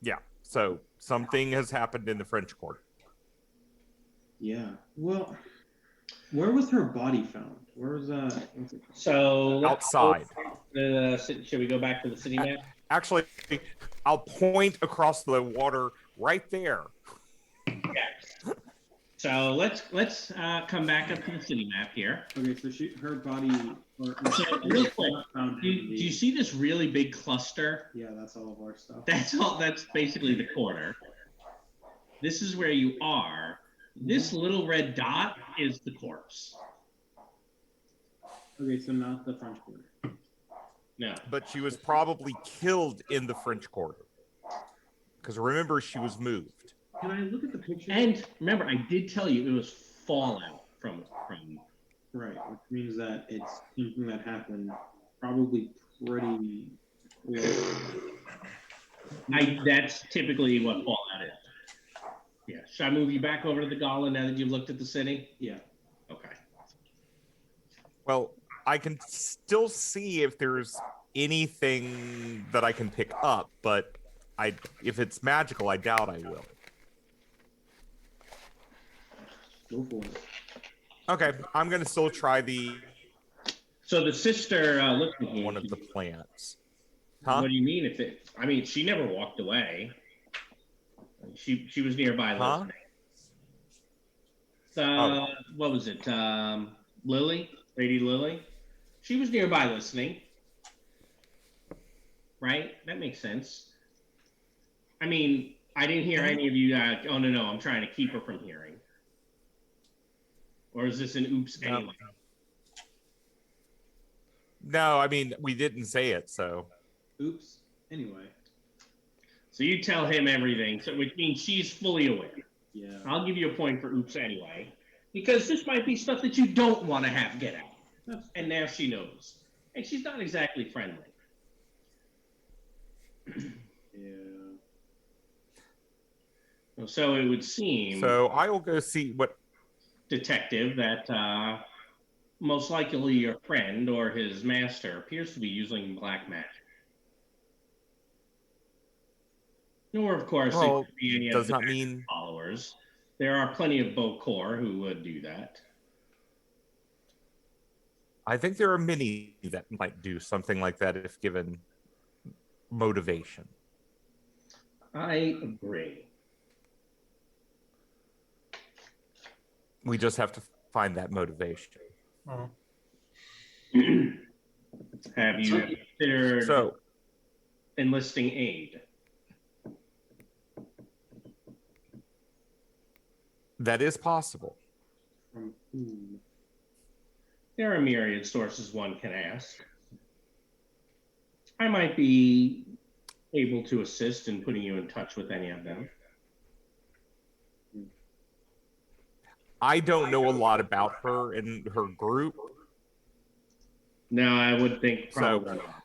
Yeah. So something has happened in the French Quarter. Yeah. Well, where was her body found? Where was that? So outside. Should we go back to the city map? Actually, I'll point across the water right there. Yes. So let's come back up to the city map here. Okay, so her body. So real quick, do you see this really big cluster? Yeah, that's all of our stuff. That's basically the corner. This is where you are. This little red dot is the corpse. Okay, so not the French Quarter. No. But she was probably killed in the French Quarter. Because remember, she was moved. Can I look at the picture? And remember, I did tell you it was fallout from. Right, which means that it's something that happened probably pretty. That's typically what fallout is. Yeah. Should I move you back over to the gala now that you've looked at the city? Yeah. Okay. Well, I can still see if there's anything that I can pick up, but if it's magical, I doubt I will. Go for it. Okay, I'm gonna still try So the sister looked at you. one of the plants. Huh? What do you mean? I mean, she never walked away. She was nearby Huh? listening. What was it? Lily, Lady Lily. She was nearby listening, right? That makes sense. I mean, I didn't hear any of you. Oh no, I'm trying to keep her from hearing. Or is this an oops No. anyway? No, I mean, we didn't say it, so. Oops. Anyway. So you tell him everything, so which means she's fully aware. Yeah. I'll give you a point for oops anyway, because this might be stuff that you don't want to have get out. And now she knows. And she's not exactly friendly. Yeah. So it would seem, So I will go see what. detective, that most likely your friend or his master appears to be using black magic. Nor, of course, it Well, could be any does of the not mean. followers. There are plenty of Bokor who would do that. I think there are many that might do something like that if given motivation. I agree. We just have to find that motivation. Have you considered So enlisting aid? that is possible. From whom? There are myriad sources one can ask. I might be able to assist in putting you in touch with any of them. I don't know a lot about her and her group. No, I would think probably not.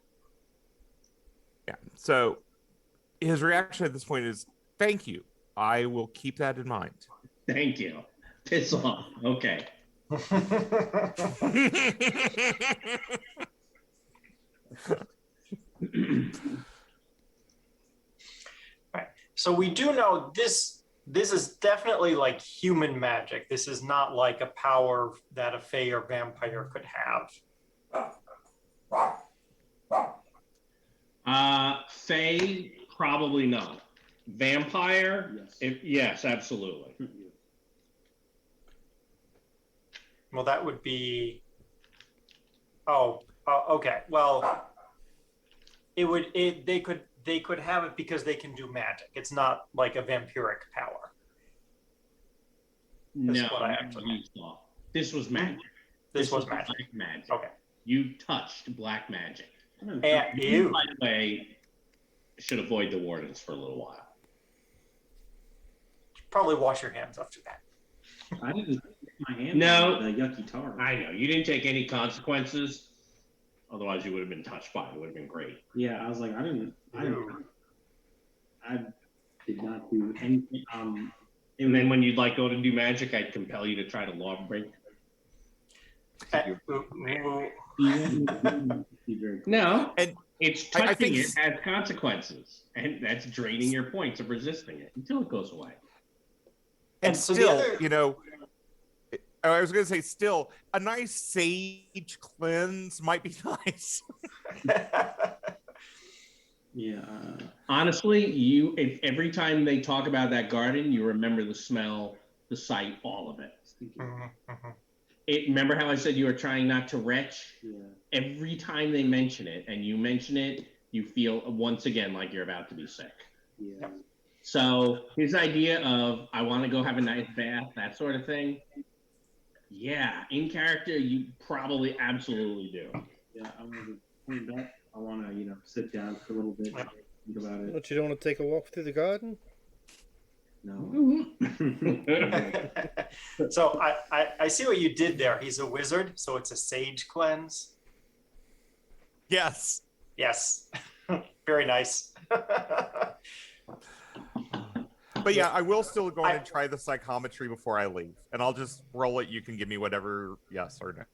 Yeah. So his reaction at this point is, thank you. I will keep that in mind. Thank you. Piss off. Okay. Right. So we do know this is definitely like human magic. This is not like a power that a fae or vampire could have. Fae, probably not. Vampire? Yes. Yes, absolutely. Well, that would be. Oh, okay. Well, they could have it because they can do magic. It's not like a vampiric power. That's No, what I actually meant. This was magic. This was magic. Black magic. Okay. You touched black magic. And You, by the way, should avoid the wardens for a little while. probably wash your hands after that. I didn't get my hand No. on the yucky tar. I know. You didn't take any consequences. Otherwise, you would have been touched by it. It would have been great. Yeah, I was like, I did not do anything. And then when you'd like go to do magic, I'd compel you to try to law break. No, And it's I touching think it has consequences, and that's draining your points of resisting it until it goes away. And so still, the other... I was going to say, still, a nice sage cleanse might be nice. Yeah. Honestly, if every time they talk about that garden, you remember the smell, the sight, all of it. Remember how I said you were trying not to retch? Yeah. Every time they mention it, and you mention it, you feel once again like you're about to be sick. Yeah. So his idea of I want to go have a nice bath, that sort of thing. Yeah, in character, you probably absolutely do. Yeah, I want to clean up. I want to, sit down for a little bit, and think about it. Don't you want to take a walk through the garden? No. So I see what you did there. He's a wizard, so it's a sage cleanse. Yes. Yes. Very nice. But yeah, I will still go in and try the psychometry before I leave. And I'll just roll it. You can give me whatever yes or no.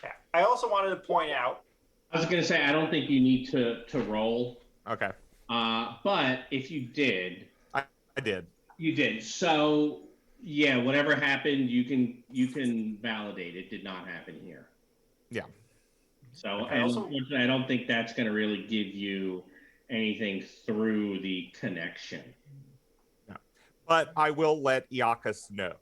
Yeah. I also wanted to point out. I was going to say, I don't think you need to roll. Okay. But if you did. I did. You did. So, yeah, whatever happened, you can validate it did not happen here. Yeah. So, unfortunately, I don't think that's going to really give you anything through the connection. but I will let Iacus know,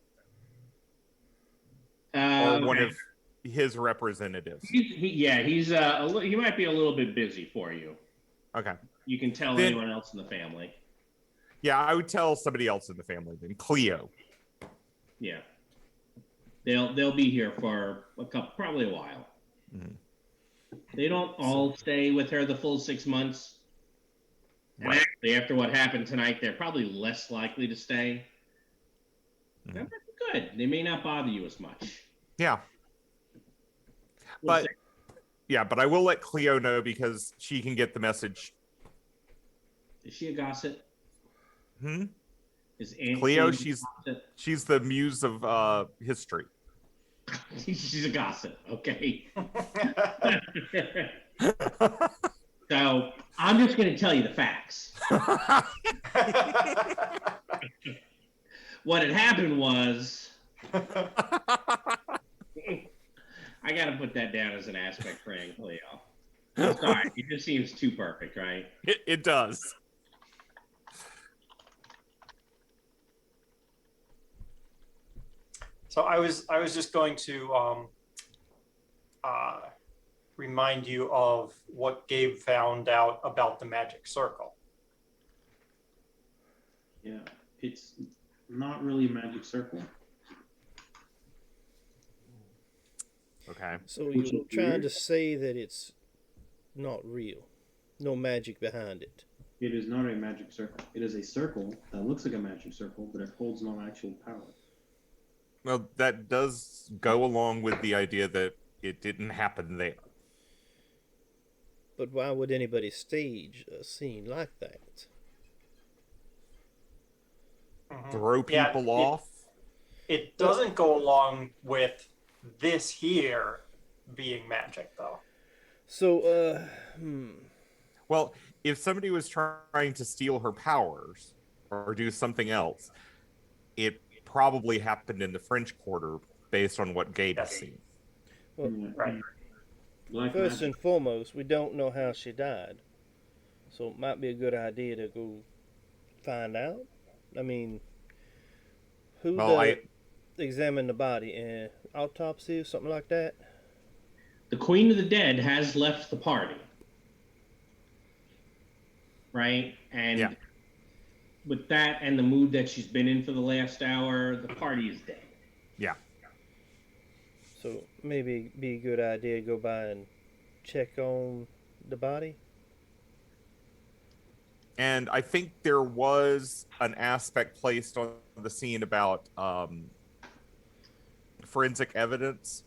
or one okay. of his representatives. He might be a little bit busy for you. Okay. You can tell Then- anyone else in the family. Yeah, I would tell somebody else in the family then. Cleo. Yeah, they'll be here for probably a while. Mhm. They don't all stay with her the full 6 months. And Right. actually, after what happened tonight, they're probably less likely to stay. Mhm. That might be good. They may not bother you as much. Yeah. We'll But see. yeah, but I will let Cleo know because she can get the message. Is she a gossip? Hmm? Is Aunt Cleo, Cleo she's the muse of history. she's a gossip, okay? So I'm just going to tell you the facts. What had happened was, I got to put that down as an aspect for Aunt Cleo. I'm sorry, it just seems too perfect, right? It does. So I was just going to remind you of what Gabe found out about the magic circle. Yeah, it's not really a magic circle. Okay. So Which you're is trying weird. to say that it's not real, no magic behind it. It is not a magic circle. It is a circle that looks like a magic circle, but it holds no actual power. Well, that does go along with the idea that it didn't happen there. But why would anybody stage a scene like that? Throw people off. It doesn't go along with this here being magic, though. So, Well, if somebody was trying to steal her powers or do something else, it probably happened in the French Quarter based on what Gabe has seen. Well, Yeah. Right. Black first magic. and foremost, we don't know how she died. So it might be a good idea to go find out. I mean, who Well, examine the body? Autopsy or something like that? The Queen of the Dead has left the party. Right? And Yeah. with that and the mood that she's been in for the last hour, the party is dead. Yeah. So maybe be a good idea to go by and check on the body. And I think there was an aspect placed on the scene about forensic evidence.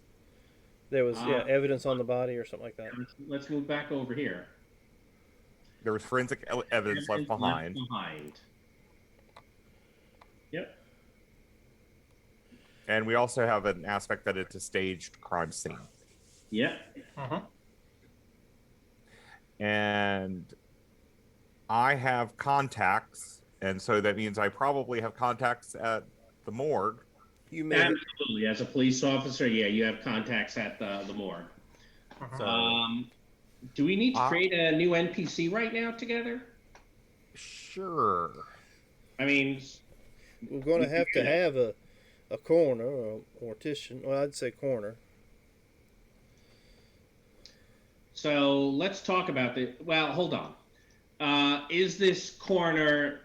There was evidence on the body or something like that. Let's move back over here. There was forensic evidence left behind. Yep. And we also have an aspect that it's a staged crime scene. Yep. And I have contacts, and so that means I probably have contacts at the morgue. You may Absolutely. As a police officer, yeah, you have contacts at the morgue. So, Do we need to create a new NPC right now together? sure. I mean, we're going to have a coroner or a mortician. Well, I'd say coroner. so let's talk about the. Well, hold on. Is this coroner?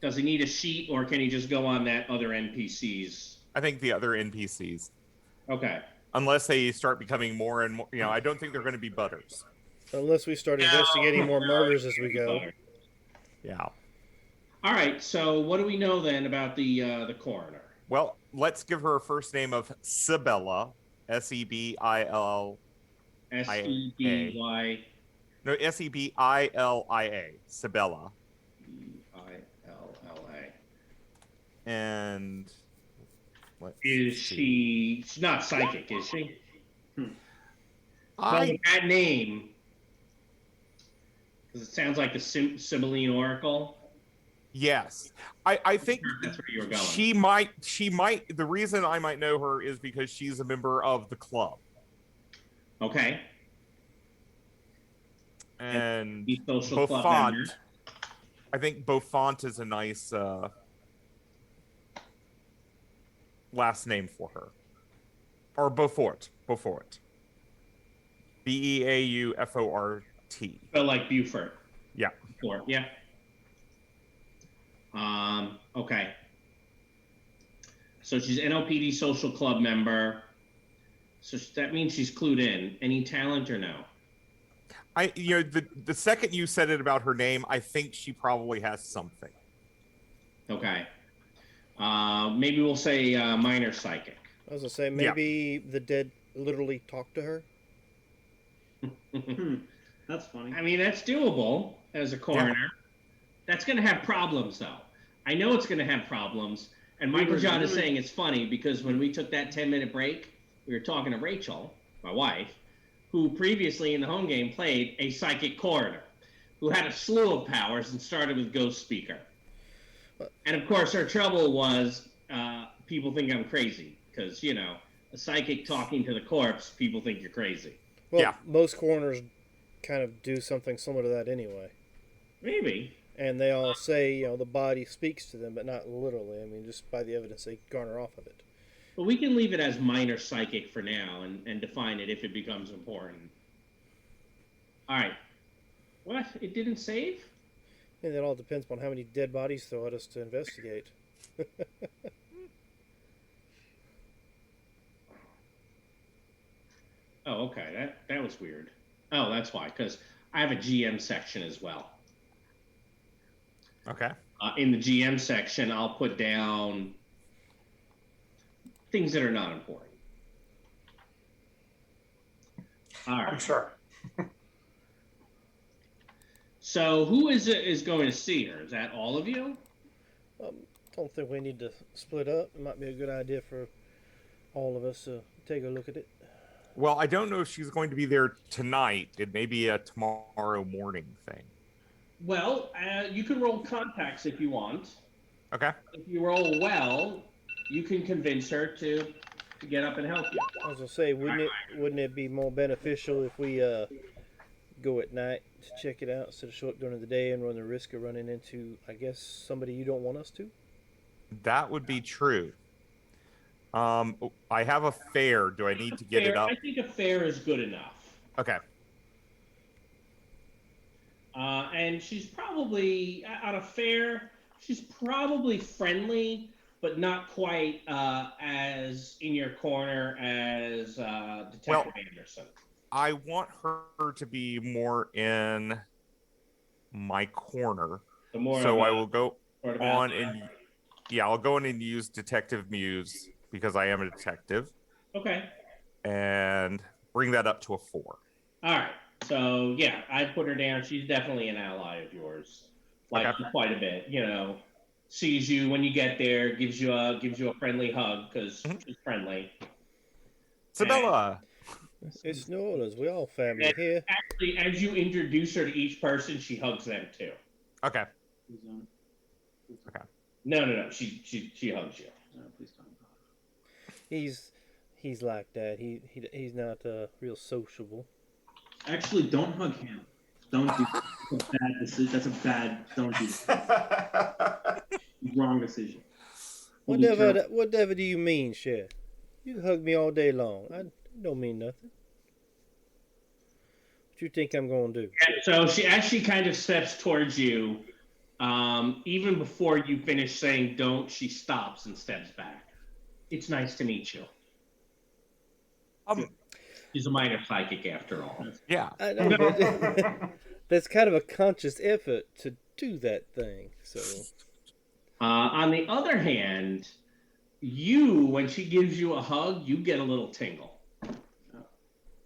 Does he need a sheet, or can he just go on that other NPCs? I think the other NPCs. Okay. Unless they start becoming more and more, I don't think they're going to be butters. Unless we start investigating more murders as we go. Yeah. All right. So what do we know then about the coroner? Well, let's give her a first name of Sibella, Sebillia. SEBY. No, Sebilia, Sibella. EILLA. And She's not psychic, is she? Well, that name, because it sounds like the Sibylline Oracle. Yes, I think That's where you were going. she might. The reason I might know her is because she's a member of the club. Okay. And The social club member. I think Beaufont is a nice last name for her, or Beaufort. Beaufort. Beaufort. So like Buford. Yeah. Or, yeah. Okay. So she's NOPD social club member. So that means she's clued in. Any talent or no? The second you said it about her name, I think she probably has something. Okay. Maybe we'll say minor psychic. I was gonna say maybe the dead literally talked to her. That's funny. I mean, that's doable as a coroner. Yeah. That's going to have problems, though. I know it's going to have problems. And Michael John is saying it's funny because when we took that 10-minute break, we were talking to Rachel, my wife, who previously in the home game played a psychic coroner who had a slew of powers and started with Ghost Speaker. And of course, our trouble was people think I'm crazy because, you know, a psychic talking to the corpse, people think you're crazy. Well, most coroners kind of do something similar to that anyway. Maybe. And they all say, you know, the body speaks to them, but not literally. I mean, just by the evidence they garner off of it. But we can leave it as minor psychic for now and define it if it becomes important. All right. What? It didn't save? And it all depends on how many dead bodies throw at us to investigate. Oh, okay. That was weird. Oh, that's why. Because I have a GM section as well. Okay. In the GM section, I'll put down things that are not important. All right. I'm sure. So who is going to see her? Is that all of you? Don't think we need to split up. It might be a good idea for all of us to take a look at it. Well, I don't know if she's going to be there tonight. It may be a tomorrow morning thing. Well, you can roll contacts if you want. Okay. If you roll well, you can convince her to get up and help you. I was gonna say, wouldn't it be more beneficial if we go at night to check it out instead of show up during the day and run the risk of running into, I guess, somebody you don't want us to? That would be true. I have a fair. Do I need to get it up? I think a fair is good enough. Okay. And she's probably, on a fair, she's probably friendly, but not quite as in your corner as Detective Anderson. I want her to be more in my corner. So I will go on and I'll go in and use Detective Muse because I am a detective. Okay. And bring that up to a 4. All right. So yeah, I put her down. She's definitely an ally of yours, like quite a bit. You know, sees you when you get there, gives you a friendly hug because she's friendly. Isabella. It's New Orleans. We all family here. Actually, as you introduce her to each person, she hugs them too. Okay. Okay. No. She hugs you. No, please don't. He's like that. He's not real sociable. Actually, don't hug him. Don't do that. That's a bad decision. That's a bad. Don't do that. Wrong decision. Whatever do you mean, Cher? You can hug me all day long. I don't mean nothing. What you think I'm gonna do? So she actually kind of steps towards you. Even before you finish saying "don't," she stops and steps back. It's nice to meet you. She's a minor psychic after all. Yeah. I know, but that's kind of a conscious effort to do that thing. So, on the other hand, when she gives you a hug, you get a little tingle.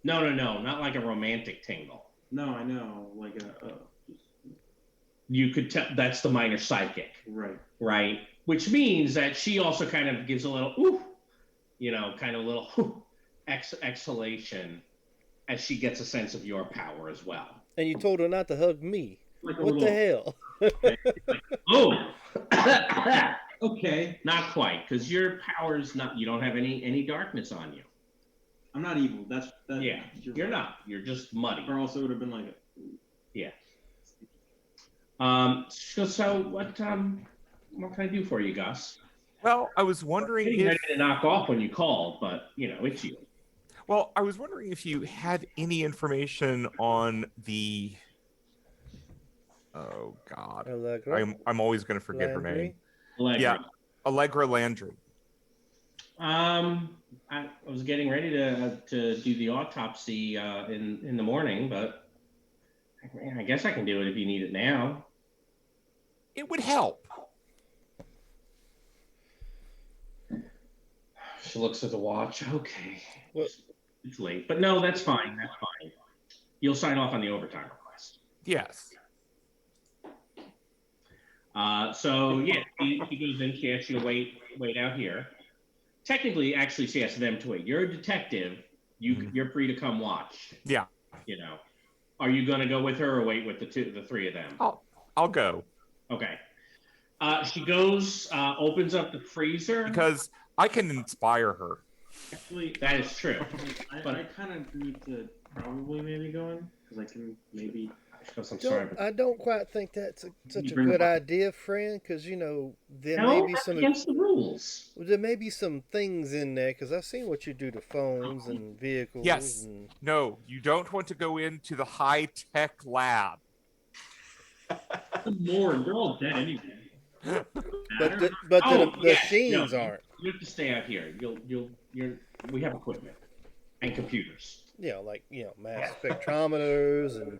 No, not like a romantic tingle. No, I know, like a. You could tell that's the minor psychic. Right. Which means that she also kind of gives a little ooh, kind of a little ooh, exhalation as she gets a sense of your power as well. And you told her not to hug me. What the hell? Oh. Okay. Not quite, because your power is not. You don't have any darkness on you. I'm not evil. Yeah. You're not. You're just muddy. Or else it would have been like. Yeah. So what can I do for you, Gus? Well, I was wondering Getting if. ready to knock off when you called, but it's you. Well, I was wondering if you had any information on the. Oh God, Allegra I'm always going to forget her name. Landry. Allegra. Yeah, Allegra Landry. I was getting ready to do the autopsy in the morning, but I guess I can do it if you need it now. It would help. She looks at the watch. Okay. What? It's late, but no, that's fine. That's fine. You'll sign off on the overtime request. Yes. So yeah, she goes in. She has you to wait out here. Technically, actually, she asks them to wait. You're a detective. You're free to come watch. Yeah. Are you going to go with her or wait with the three of them? I'll go. Okay. She goes, opens up the freezer. Because I can inspire her. Actually, that is true. I kind of need to probably maybe go in because I can maybe. I don't quite think that's such a good idea, friend, because there may be some against the rules. There may be some things in there because I've seen what you do to phones and vehicles. Yes. No, you don't want to go into the high-tech lab. More, they're all dead anyway. But the machines aren't. You have to stay out here. We have equipment and computers. Mass spectrometers and.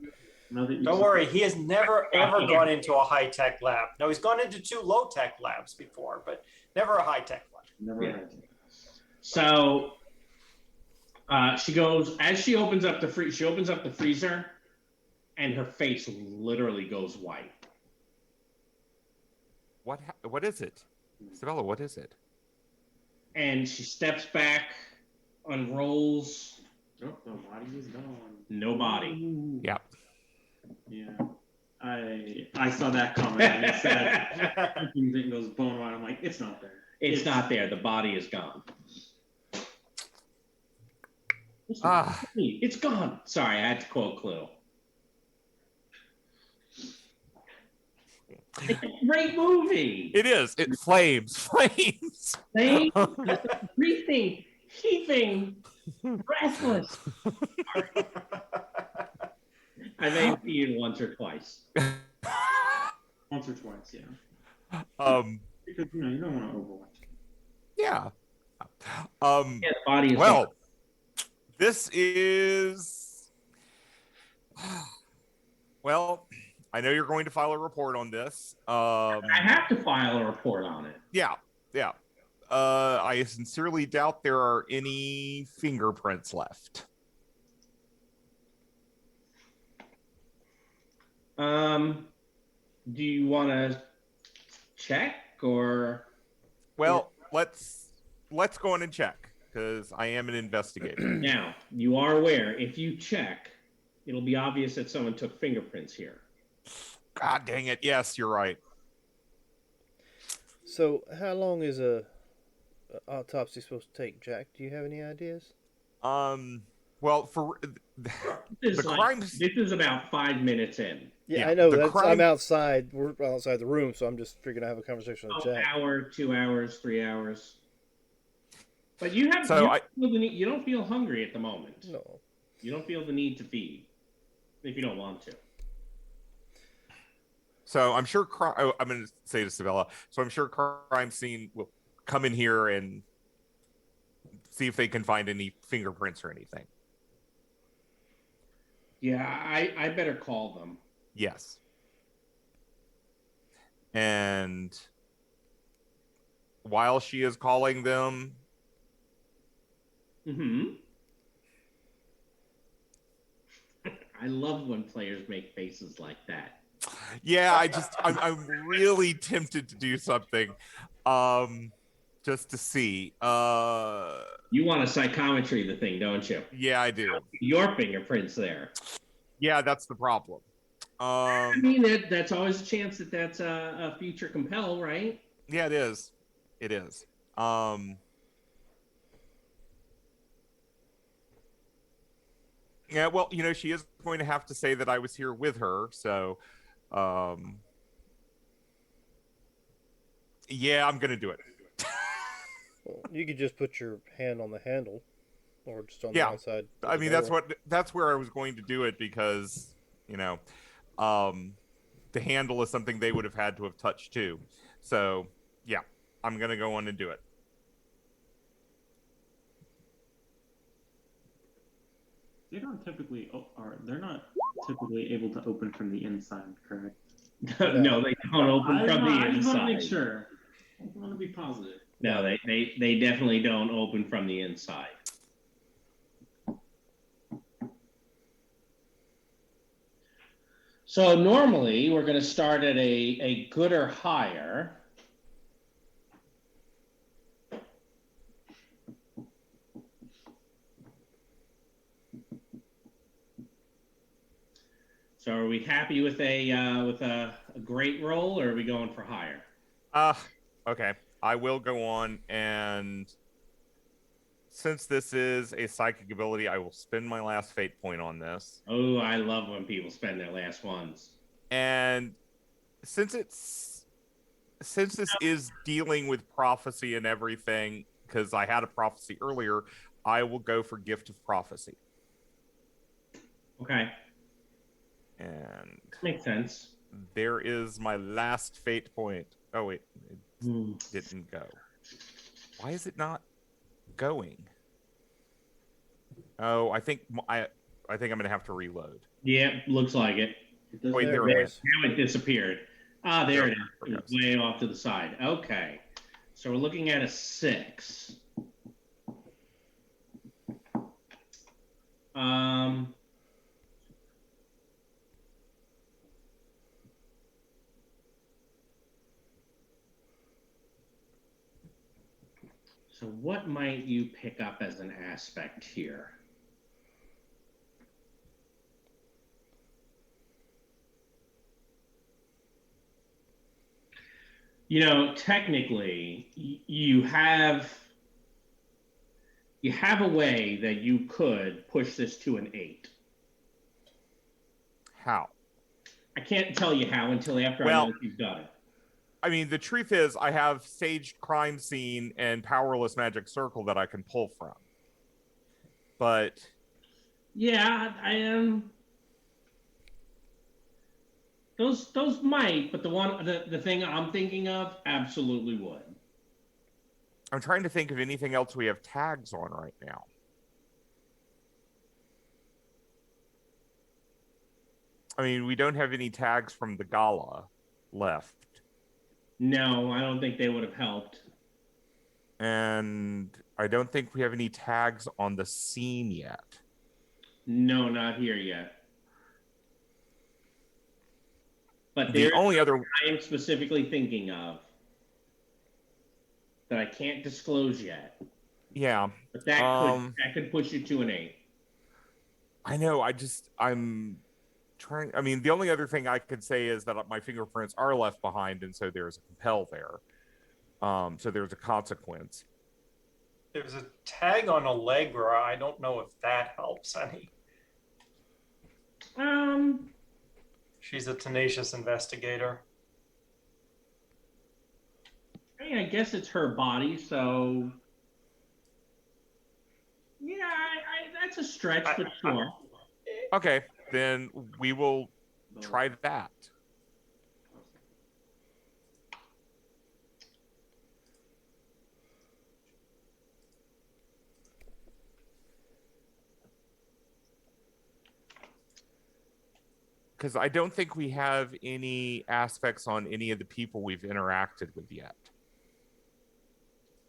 Don't worry, he has never ever gone into a high tech lab. No, he's gone into 2 low tech labs before, but never a high tech lab. Never. So she goes as she opens up the freezer, and her face literally goes white. What is it, Isabella? What is it? And she steps back, unrolls. Oh, the body is gone. No body. Yeah. Yeah. I saw that comment and it said something goes bone wide. I'm like, it's not there. It's not there. The body is gone. It's gone. Sorry, I had to quote Clue. It's a great movie. It is. It flames. Breathing, heaving, breathless. I may have seen it once or twice. Once or twice, yeah. Because you don't want to overwatch. Yeah. The body is well, gone. This is. Well, I know you're going to file a report on this. I have to file a report on it. Yeah. I sincerely doubt there are any fingerprints left. Do you want to check or? Well, let's go in and check because I am an investigator. Now, you are aware if you check, it'll be obvious that someone took fingerprints here. God dang it! Yes, you're right. So, how long is a autopsy supposed to take, Jack? Do you have any ideas? Well, for the crimes, this is about 5 minutes in. Yeah, I know. I'm outside. We're outside the room, so I'm just figuring to have a conversation with Jack. An hour, 2 hours, 3 hours. But you have you don't feel hungry at the moment. No. You don't feel the need to feed if you don't want to. So I'm sure I'm going to say to Sabella. So I'm sure crime scene will come in here and see if they can find any fingerprints or anything. Yeah, I better call them. Yes. And while she is calling them, I love when players make faces like that. Yeah, I'm really tempted to do something, just to see. You want to psychometry the thing, don't you? Yeah, I do. Your fingerprints there. Yeah, that's the problem. I mean, that's always a chance that's a future compel, right? Yeah, it is. It is. Yeah, well, she is going to have to say that I was here with her, so yeah, I'm going to do it. You could just put your hand on the handle, or just on the Yeah, outside. Of I the mean door. that's where I was going to do it because um, the handle is something they would have had to have touched too. So yeah, I'm gonna go on and do it. They're not typically able to open from the inside, correct? No, they don't open from the I just want to make inside. sure. I want to be positive. No, they definitely don't open from the inside. So normally we're going to start at a good or higher. So are we happy with a great roll, or are we going for higher? Okay. I will go on, and since this is a psychic ability, I will spend my last fate point on this. Oh, I love when people spend their last ones. And since this is dealing with prophecy and everything, because I had a prophecy earlier, I will go for gift of prophecy. Okay. And Makes sense. there is my last fate point. Oh wait, it didn't go. Why is it not going? Oh, I think I'm gonna have to reload. Yeah, looks like it. Wait, there it it is. is. Now it disappeared. Ah, there it is. There it It's way off to the side. Okay. So we're looking at a 6. So what might you pick up as an aspect here? Technically, you have a way that you could push this to an 8. How? I can't tell you how until after I know if you've done it. I mean, the truth is, I have Saged Crime Scene and Powerless Magic Circle that I can pull from. But yeah, I am. Those might, but the thing I'm thinking of absolutely would. I'm trying to think of anything else we have tags on right now. I mean, we don't have any tags from the gala left. No, I don't think they would have helped. And I don't think we have any tags on the scene yet. No, not here yet. But The only other I am specifically thinking of that I can't disclose yet. Yeah. But that could push you to an 8. I know. I'm trying. I mean, the only other thing I could say is that my fingerprints are left behind, and so there's a compel there. So there's a consequence. There's a tag on Allegra. I don't know if that helps any. She's a tenacious investigator. I mean, I guess it's her body, so yeah, that's a stretch, but sure. Okay, then we will try that. Because I don't think we have any aspects on any of the people we've interacted with yet.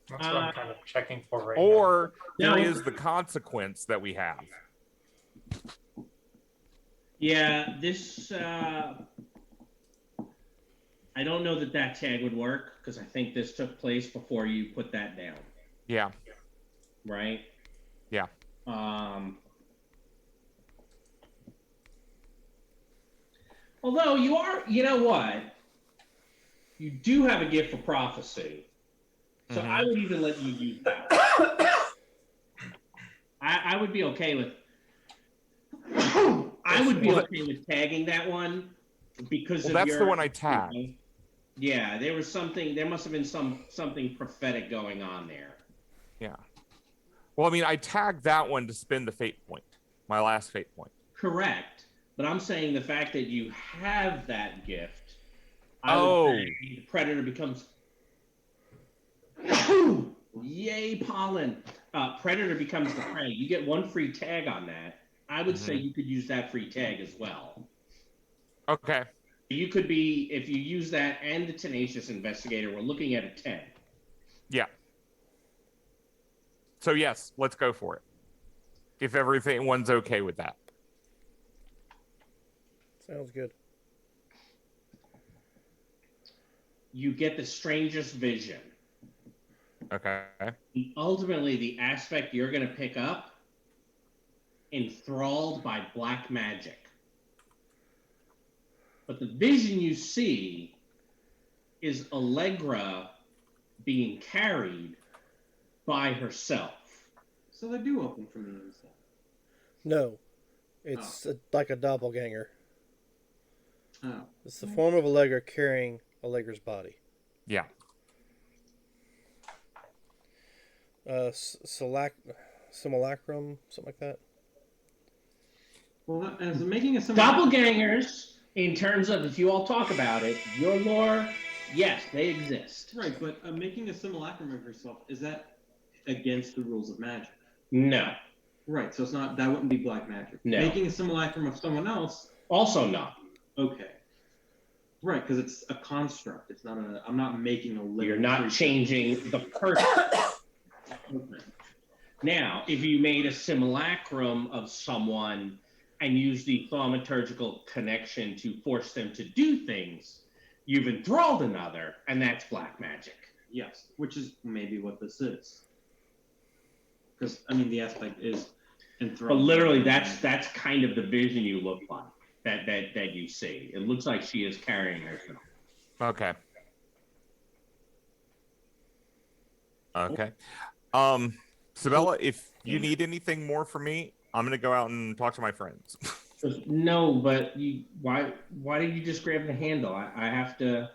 That's what I'm kind of checking for right now. Or there is the consequence that we have. Yeah, this I don't know that tag would work because I think this took place before you put that down. Yeah. Right? Yeah. Although you know what? You do have a gift for prophecy. So I would even let you use that. I would be okay with okay with tagging that one because that's the one I tagged. Yeah, there must have been something prophetic going on there. Yeah. Well, I mean, I tagged that one to spend the fate point, my last fate point. Correct. But I'm saying the fact that you have that gift, I Oh. would say the predator becomes. Yay, pollen. Predator becomes the prey. You get one free tag on that. I would say you could use that free tag as well. Okay. You could be, if you use that and the Tenacious Investigator, we're looking at a 10. Yeah. So yes, let's go for it. If everyone's okay with that. Sounds good. You get the Strangest Vision. Okay. Ultimately, the aspect you're going to pick up, enthralled by black magic. But the vision you see is Allegra being carried by herself. So they do open from the inside. No, it's like a doppelganger. Oh. It's the form of Allegra carrying Allegra's body. Yeah. Simulacrum, something like that. Well, as making a Doppelgangers, in terms of if you all talk about it, your lore, yes, they exist. Right, but making a simulacrum of yourself, is that against the rules of magic? No. Right, so it's not, that wouldn't be black magic. No. Making a simulacrum of someone else, also not. Okay. Right, because it's a construct. It's not a. I'm not making a living. You're not changing the person. Okay. Now, if you made a simulacrum of someone and used the thaumaturgical connection to force them to do things, you've enthralled another, and that's black magic. Yes, which is maybe what this is. Because I mean, the aspect is enthralled. But literally, that's kind of the vision you look like. That you see. It looks like she is carrying herself. Okay. Okay. Sabella, if you need anything more from me, I'm gonna go out and talk to my friends. No, but why did you just grab the handle? I have to.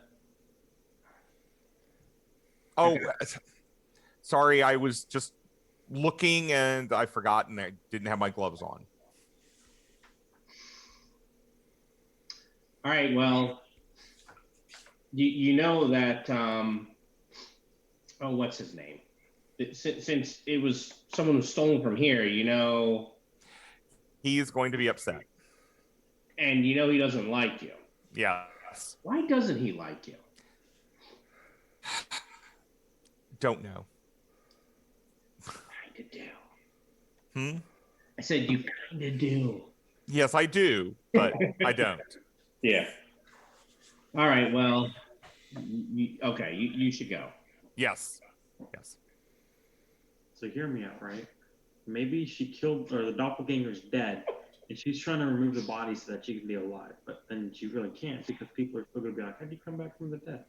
Oh, sorry. I was just looking and I forgot and I didn't have my gloves on. All right, well, you know that, what's his name? Since it was someone who stole from here, you know. He is going to be upset. And you know he doesn't like you. Yes. Why doesn't he like you? Don't know. Kinda do. I said you kinda do. Yes, I do, but I don't. Yeah. All right. Well, okay. You should go. Yes. Yes. So hear me out, right? Maybe she killed, or the doppelganger's dead, and she's trying to remove the body so that she can be alive. But then she really can't because people are still going to be like, how'd you come back from the dead?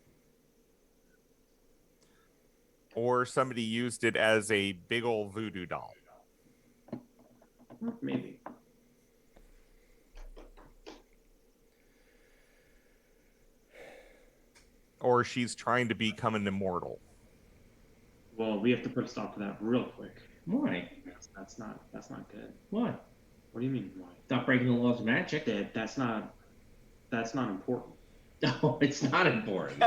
Or somebody used it as a big old voodoo doll. Maybe. Or she's trying to become an immortal. Well, we have to put a stop to that real quick. Why? That's not good. Why? What do you mean why? Stop breaking the laws of magic. That's not important. No, it's not important.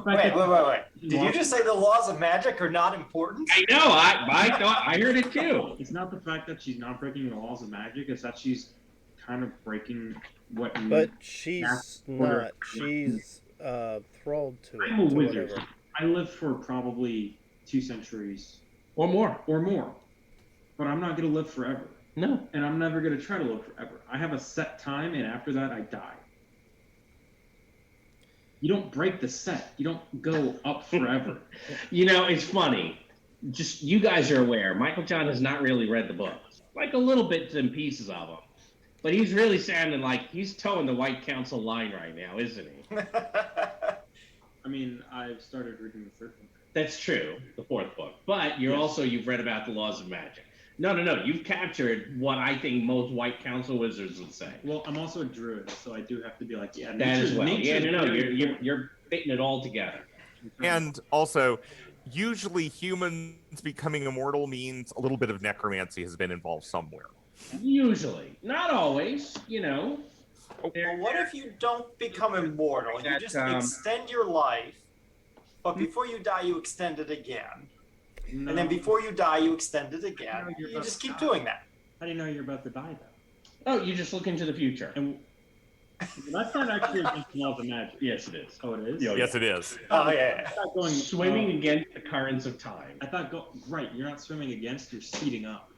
Wait. Did you just say the laws of magic are not important? I know. I thought I heard it too. It's not the fact that she's not breaking the laws of magic. It's that she's kind of breaking what. But she's not. She's thralled to it. I'm a to wizard. whatever. I lived for probably 2 centuries Or more. But I'm not going to live forever. No. And I'm never going to try to live forever. I have a set time, and after that, I die. You don't break the set. You don't go up forever. You know, it's funny. Just you guys are aware, Michael John has not really read the books. Like a little bits and pieces of them. But he's really sounding like he's towing the White Council line right now, isn't he? I mean, I've started reading the 3rd book. That's true, the 4th book. But you've read about the laws of magic. No. You've captured what I think most White Council wizards would say. Well, I'm also a druid, so I do have to be like, that as well. Yeah, no, you're fitting it all together. And also, usually humans becoming immortal means a little bit of necromancy has been involved somewhere. Usually, not always. Well, what if you don't become immortal? You just That, extend your life, but before you die, you extend it again. No. And then before you die, you extend it again. No, you're You about just to keep die. doing that. How do you know you're about to die, though? Oh, you just look into the future. And that's not actually against the laws of magic. Yes, it is. Oh, it is? Yes, it is. Oh, yeah. I thought going Swimming against the currents of time. I thought right. You're not swimming against. You're speeding up.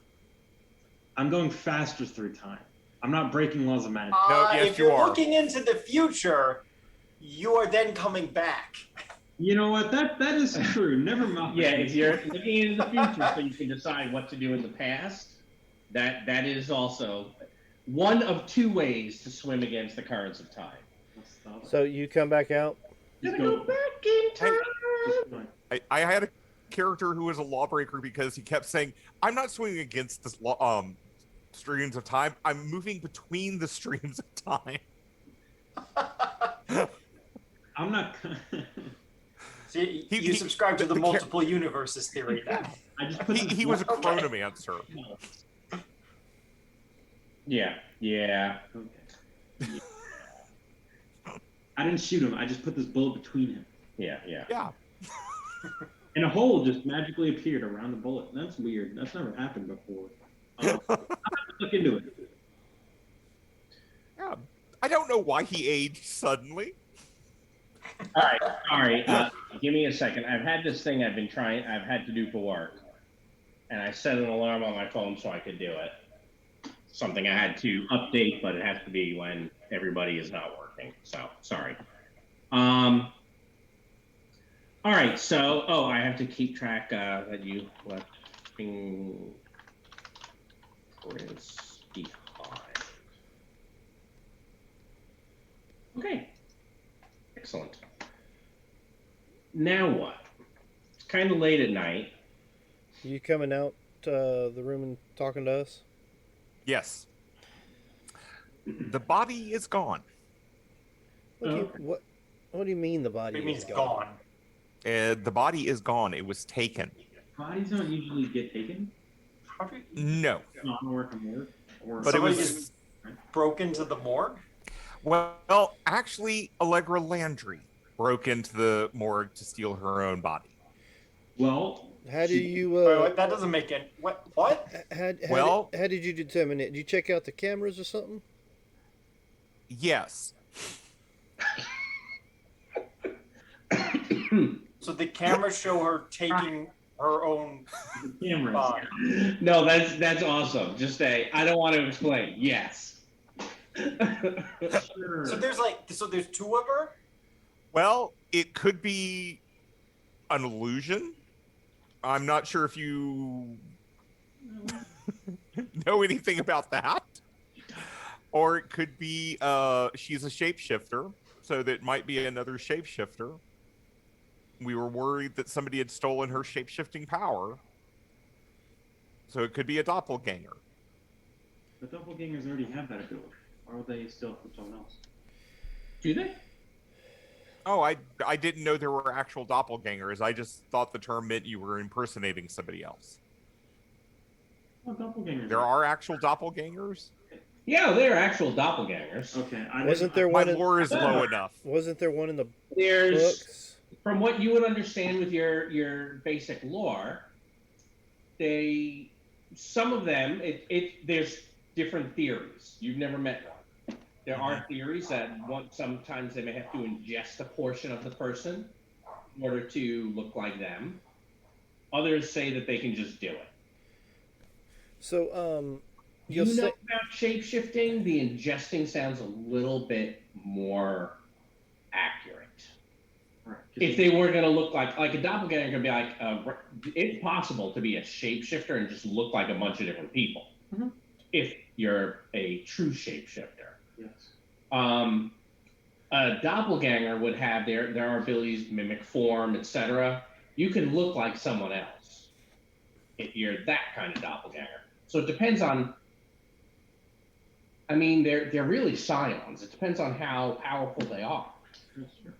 I'm going faster through time. I'm not breaking laws of magic. No, yes, if you you're are. looking into the future, you are then coming back. You know what? That is true. Never mind. Yeah, if you're looking into the future so you can decide what to do in the past, that is also one of two ways to swim against the currents of time. So you come back out. Just Gonna go back in time. I had a character who was a lawbreaker because he kept saying, "I'm not swimming against this streams of time. I'm moving between the streams of time." I'm not. So you subscribe to the the multiple universes theory now. I just put He was a chronomancer. Yeah. Okay. I didn't shoot him. I just put this bullet between him. Yeah. Yeah. And a hole just magically appeared around the bullet. That's weird. That's never happened before. I'll have to look into it. Yeah. I don't know why he aged suddenly. All right. Sorry. Give me a second. I've had this thing I've had to do for work, and I set an alarm on my phone so I could do it. Something I had to update, but it has to be when everybody is not working. So sorry. All right. So, I have to keep track that you left fingerprints behind. Okay. Excellent. Now what? It's kind of late at night. You coming out the room and talking to us? Yes. The body is gone. What do you mean the body It means is gone. The body is gone. It was taken. Bodies don't usually get taken. No. Not work and work. Or But it Somebody was just broke into the morgue? well, actually, Allegra Landry broke into the morgue to steal her own body. well. How do you Wait, that doesn't make it. What? how did you determine it? Did you check out the cameras or something? Yes. So the cameras show her taking her own Cameras. body. No, that's awesome. Just say, I don't want to explain. Yes. Sure. So there's two of her? Well, it could be an illusion. I'm not sure if you know anything about that. Or it could be she's a shapeshifter, so that might be another shapeshifter. We were worried that somebody had stolen her shapeshifting power. So it could be a doppelganger. The doppelgangers already have that ability. Why would they steal from someone else? Do they? Oh, I didn't know there were actual doppelgangers. I just thought the term meant you were impersonating somebody else. Oh, doppelgangers. There are actual doppelgangers? Yeah, they're actual doppelgangers. Okay. Wasn't there My one? lore is low enough. Wasn't there one in the There's, books? from what you would understand with your basic lore, some of them, there's different theories. You've never met one. There are theories that sometimes they may have to ingest a portion of the person in order to look like them. Others say that they can just do it. So You know about shape-shifting? The ingesting sounds a little bit more accurate. Right. If they were going to look like a doppelganger, could be like, it's possible to be a shapeshifter and just look like a bunch of different people. Mhm. If you're a true shapeshifter. Yes. A doppelganger would have their abilities to mimic form, etc. You can look like someone else if you're that kind of doppelganger. So it depends on. I mean, they're really scions. It depends on how powerful they are. That's true.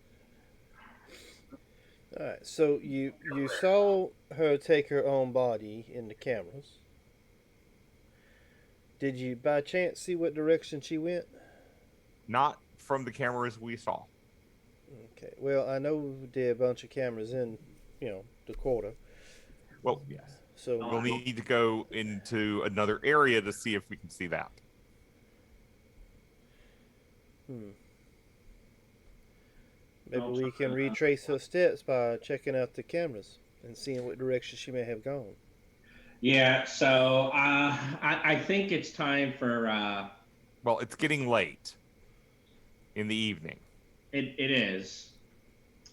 All right. So you saw her take her own body in the cameras. Did you by chance see what direction she went? Not from the cameras we saw. Okay. Well, I know there are a bunch of cameras in, the quarter. Well, yes. So We'll need to go into another area to see if we can see that. hmm. Maybe we can retrace her steps by checking out the cameras and seeing what direction she may have gone. Yeah, so I think it's time for Well, it's getting late in the evening. it is.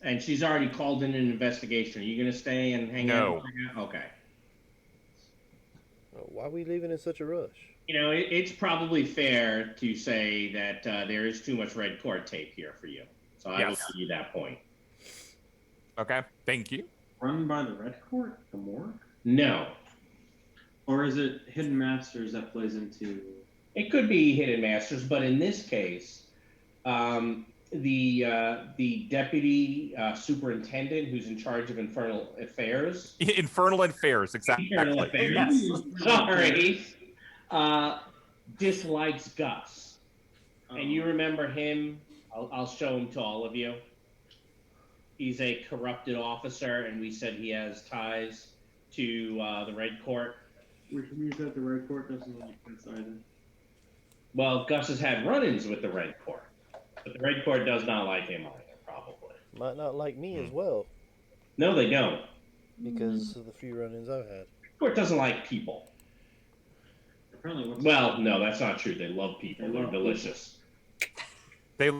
And she's already called in an investigation. Are you gonna stay and hang out? Okay. Why are we leaving in such a rush? It's probably fair to say that there is too much red cord tape here for you. So I will Yes. give you that point. Okay, thank you. Run by the red court, the morgue, No, or is it Hidden Masters that plays into? it could be Hidden Masters, but in this case, the deputy superintendent who's in charge of Infernal Affairs. Infernal Affairs, exactly. Infernal Affairs. Sorry. Dislikes Gus. And you remember him? I'll show him to all of you. He's a corrupted officer, and we said he has ties to the Red Court. Which means that the red court doesn't like this either. Well, Gus has had run-ins with the Red Court, but the Red Court does not like him either, probably. Might not like me as well No, they don't. because of the few run-ins I've had. The Court doesn't like people. Apparently, Well, no, that's not true. They love people. They They're love delicious. They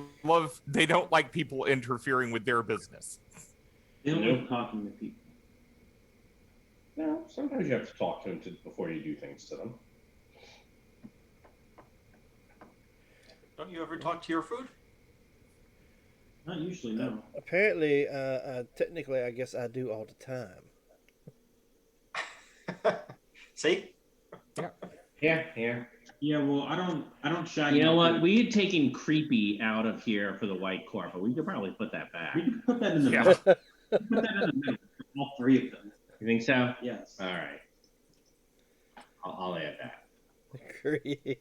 don't like people interfering with their business. they don't Nope. like talking to people. No, sometimes you have to talk to them before you do things to them. Don't you ever talk to your food? Not usually, no. Apparently, technically, I guess I do all the time. See? Yeah. Yeah, well, I don't shag. You know my what? food. We had taken creepy out of here for the White Court, but we could probably put that back. We can put that in the Yeah. middle. Put that in the middle. All three of them. You think so? Yes. All right. I'll add that. Creepy.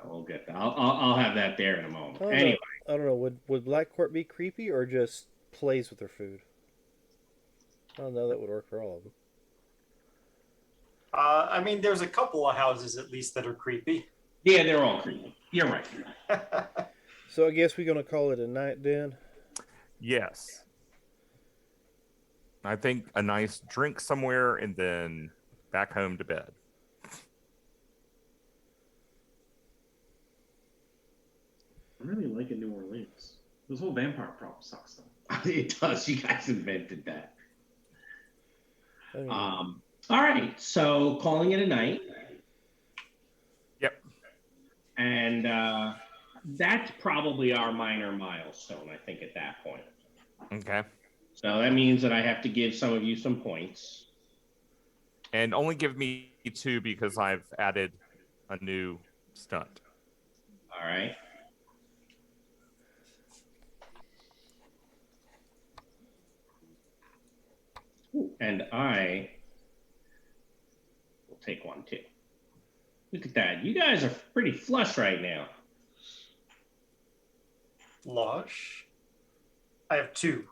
We'll get that. I'll have that there in a moment. I Anyway, don't know. Would Black Court be creepy or just plays with her food? I don't know. That would work for all of them. I mean, there's a couple of houses at least that are creepy. yeah, they're all creepy. You're right. So I guess we're gonna call it a night then. Yes. I think a nice drink somewhere and then back home to bed. I'm really liking New Orleans. This whole vampire problem sucks though. It does. You guys invented that. I mean, All right. So calling it a night. Yep. And that's probably our minor milestone, I think, at that point. Okay. So that means that I have to give some of you some points. And only give me 2 because I've added a new stunt. All right. And I will take 1 too. Look at that. You guys are pretty flush right now. Lush. I have 2.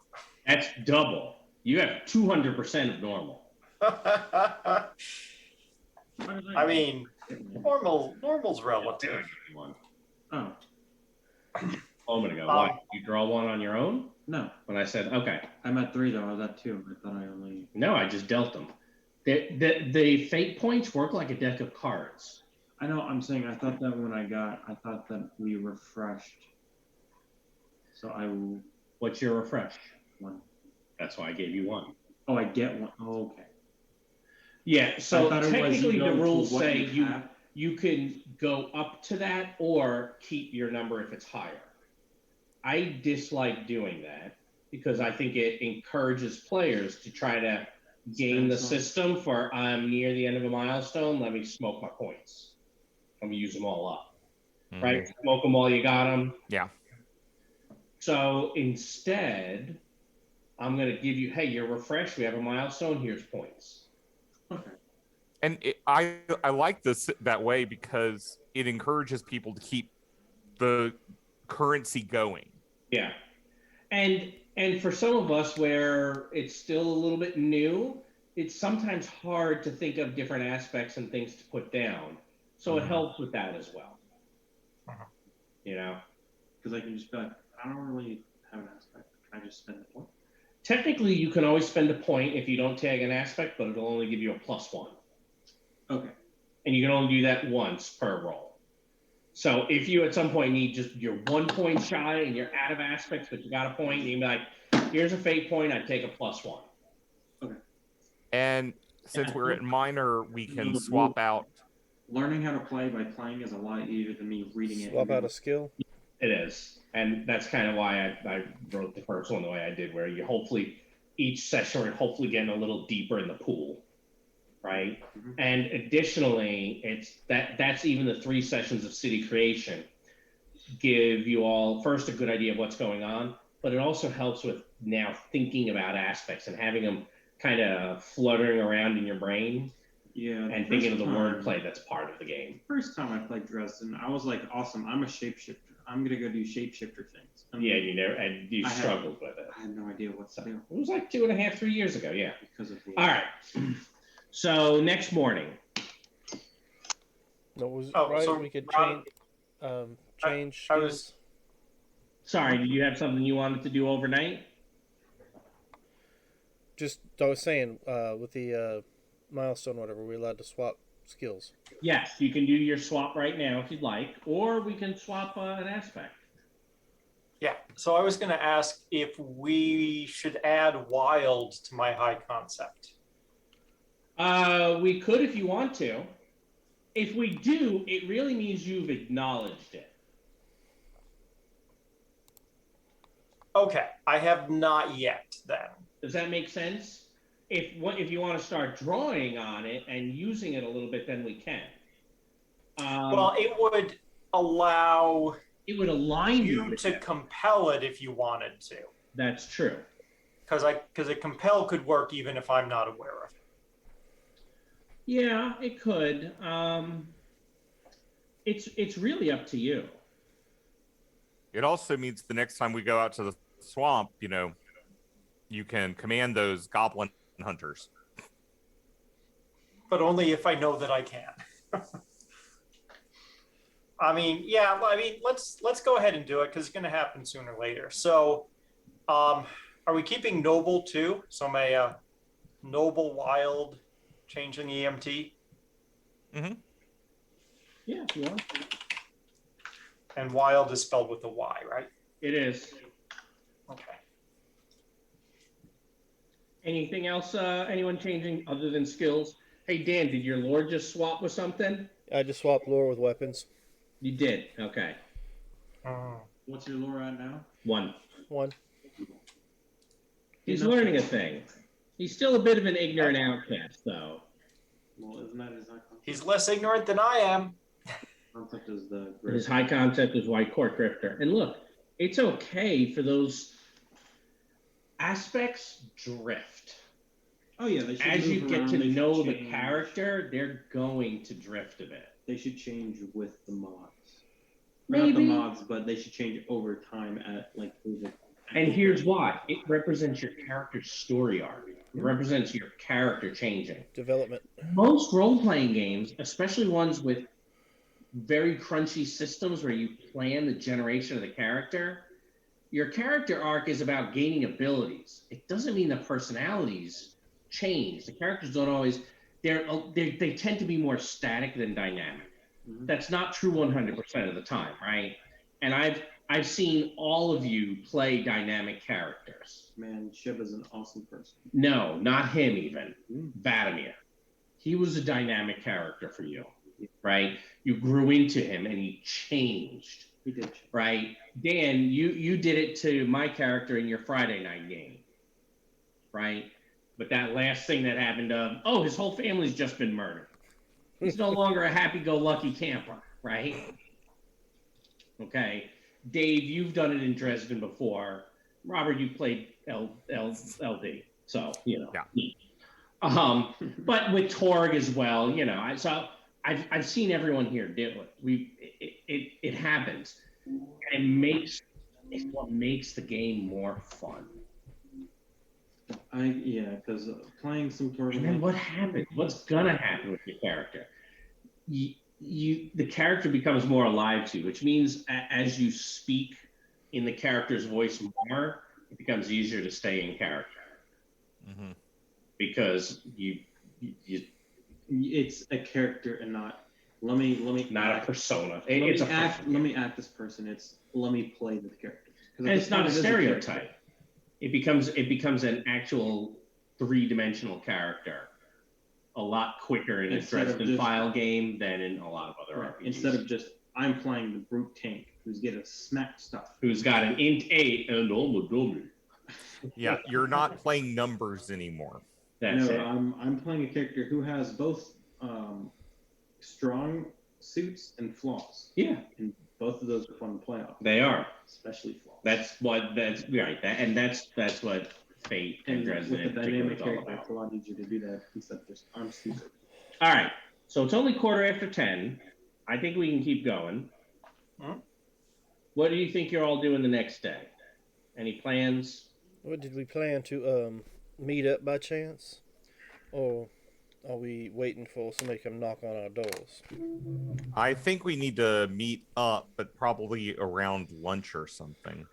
That's double. You have 200% of normal. I mean, normal's relative. One. Oh, A moment ago. Why? You draw 1 on your own? no. When I said, okay. I'm at 3 though. I was at 2. I thought I only. No, I just dealt them. The fate points work like a deck of cards. I know. I'm saying I thought that when I thought that we refreshed. So I will. What's your refresh? 1. That's why I gave you 1. Oh, I get 1. Oh, okay. Yeah, so I thought it was technically you the go to rules what say you have. you can go up to that or keep your number if it's higher. I dislike doing that because I think it encourages players to try to game the system for I'm near the end of a milestone, let me smoke my points. Let me use them all up. Right? Smoke them while you got them. Yeah. So instead, I'm going to give you, hey, you're refreshed. We have a milestone. Here's points. Okay. And I like this that way because it encourages people to keep the currency going. Yeah. And for some of us where it's still a little bit new, it's sometimes hard to think of different aspects and things to put down. So it helps with that as well. You know? Because I can just be like, I don't really have an aspect. Can I just spend the point? Technically, you can always spend a point if you don't tag an aspect, but it'll only give you a +1. Okay. And you can only do that once per roll. So if you at some point need just you're 1 point shy and you're out of aspects, but you got a point, you can be like, here's a fate point, I'd take a +1. Okay. And since we're at minor, we can swap out. Learning how to play by playing is a lot easier than me reading it. Swap out a skill. It is. And that's kind of why I wrote the first one the way I did, where you hopefully each session we're hopefully getting a little deeper in the pool. Right. Mhm. And additionally, it's that's even the 3 sessions of city creation give you all first a good idea of what's going on, but it also helps with now thinking about aspects and having them kind of fluttering around in your brain. Yeah. And thinking of the wordplay that's part of the game. First time I played Dresden, I was like, awesome, I'm a shapeshifter. I'm gonna go do shapeshifter things. Yeah, you struggled with it. I had no idea what to do. It was like 2.5, 3 years ago, yeah. Because of All right. So next morning. No, was Oh, right. so We could Ron- change. I was- skills. Sorry, did you have something you wanted to do overnight? Just I was saying with the milestone, whatever, we're allowed to swap skills. Yes, you can do your swap right now if you'd like, or we can swap an aspect. Yeah. So I was going to ask if we should add wild to my high concept. We could if you want to. If we do, it really means you've acknowledged it. Okay. I have not yet then. Does that make sense? If you want to start drawing on it and using it a little bit, then we can. Well, it would allow it would align you to compel it if you wanted to. That's true. Because a compel could work even if I'm not aware of it. Yeah, it could. It's really up to you. It also means the next time we go out to the swamp, you can command those goblin hunters. But only if I know that I can. I mean, yeah. I mean, let's go ahead and do it because it's going to happen sooner or later. So, are we keeping noble too? So may noble wild changing the EMT. Mm-hmm. Yeah, if you want. And wild is spelled with a Y, right? It is. Okay. Anything else? Anyone changing other than skills? Hey Dan, did your lord just swap with something? I just swapped lore with weapons. You did. Okay. What's your lore at now? 1. He's Enough. learning a thing. He's still a bit of an ignorant outcast, though. Well, isn't that his high concept? He's less ignorant than I am. Concept is the His high concept is White Court Grifter. And look, it's okay for those aspects drift. Oh yeah, they should As you move get around, to they should know the change. character, they're going to drift a bit. They should change with the mods. Maybe. Not the mods, but they should change over time at like. And here's why. It represents your character's story arc. It represents your character changing. Development. Most role-playing games, especially ones with very crunchy systems where you plan the generation of the character, your character arc is about gaining abilities. It doesn't mean the personalities change. The characters don't always, they tend to be more static than dynamic. Mhm. That's not true 100% of the time, right? And I've seen all of you play dynamic characters. Man, Shib is an awesome person. No, not him even. Vadomir. He was a dynamic character for you, right? You grew into him and he changed. He did. Right? Dan, you did it to my character in your Friday night game. Right? But that last thing that happened his whole family's just been murdered. He's no longer a happy-go-lucky camper, right? Okay. Dave, you've done it in Dresden before. Robert, you played LD, so you know. Yeah. But with Torg as well, you know. I've seen everyone here do it. It happens. It's what makes the game more fun. Because playing some Torg. And then what happens? What's gonna happen with your character? The character becomes more alive to you, which means as you speak in the character's voice more, it becomes easier to stay in character. Mm-hmm. Because it's a character and not let me not a persona. Let me act this person. It's let me play the character. And it's not a stereotype. It becomes an actual 3-dimensional character a lot quicker in a Dresden file game than in a lot of other RPGs. Instead of just I'm playing the brute tank who's getting smack stuff. Who's got an int 8 and dummy. Yeah, you're not playing numbers anymore. That's it. I'm playing a character who has both strong suits and flaws. Yeah. And both of those are fun to play off. They are. Especially flaws. That's right. That's what Fate and Dresden with the dynamic is all character, about. it's a lot easier to do that instead of just I'm stupid. All right. So it's only 10:15. I think we can keep going. Huh? What do you think you're all doing the next day? Any plans? What did we plan to meet up by chance, or are we waiting for somebody to come knock on our doors? I think we need to meet up, but probably around lunch or something.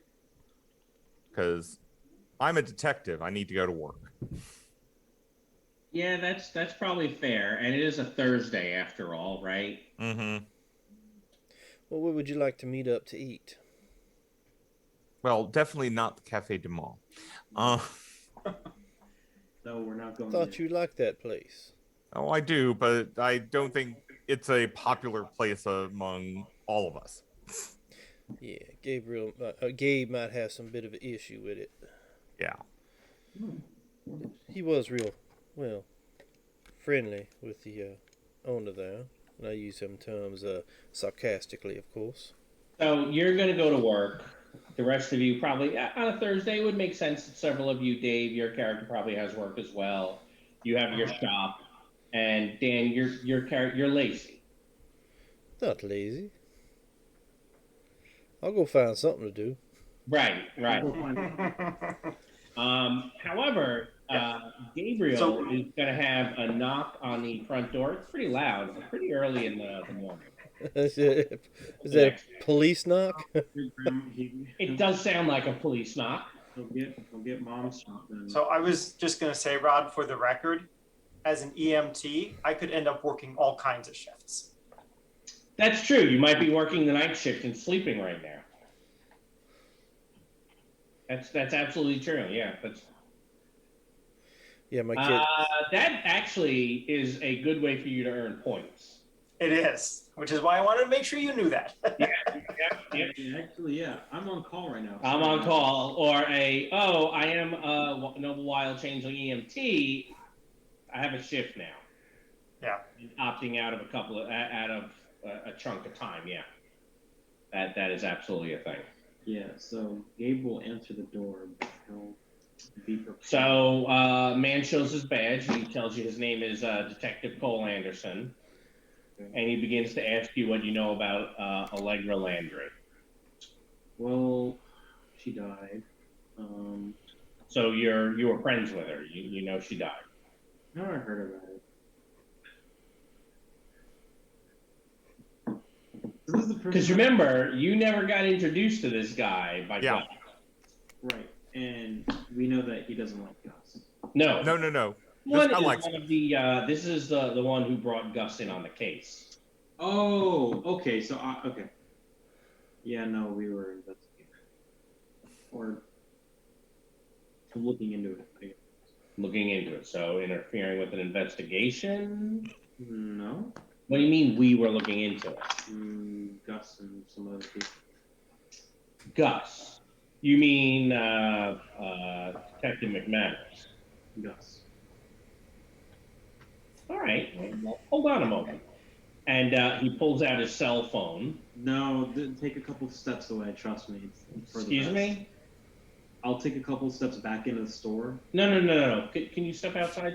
Because I'm a detective. I need to go to work. Yeah, that's probably fair. And it is a Thursday after all, right? Mm-hmm. Well, where would you like to meet up to eat? Well, definitely not the Café du Mall. No, we're not going. Thought you liked that place. Oh, I do, but I don't think it's a popular place among all of us. Yeah, Gabe might have some bit of an issue with it. Yeah. He was real, friendly with the owner there. And I use them terms sarcastically, of course. So you're going to go to work. The rest of you probably on a Thursday would make sense. Several of you, Dave, your character probably has work as well. You have your shop, and Dan, you're lazy. Not lazy. I'll go find something to do. Right. However, Gabriel is going to have a knock on the front door. It's pretty loud. It's pretty early in the morning. Is that a police knock? It does sound like a police knock. He'll get mom's shop then. So I was just going to say, Rod, for the record, as an EMT, I could end up working all kinds of shifts. That's true. You might be working the night shift and sleeping right now. That's absolutely true. Yeah, Yeah, my kid. That actually is a good way for you to earn points. It is, which is why I wanted to make sure you knew that. Yeah. Actually, yeah, I'm on call right now. I'm on call, or I am a Noble Wild Changeling EMT. I have a shift now. Yeah. Opting out of a chunk of time. Yeah. That is absolutely a thing. Yeah, so Gabe will answer the door, but he'll be prepared. So, man shows his badge. He tells you his name is Detective Cole Anderson. And he begins to ask you what you know about Allegra Landry. Well, she died. So you were friends with her. You know she died. How I heard about it. Because remember, you never got introduced to this guy by Gus. Right, and we know that he doesn't like Gus. No. This is the one who brought Gus in on the case. Oh, okay. So okay. Yeah, no, we were investigating or looking into it. I guess. Looking into it. So interfering with an investigation? No. What do you mean we were looking into it? Gus and some other people. Gus. You mean Detective McManus? Gus. All right. Well, hold on a moment. And he pulls out his cell phone. No, take a couple steps away. Trust me. It's for the Excuse best. me? I'll take a couple steps back into the store. No. Can you step outside?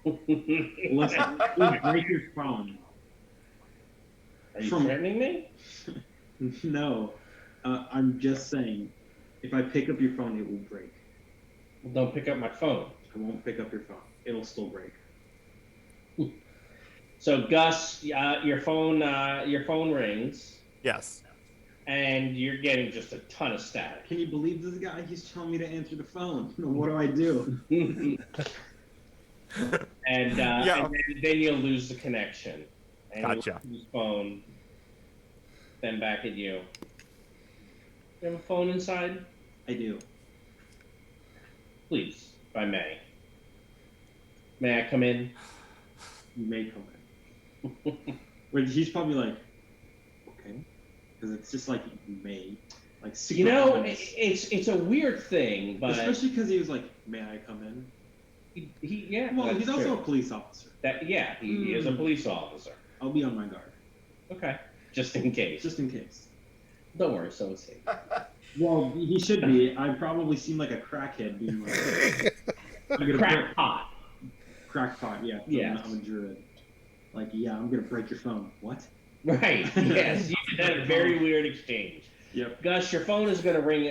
Listen, please break your phone. Are you threatening me? No, I'm just saying, if I pick up your phone, it will break. Well, don't pick up my phone. I won't pick up your phone. It'll still break. So Gus, your phone rings, Yes. and you're getting just a ton of static. Can you believe this guy? He's telling me to answer the phone. What do I do? And then you'll lose the connection. And Gotcha. you'll lose his phone. Then back at you. You have a phone inside? I do. Please, if I may. May I come in? You may come in. Wait, he's probably like, okay, because it's just like may, like super You know, honest. it's a weird thing, but Especially because he was like, may I come in? yeah. Well, that's he's also true. a police officer. He is a police officer. I'll be on my guard, Okay, just in case. just in case. Don't worry, so is he. Well, he should be. I probably seem like a crackhead being like, I'm gonna Crackpot. crackpot. Yeah. Yes. I'm a druid. Like, yeah, I'm gonna break your phone. What? Right. Yes. You had a very weird exchange. Yep. Gus, your phone is going to ring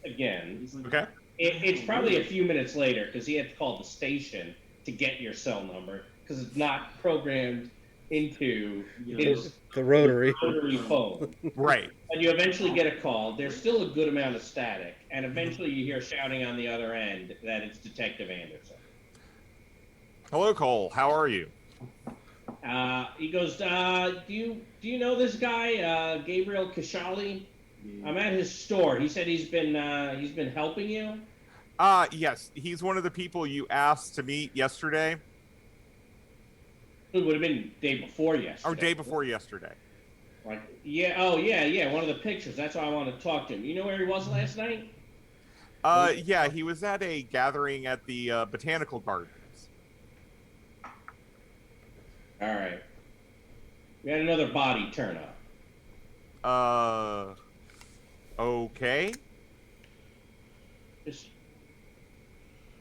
again. He's like, It's probably a few minutes later because he had to call the station to get your cell number because it's not programmed into his The rotary. phone. Right. And you eventually get a call. There's still a good amount of static, and eventually you hear shouting on the other end that it's Detective Anderson. Hello, Cole. How are you? He goes, do you know this guy, Gabriel Kashali? I'm at his store. He said he's been helping you. Yes. He's one of the people you asked to meet yesterday. It would have been day before yesterday. Or day before yesterday. Like, yeah, oh yeah, one of the pictures. That's why I wanted to talk to him. You know where he was last night? Yeah, he was at a gathering at the botanical gardens. All right. We had another body turn up. Okay.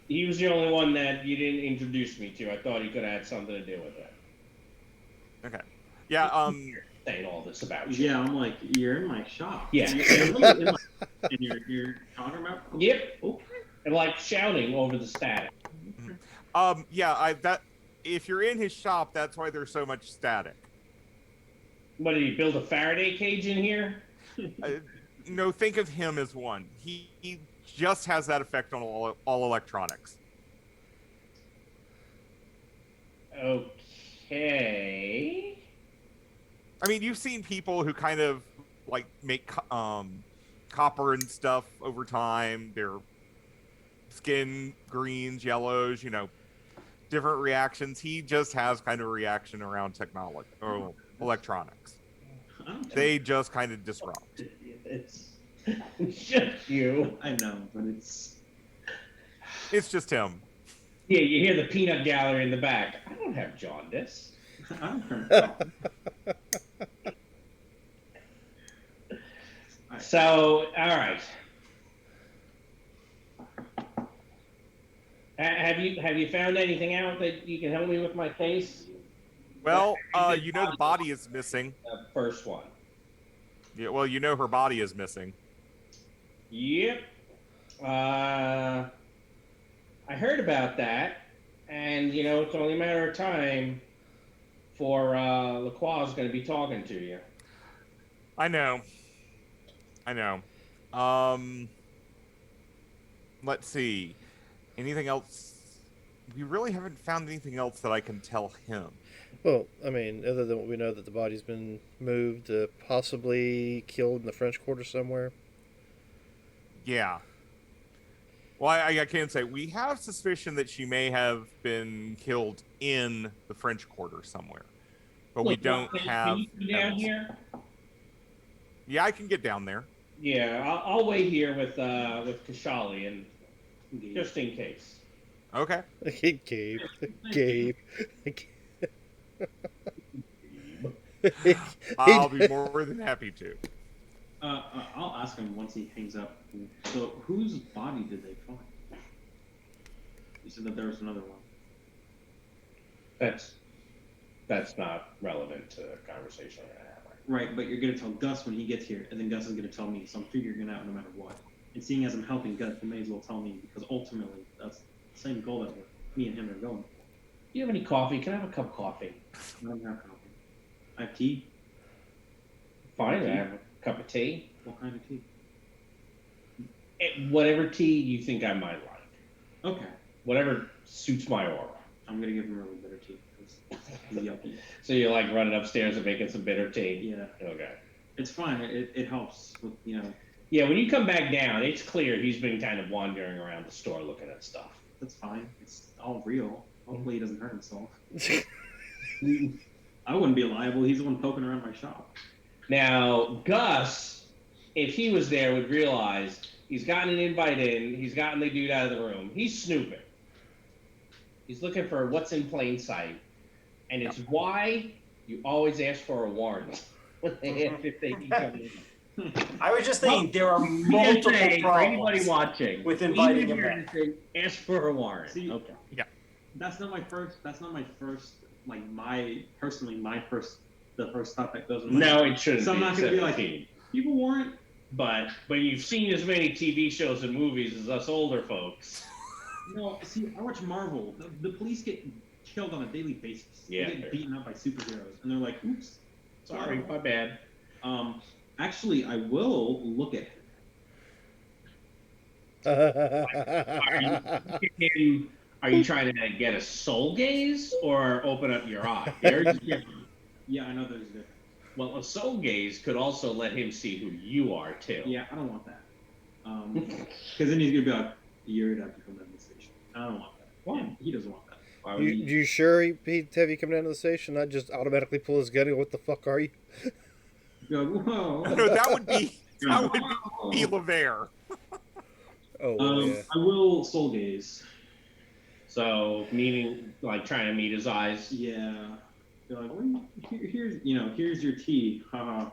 He was the only one that you didn't introduce me to. I thought he could have had something to do with it. Okay. Yeah, Saying all this about you. yeah, I'm like, you're in my shop. Yeah. And you're talking about. Yep. Okay. And like shouting over the static. yeah, if you're in his shop, that's why there's so much static. What, did he build a Faraday cage in here? No, think of him as one. He just has that effect on all electronics. Okay. I mean, you've seen people who kind of like make copper and stuff over time. Their skin greens, yellows, different reactions. He just has kind of a reaction around technology or electronics. They just kind of disrupt. It's just you. I know, but it's just him. Yeah, you hear the peanut gallery in the back. I don't have jaundice. I'm So, all right. Have you found anything out that you can help me with my case? Well, the body is missing. The first one. Yeah, well, her body is missing. Yep. I heard about that, and it's only a matter of time for Lacroix is going to be talking to you. I know. Let's see. Anything else? We really haven't found anything else that I can tell him. Well, I mean, other than what we know that the body's been moved, possibly killed in the French Quarter somewhere. Yeah. Well, I can say we have suspicion that she may have been killed in the French Quarter somewhere, but we don't have. Can you get down here? Yeah, I can get down there. Yeah, I'll wait here with Kashali, and just in case. Okay. Gabe. Gabe. I'll be more than happy to. I'll ask him once he hangs up. So, whose body did they find? You said that there was another one. That's not relevant to the conversation we're gonna have. Right, but you're gonna tell Gus when he gets here, and then Gus is gonna tell me. So I'm figuring it out no matter what. And seeing as I'm helping Gus, you may as well tell me because ultimately that's the same goal that me and him are going for. Do you have any coffee? Can I have a cup of coffee? I don't have coffee. I have tea. Fine, Tea? I have a cup of tea. What kind of tea? Whatever tea you think I might like. Okay. Whatever suits my aura. I'm gonna give him a really bitter tea. It's yucky. So you're like running upstairs and making some bitter tea? Yeah. Okay. It's fine. It helps with, Yeah, when you come back down, it's clear he's been kind of wandering around the store looking at stuff. That's fine. It's all real. Hopefully he doesn't hurt himself. I wouldn't be liable. He's the one poking around my shop. Now, Gus, if he was there, would realize he's gotten an invite in, he's gotten the dude out of the room. He's snooping. He's looking for what's in plain sight. And it's why you always ask for a warrant if they keep coming in. I was just thinking there are multiple For anybody problems watching, with inviting him even in. if you're to ask for a warrant. See, Okay. That's not my first. Like the first thought that goes in my No, head. it shouldn't So I'm be. not gonna be like, 17. people warrant. But you've seen as many TV shows and movies as us older folks. No, see, I watch Marvel. The police get killed on a daily basis. Yeah, They get fair. beaten up by superheroes, and they're like, "Oops, Sorry, my bad. Actually, I will look at him. Are you trying to get a soul gaze or open up your eye? There's different. Yeah, I know there's a difference. Well, a soul gaze could also let him see who you are too. Yeah, I don't want that. Because then he's gonna be like, "You're gonna have to come down to the station." I don't want that. Why? Yeah, he doesn't want that. Why would You sure he'd have you come down to the station? Not just automatically pull his gun and go, what the fuck are you? You're like, whoa. No, that would be Levere. Oh, well, yeah. I will soul gaze. So, meaning like trying to meet his eyes. Yeah. You're like, well, here's your tea, haha.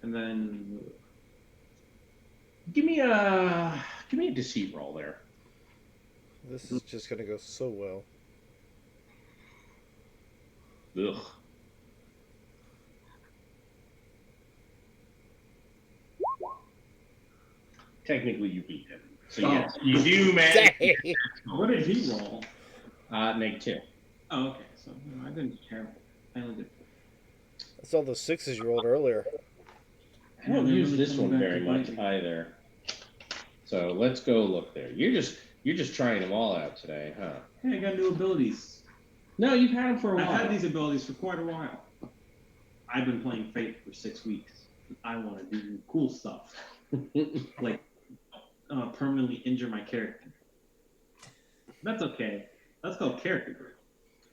And then Give me a deceit roll there. This is just gonna go so well. Ugh. Technically, you beat him. So yes, you do manage. what did he roll? -2. Oh, okay. So I didn't care. I only did. I saw those sixes you rolled earlier. I don't They're use really this coming one back very to much bite me. either. So let's go look there. You're just trying them all out today, huh? Hey, I got new abilities. No, you've had them for a I've while. had these abilities for quite a while. I've been playing Fate for 6 weeks. I want to do cool stuff, like permanently injure my character. That's okay. That's called character growth.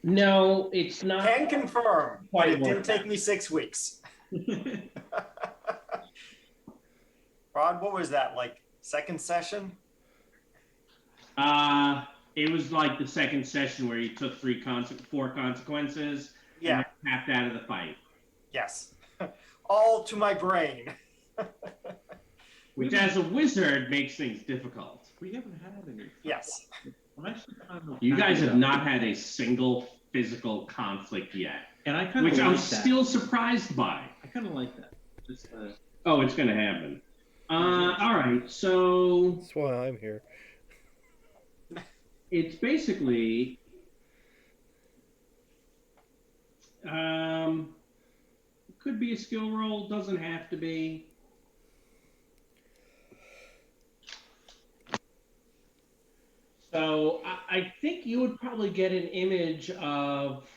No, it's not. Can confirm. Quite It didn't worth take that. me 6 weeks. Rod, what was that, like second session? It was like the second session where you took 4 consequences Yeah, and then tapped out of the fight. yes. All to my brain. Which, as a wizard, makes things difficult. We haven't had any. Yes. I'm actually kind of You guys have happy not had a single physical conflict yet, and I kind of which like I'm that. still surprised by. I kind of like that. Just Oh, it's going to happen. All right, so That's why I'm here. it's basically could be a skill roll, doesn't have to be. So I think you would probably get an image of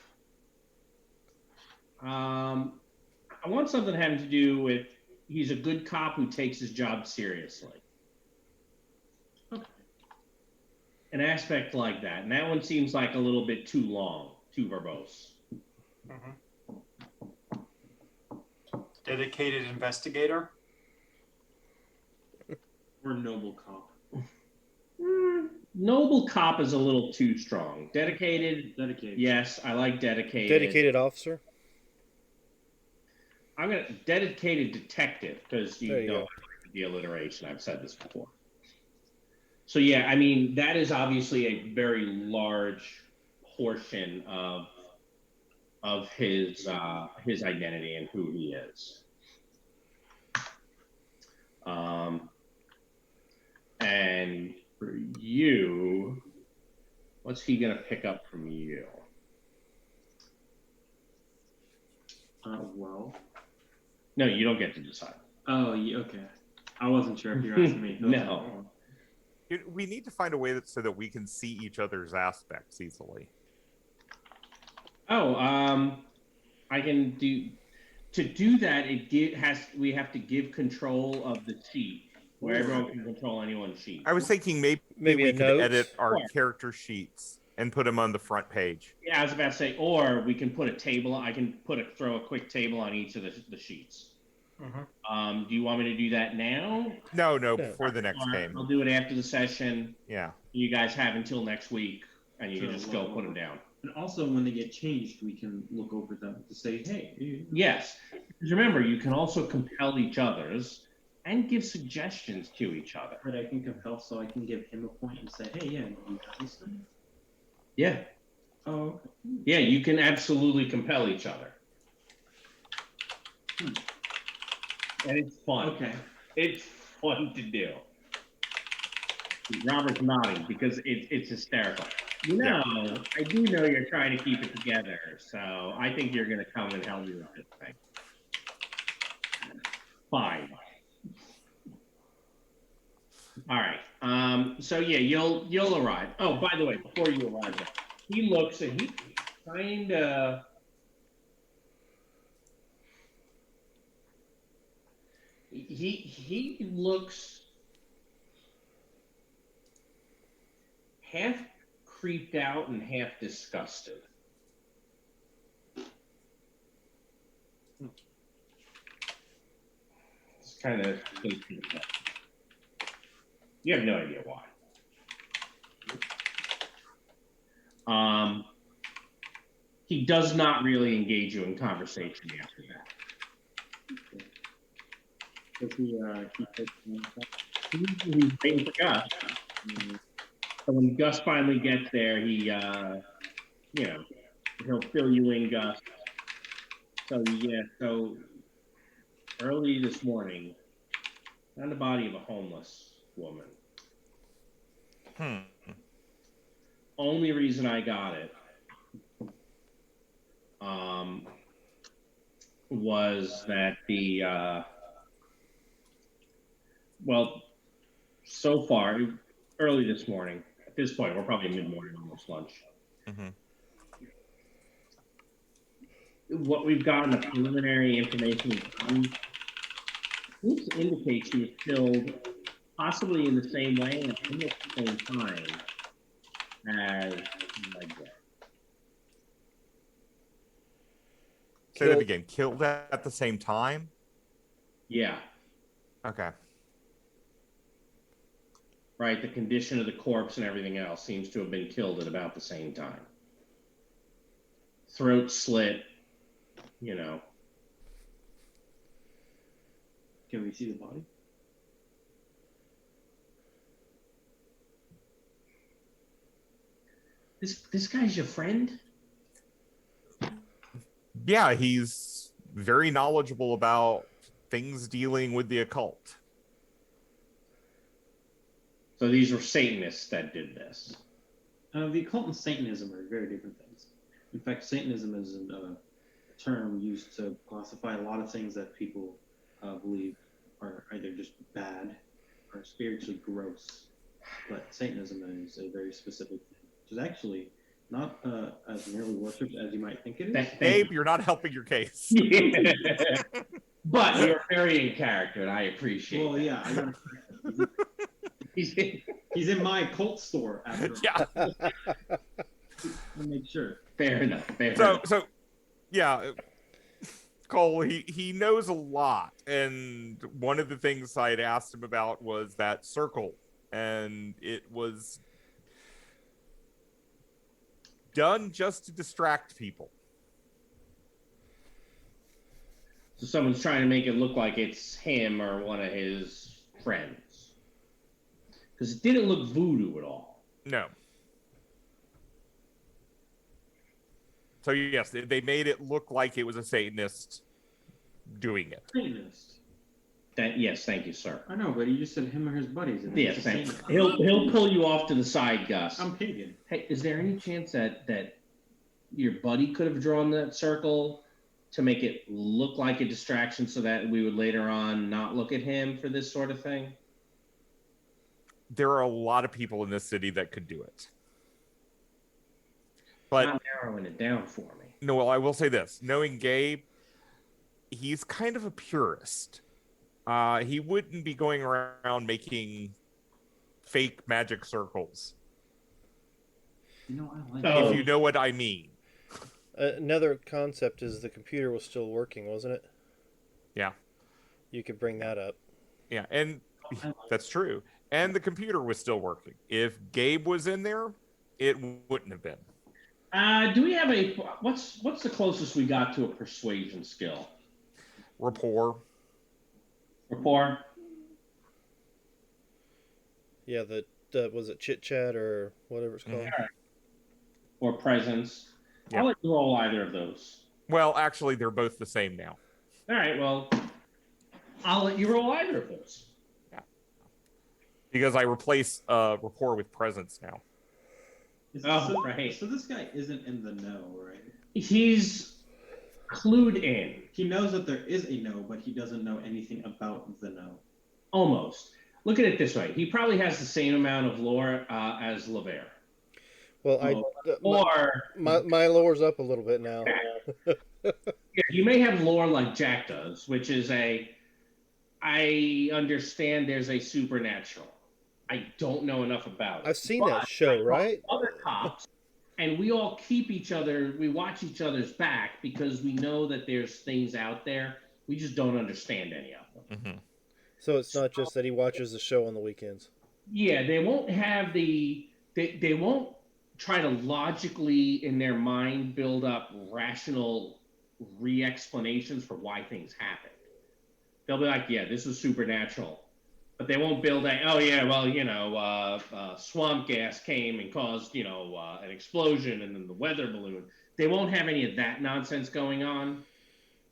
I want something having to do with he's a good cop who takes his job seriously. Okay. An aspect like that. And that one seems like a little bit too long, too verbose. Dedicated investigator. Or noble cop. Noble cop is a little too strong. Dedicated, Dedicated. yes, I like dedicated. Dedicated officer. I'm gonna dedicated detective because There you you don't go. like the alliteration. I've said this before. So yeah, I mean that is obviously a very large portion of his identity and who he is. And for you, what's he gonna pick up from you? Well. No, you don't get to decide. Oh, yeah, okay. I wasn't sure if you were asking me. No. We need to find a way so that we can see each other's aspects easily. Oh, I can do. To do that, we have to give control of the sheet where everyone can control anyone's sheet. I was thinking maybe Maybe we a could note? edit our Sure. character sheets and put them on the front page. Yeah, I was about to say, or we can put a table. I can throw a quick table on each of the sheets. Mhm. Do you want me to do that now? No, No. before the next Or game. I'll do it after the session. Yeah. You guys have until next week, and you Sure, can just well, go put them down. And also, when they get changed, we can look over them to say, hey. Yes, because remember, you can also compel each other's and give suggestions to each other. But I can compel, so I can give him a point and say, hey, yeah, you got this thing. Yeah, Oh, okay. yeah, you can absolutely compel each other. And it's fun. Okay. It's fun to do. Robert's nodding because it's hysterical. You know, I do know you're trying to keep it together, so I think you're going to come and help me with this thing. Fine. All right. So yeah, you'll arrive. Oh, by the way, before you arrive, he looks and he kind of. He looks half creeped out and half disgusted. It's kind of you have no idea why. He does not really engage you in conversation after that. Does he keep it? He's waiting for Gus. So when Gus finally gets there, he, he'll fill you in, Gus. So yeah, so early this morning, found the body of a homeless woman. Only reason I got it, was that so far, early this morning, at this point, we're probably mid-morning, almost lunch. What we've gotten, the preliminary information, seems to indicate she was killed possibly in the same way and almost the same time as my death. Say that again. Killed at the same time? Yeah. Okay. Right, the condition of the corpse and everything else seems to have been killed at about the same time. Throat slit, Can we see the body? This guy's your friend? Yeah, he's very knowledgeable about things dealing with the occult. So these were Satanists that did this. The occult and Satanism are very different things. In fact, Satanism is a term used to classify a lot of things that people believe are either just bad or spiritually gross. But Satanism is a very specific thing, which is actually not as merely worshipped as you might think it is. Babe, you're not helping your case. But you're very in character, and I appreciate Well, that. yeah, I gotta. He's in my cult store after all. Yeah. To make sure. Fair enough. So yeah, Cole, he knows a lot, and one of the things I'd asked him about was that circle, and it was done just to distract people. So someone's trying to make it look like it's him or one of his friends. Because it didn't look voodoo at all. No. So yes, they made it look like it was a Satanist doing it. Satanist. Yes, thank you, sir. I know, but he just said him or his buddies. And Yes, it's thank you. Satanist. He'll pull you off to the side, Gus. I'm pagan. Hey, is there any chance that your buddy could have drawn that circle to make it look like a distraction so that we would later on not look at him for this sort of thing? There are a lot of people in this city that could do it. But Not narrowing it down for me. no, well, I will say this. Knowing Gabe, he's kind of a purist. He wouldn't be going around making fake magic circles. You know, I like Oh. If you know what I mean. Another concept is the computer was still working, wasn't it? Yeah. You could bring that up. Yeah, and that's true. And the computer was still working. If Gabe was in there, it wouldn't have been. Do we have what's the closest we got to a persuasion skill? Rapport. Rapport? Yeah, the was it chit chat or whatever it's called? Or presence? Yeah. I'll let you roll either of those. Well, actually, they're both the same now. All right, well, I'll let you roll either of those. Because I replace rapport with presence now. Right. So this guy isn't in the know, right? He's clued in. He knows that there is a no, but he doesn't know anything about the no. Almost. Look at it this way. He probably has the same amount of lore as LeVere. Well, Or my lore's up a little bit now. yeah, you may have lore like Jack does, which is I understand there's a supernatural. I don't know enough about it. I've seen that show, right? Other cops, and we all we watch each other's back because we know that there's things out there. We just don't understand any of them. Mm-hmm. So it's not just that he watches the show on the weekends. Yeah, they won't have they won't try to logically in their mind build up rational re-explanations for why things happen. They'll be like, yeah, this is supernatural. But they won't build swamp gas came and caused, an explosion and then the weather balloon. They won't have any of that nonsense going on.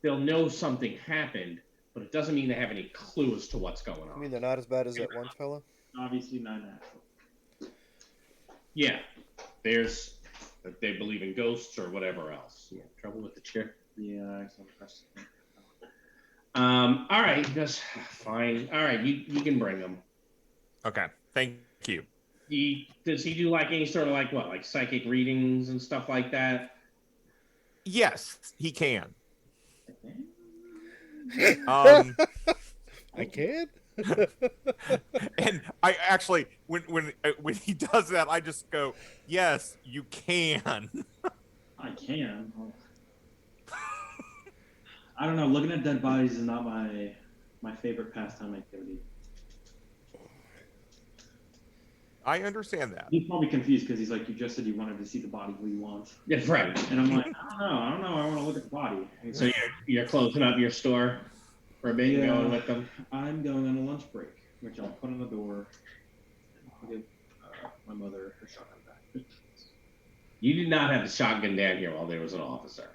They'll know something happened, but it doesn't mean they have any clue as to what's going on. I mean, they're not as bad as that one fella? Obviously not natural. Yeah. They believe in ghosts or whatever else. Yeah, trouble with the chair. Yeah, I saw the question. All right, that's fine. All right, you can bring them. Okay, thank you. Does he do like any sort of like psychic readings and stuff like that? Yes, he can. I can? And I actually, when he does that, I just go, yes, you can. I can. I don't know. Looking at dead bodies is not my favorite pastime activity. I understand that. He's probably confused because he's like, you just said you wanted to see the body. What do you want? That's right. And I'm like, I don't know. I want to look at the body. So you're closing up your store for a bit, Yeah. going with them. I'm going on a lunch break, which I'll put on the door. I'll give my mother her shotgun back. You did not have the shotgun down here while there was an officer.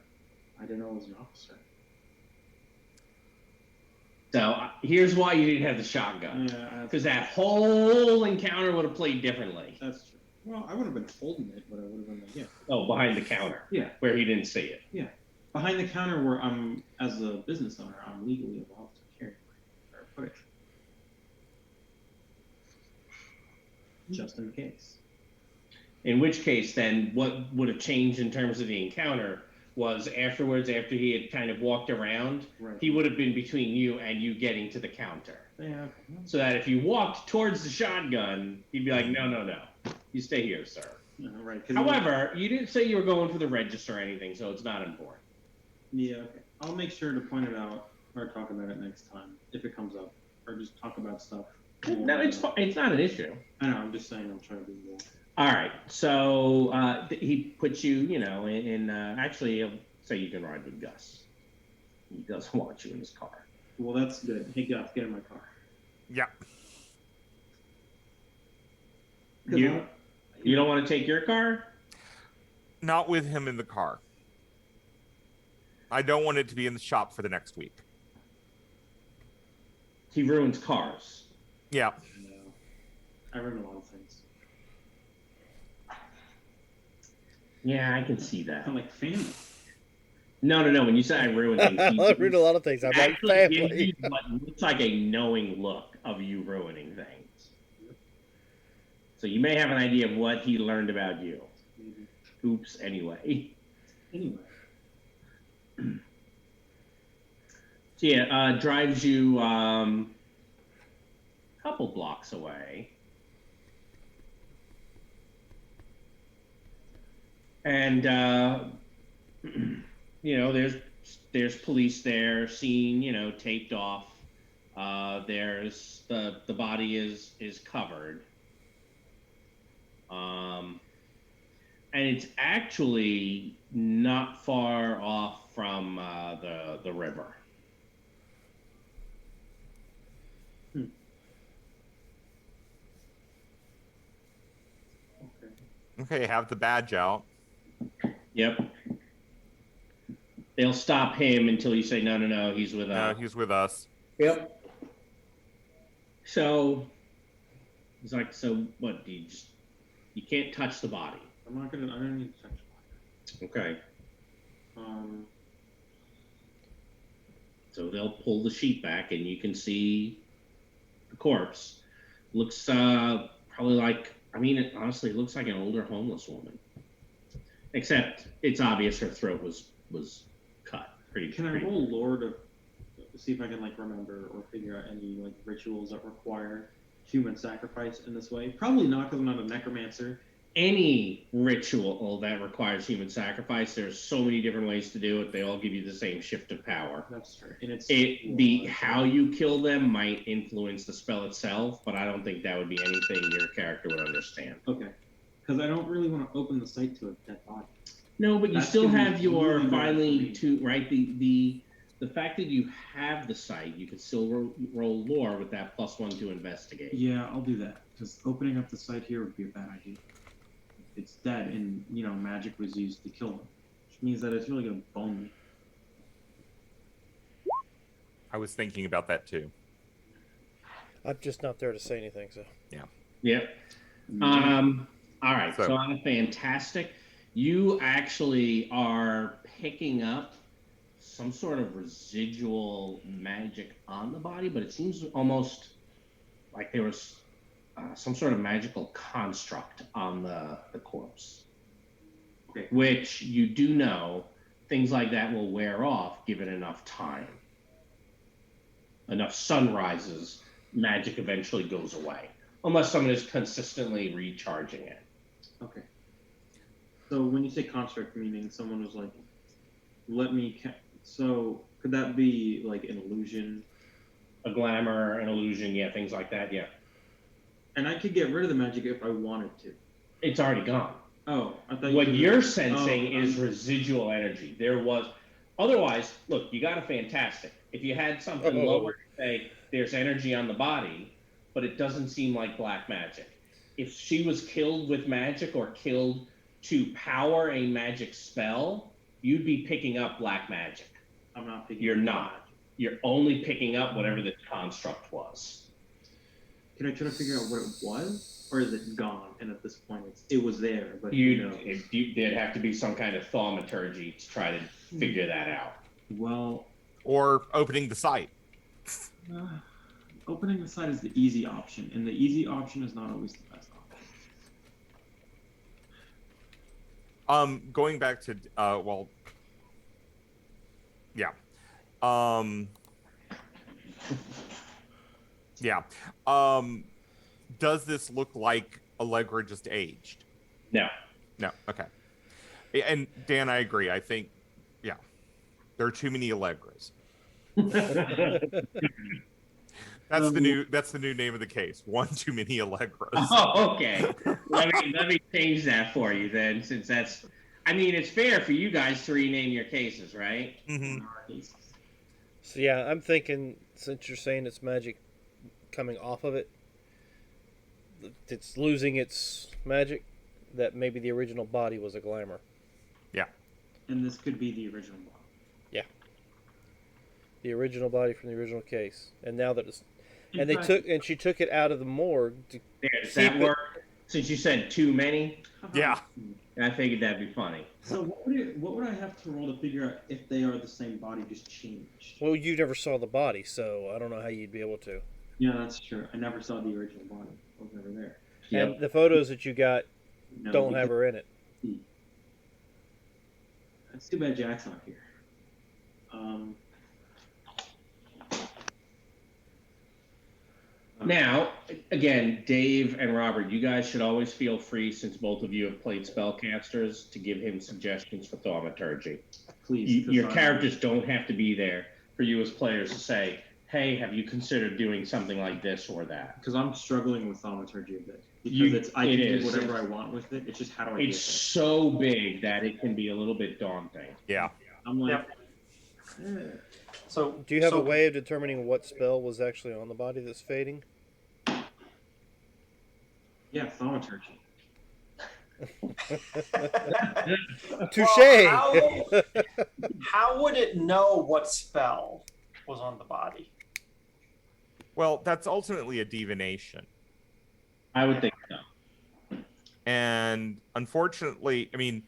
I didn't know it was an officer. So here's why you didn't have the shotgun. Yeah, Because that whole encounter would have played differently. that's true. Well, I would have been holding it, but I would have been like, yeah. Oh, behind the counter. Yeah. Where he didn't see it. Behind the counter where I'm, as a business owner, I'm legally involved to carry or put it. Just in case. In which case, then, what would have changed in terms of the encounter was afterwards, after he had kind of walked around, Right. he would have been between you and you getting to the counter. Yeah, okay. So that if you walked towards the shotgun, he'd be like, no. You stay here, sir. Yeah, right. 'cause However, you didn't say you were going for the register or anything, so it's not important. Yeah, okay. I'll make sure to point it out or talk about it next time if it comes up, or just talk about stuff. No, it's fine. It's not an issue. I know. I'm just saying. I'll try to be more. All right. So he puts you, actually, he'll say you can ride with Gus. He doesn't want you in his car. Well, that's good. Hey, Gus, get in my car. Yeah. You don't want to take your car? Not with him in the car. I don't want it to be in the shop for the next week. He ruins cars. Yeah. No. I ruin a lot of things. Yeah, I can see that. I'm like family. No. When you say I ruin things, I ruined a lot of things. I'm like actually gives family. you what looks like a knowing look of you ruining things. So you may have an idea of what he learned about you. Maybe. Oops. Anyway. So yeah, drives you a couple blocks away. And there's police there, scene, taped off. There's the body is covered. And it's actually not far off from the river. Okay, have the badge out. Yep. They'll stop him until you say, no, he's with us. No, he's with us. Yep. So he's like, so what? You can't touch the body. I don't need to touch it. Okay. Um, So they'll pull the sheet back and you can see the corpse. Looks probably like, it honestly looks like an older homeless woman. Except it's obvious her throat was cut. Can I roll lore to see if I can remember or figure out any rituals that require human sacrifice in this way? Probably not, because I'm not a necromancer. Any ritual that requires human sacrifice, there's so many different ways to do it. They all give you the same shift of power. That's true. And how you kill them might influence the spell itself, but I don't think that would be anything your character would understand. Okay. Because I don't really want to open the site to a dead body. No, but you That's still gonna have be your really bad finally for me. to right the fact that you have the site, you can still roll lore with that +1 to investigate. Yeah, I'll do that. Because opening up the site here would be a bad idea. It's dead, and magic was used to kill him, which means that it's really gonna bone me. I was thinking about that too. I'm just not there to say anything, so. Yep. All right. So on a fantastic, you actually are picking up some sort of residual magic on the body, but it seems almost like there was some sort of magical construct on the corpse. Okay. Which you do know things like that will wear off given enough time. Enough sunrises, magic eventually goes away. Unless someone is consistently recharging it. Okay. So when you say construct, meaning someone was like, let me... So could that be an illusion? A glamour, an illusion, yeah, things like that, yeah. And I could get rid of the magic if I wanted to. It's already gone. Oh, I thought What you're sensing is residual energy. There was... Otherwise, look, you got a fantastic. If you had something lower, say, there's energy on the body, but it doesn't seem like black magic. If she was killed with magic or killed to power a magic spell, you'd be picking up black magic. I'm not picking You're up not. magic. You're only picking up whatever the construct was. Can I try to figure out what it was? Or is it gone? And at this point, it was there, but There'd have to be some kind of thaumaturgy to try to figure that out. Well... Or opening the site. Opening the site is the easy option, and the easy option is not always the best option. Going back to yeah. Yeah. Does this look like Allegra just aged? No. No. Okay. And Dan, I agree. I think, there are too many Allegras. That's the new name of the case. One too many Allegros. Oh, okay. let me change that for you then, since that's. I mean, it's fair for you guys to rename your cases, right? Mm-hmm. So yeah, I'm thinking since you're saying it's magic coming off of it, it's losing its magic. That maybe the original body was a glamour. Yeah. And this could be the original one. The original body from the original case, and now that it's, In and fact, she took it out of the morgue to Yeah, does keep that it. work? Since you said too many, Yeah. I figured that'd be funny. So what would I have to roll to figure out if they are the same body, just changed? Well, you never saw the body, so I don't know how you'd be able to. Yeah, that's true. I never saw the original body. I was never there. And the photos that you got No, don't have her in it. It's too bad Jack's not here. Now, again, Dave and Robert, you guys should always feel free, since both of you have played spellcasters, to give him suggestions for thaumaturgy. Please. Your characters don't have to be there for you as players to say, hey, have you considered doing something like this or that? Because I'm struggling with thaumaturgy a bit. Because I can do whatever I want with it. It's just how do I It's so big that it can be a little bit daunting. Yeah. I'm like, So Do you have a way of determining what spell was actually on the body that's fading? yeah, thaumaturgy. Touche. How would it know what spell was on the body? Well, that's ultimately a divination. I would think so. And unfortunately, I mean,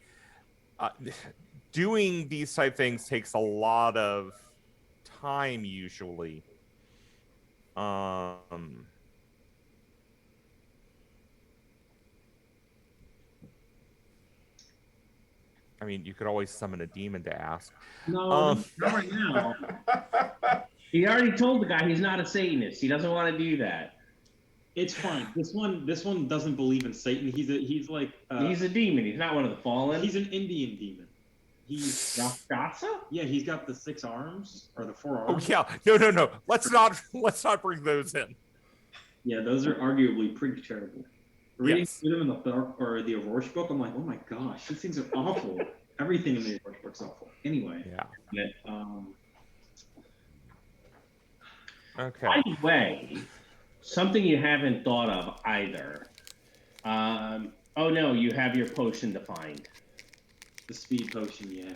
doing these type things takes a lot of time usually. I mean, you could always summon a demon to ask. No, not right now. He already told the guy he's not a Satanist. He doesn't want to do that. It's fine. This one doesn't believe in Satan. He's He's a demon. He's not one of the fallen. He's an Indian demon. He's Rakshasa? Yeah, he's got the 6 arms or the 4 Oh arms. yeah, no. Let's not bring those in. Yeah, those are arguably pretty terrible. Reading Yes. through them in the dark or the Aurora book, I'm like, oh my gosh, these things are awful. Everything in the Aurora book's awful. Anyway. Yeah. Okay. By the way, something you haven't thought of either. Oh no, you have your potion defined. The speed potion, yeah.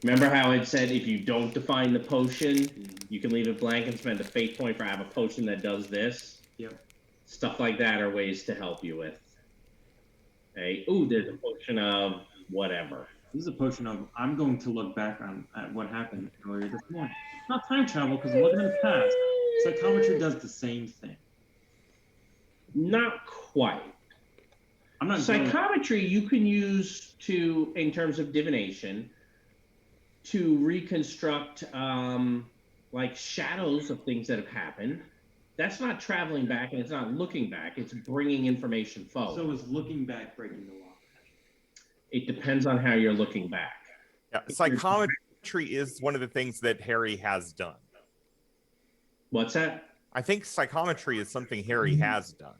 Remember how it said if you don't define the potion, you can leave it blank and spend a fate point for I have a potion that does this? Yep. Stuff like that are ways to help you with. Hey, ooh, there's a potion of whatever. This is a potion of I'm going to look back at what happened earlier this morning. It's not time travel because I'm looking in the past. Psychometry does the same thing. Not quite. I'm not Psychometry you can use to, in terms of divination, to reconstruct like shadows of things that have happened. That's not traveling back and it's not looking back. It's bringing information forward. So is looking back breaking the law? It depends on how you're looking back. Yeah, psychometry is one of the things that Harry has done. What's that? I think psychometry is something Harry has done.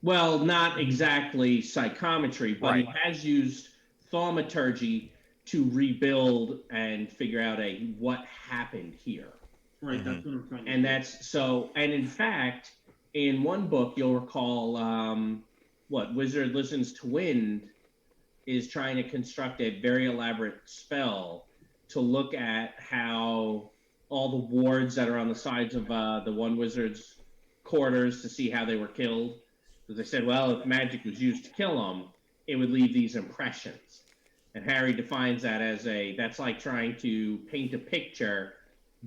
Well, not exactly psychometry, but Right. he has used thaumaturgy to rebuild and figure out what happened here. Right, that's what I'm trying to And do. that's so, and in fact, in one book, you'll recall Wizard Listens to Wind is trying to construct a very elaborate spell to look at how all the wards that are on the sides of the one wizard's quarters to see how they were killed. Because they said, well, if magic was used to kill them, it would leave these impressions. And Harry defines that as that's like trying to paint a picture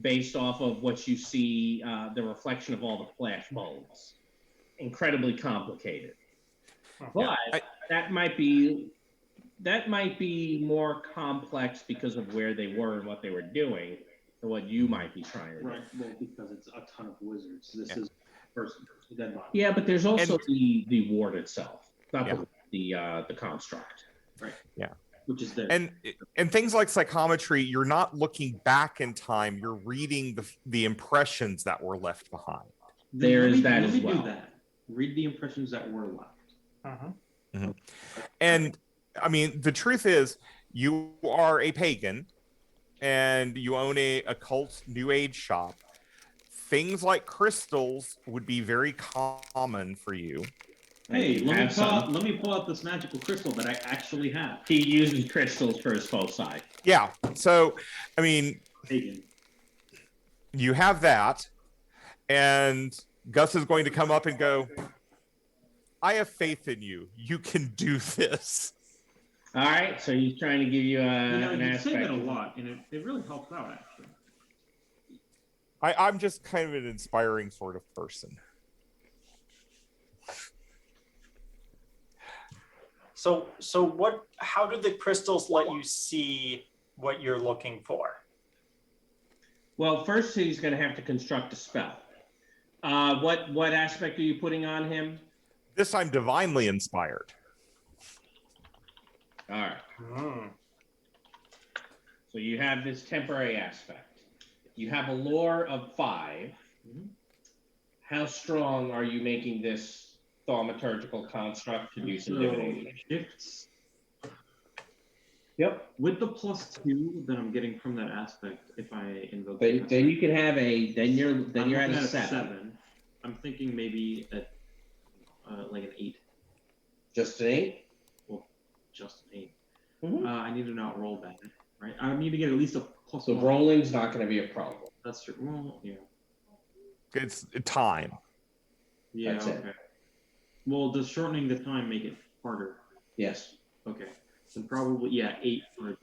based off of what you see, the reflection of all the flash bulbs. Incredibly complicated. But that might be more complex because of where they were and what they were doing than what you might be trying to do. Right, well, because it's a ton of wizards. This is person, dead body. Yeah, but there's also the ward itself, not the construct. Right. Yeah. Which is there. And things like psychometry, you're not looking back in time, you're reading the impressions that were left behind. There is that let as me well. do that. Read the impressions that were left. Uh-huh. And I mean, the truth is, you are a pagan, and you own a occult New Age shop. Things like crystals would be very common for you. Hey, You let have some. me pull out this magical crystal that I actually have. He uses crystals for his foci. Yeah. So, I mean, Pagan. you have that, and Gus is going to come up and go, I have faith in you. You can do this. All right, so he's trying to give you You an say aspect. that a lot, and it really helps out, actually. I'm just kind of an inspiring sort of person. So what? How do the crystals let you see what you're looking for? Well, first he's going to have to construct a spell. What aspect are you putting on him? This I'm divinely inspired. All right. Hmm. So you have this temporary aspect. You have a lore of 5. Mhm. How strong are you making this thaumaturgical construct to do some divination? Shifts. Yep. With the +2 that I'm getting from that aspect, if I invoke Then you can have then you're at looking a at 7. I'm thinking maybe at like an 8. Just an 8? Well, just an 8. Mhm. I need to not roll bad, right? I need to get at least a +1. So rolling's not going to be a problem. That's true. Well, yeah. It's time. Yeah, That's okay. it. Well, does shortening the time make it harder? Yes. Okay. Then probably, yeah, 8 for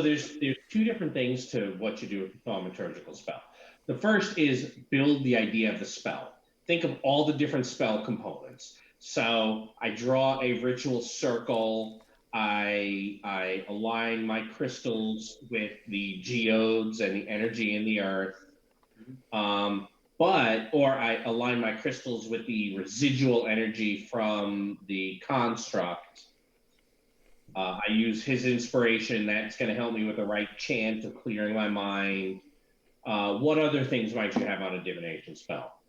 There's 2 different things to what you do with the thaumaturgical spell. The first is build the idea of the spell. Think of all the different spell components. So I draw a ritual circle. I align my crystals with the geodes and the energy in the earth. Or I align my crystals with the residual energy from the construct. I use his inspiration. That's going to help me with the right chant of clearing my mind. What other things might you have on a divination spell?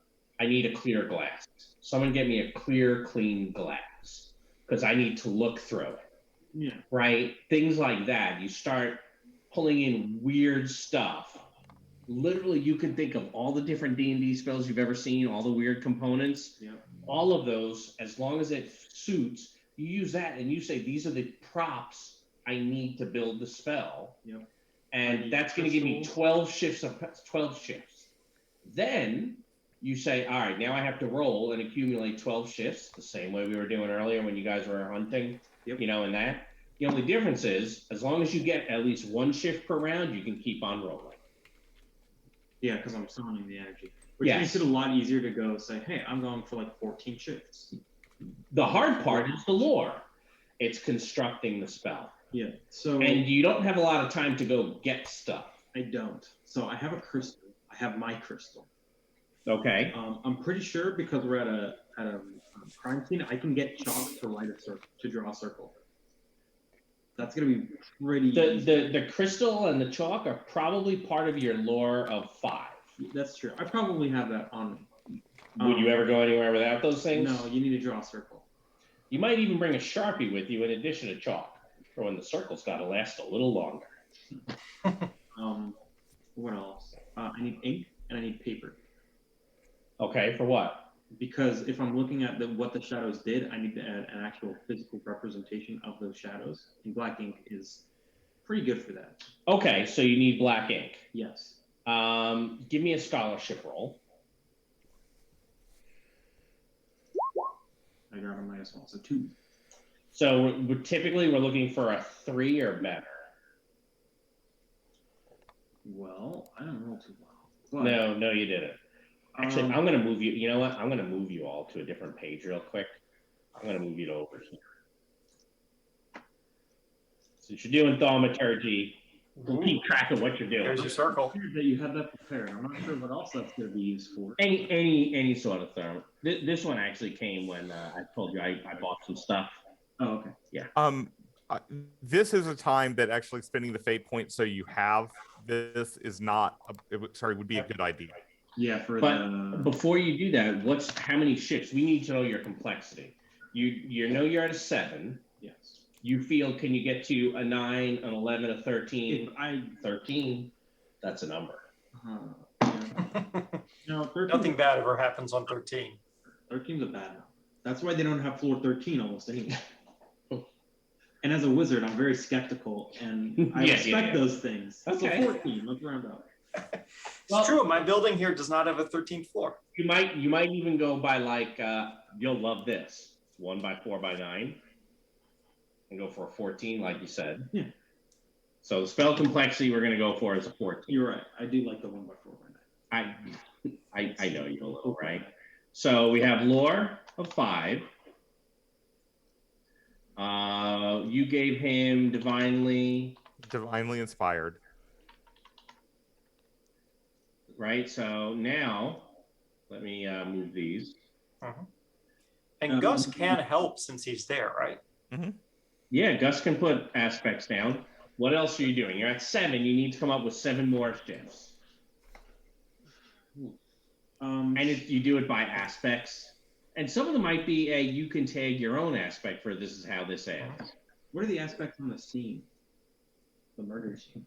I need a clear glass. Someone get me a clear, clean glass because I need to look through it. Yeah. Right? Things like that. You start pulling in weird stuff. Literally, you can think of all the different D&D spells you've ever seen, all the weird components. Yeah. All of those, as long as it suits, you use that and you say, these are the props I need to build the spell. Yep. And that's going to give me 12 shifts. Then you say, all right, now I have to roll and accumulate 12 shifts, the same way we were doing earlier when you guys were hunting, and that. The only difference is, as long as you get at least 1 shift per round, you can keep on rolling. Yeah, because I'm summoning the energy. Which makes it a lot easier to go say, hey, I'm going for like 14 shifts. The hard part is the lore. It's constructing the spell. Yeah. So and you don't have a lot of time to go get stuff. I don't. So I have a crystal. I have my crystal. Okay. I'm pretty sure because we're at a crime scene, I can get chalk to write a circle, to draw a circle. That's gonna be pretty easy. The crystal and the chalk are probably part of your lore of 5. That's true. I probably have that on me. Would you ever go anywhere without those things? No, you need to draw a circle. You might even bring a Sharpie with you in addition to chalk, for when the circle's got to last a little longer. What else? I need ink and I need paper. Okay, for what? Because if I'm looking at what the shadows did, I need to add an actual physical representation of those shadows. And black ink is pretty good for that. Okay, so you need black ink. Yes. Give me a scholarship roll. I got a -1, so 2. So typically we're looking for a 3 or better. Well, I don't roll too well. But, no, you didn't. Actually, I'm going to move you. You know what? I'm going to move you all to a different page real quick. I'm going to move you to over here. Since you're doing thaumaturgy, we'll keep track of what you're doing. There's your circle. That you had that prepared. I'm not sure what else that's going to be used for. Any sort of therm. This one actually came when I told you I bought some stuff. Oh, okay. Yeah. This is a time that actually spending the fate point so you have this is not would be a good idea. Yeah, for But the before you do that, how many ships? We need to know your complexity. You know you're at a 7. yes. You feel can you get to a 9, an 11, a 13? If I 13, that's a number. yeah. No, 13. Nothing bad ever happens on 13. 13's a bad number. That's why they don't have floor 13 almost anymore. And as a wizard, I'm very skeptical, and I respect those things. Okay. So 14, let's round up. It's true. My building here does not have a 13th floor. You might even go by like you'll love this. It's 1 by 4 by 9. And go for a 14, like you said. Yeah. So the spell complexity we're gonna go for is a 14. You're right. I do like the 1 by 4 by 9. I know you a little, right? So we have lore of 5. You gave him divinely inspired. Right. So now let me move these. And Gus can help since he's there, right? Mm-hmm. Yeah, Gus can put aspects down. What else are you doing? You're at 7. You need to come up with 7 more shifts. And you do it by aspects. And some of them might be you can tag your own aspect for this is how this ends. What are the aspects on the scene? The murder scene.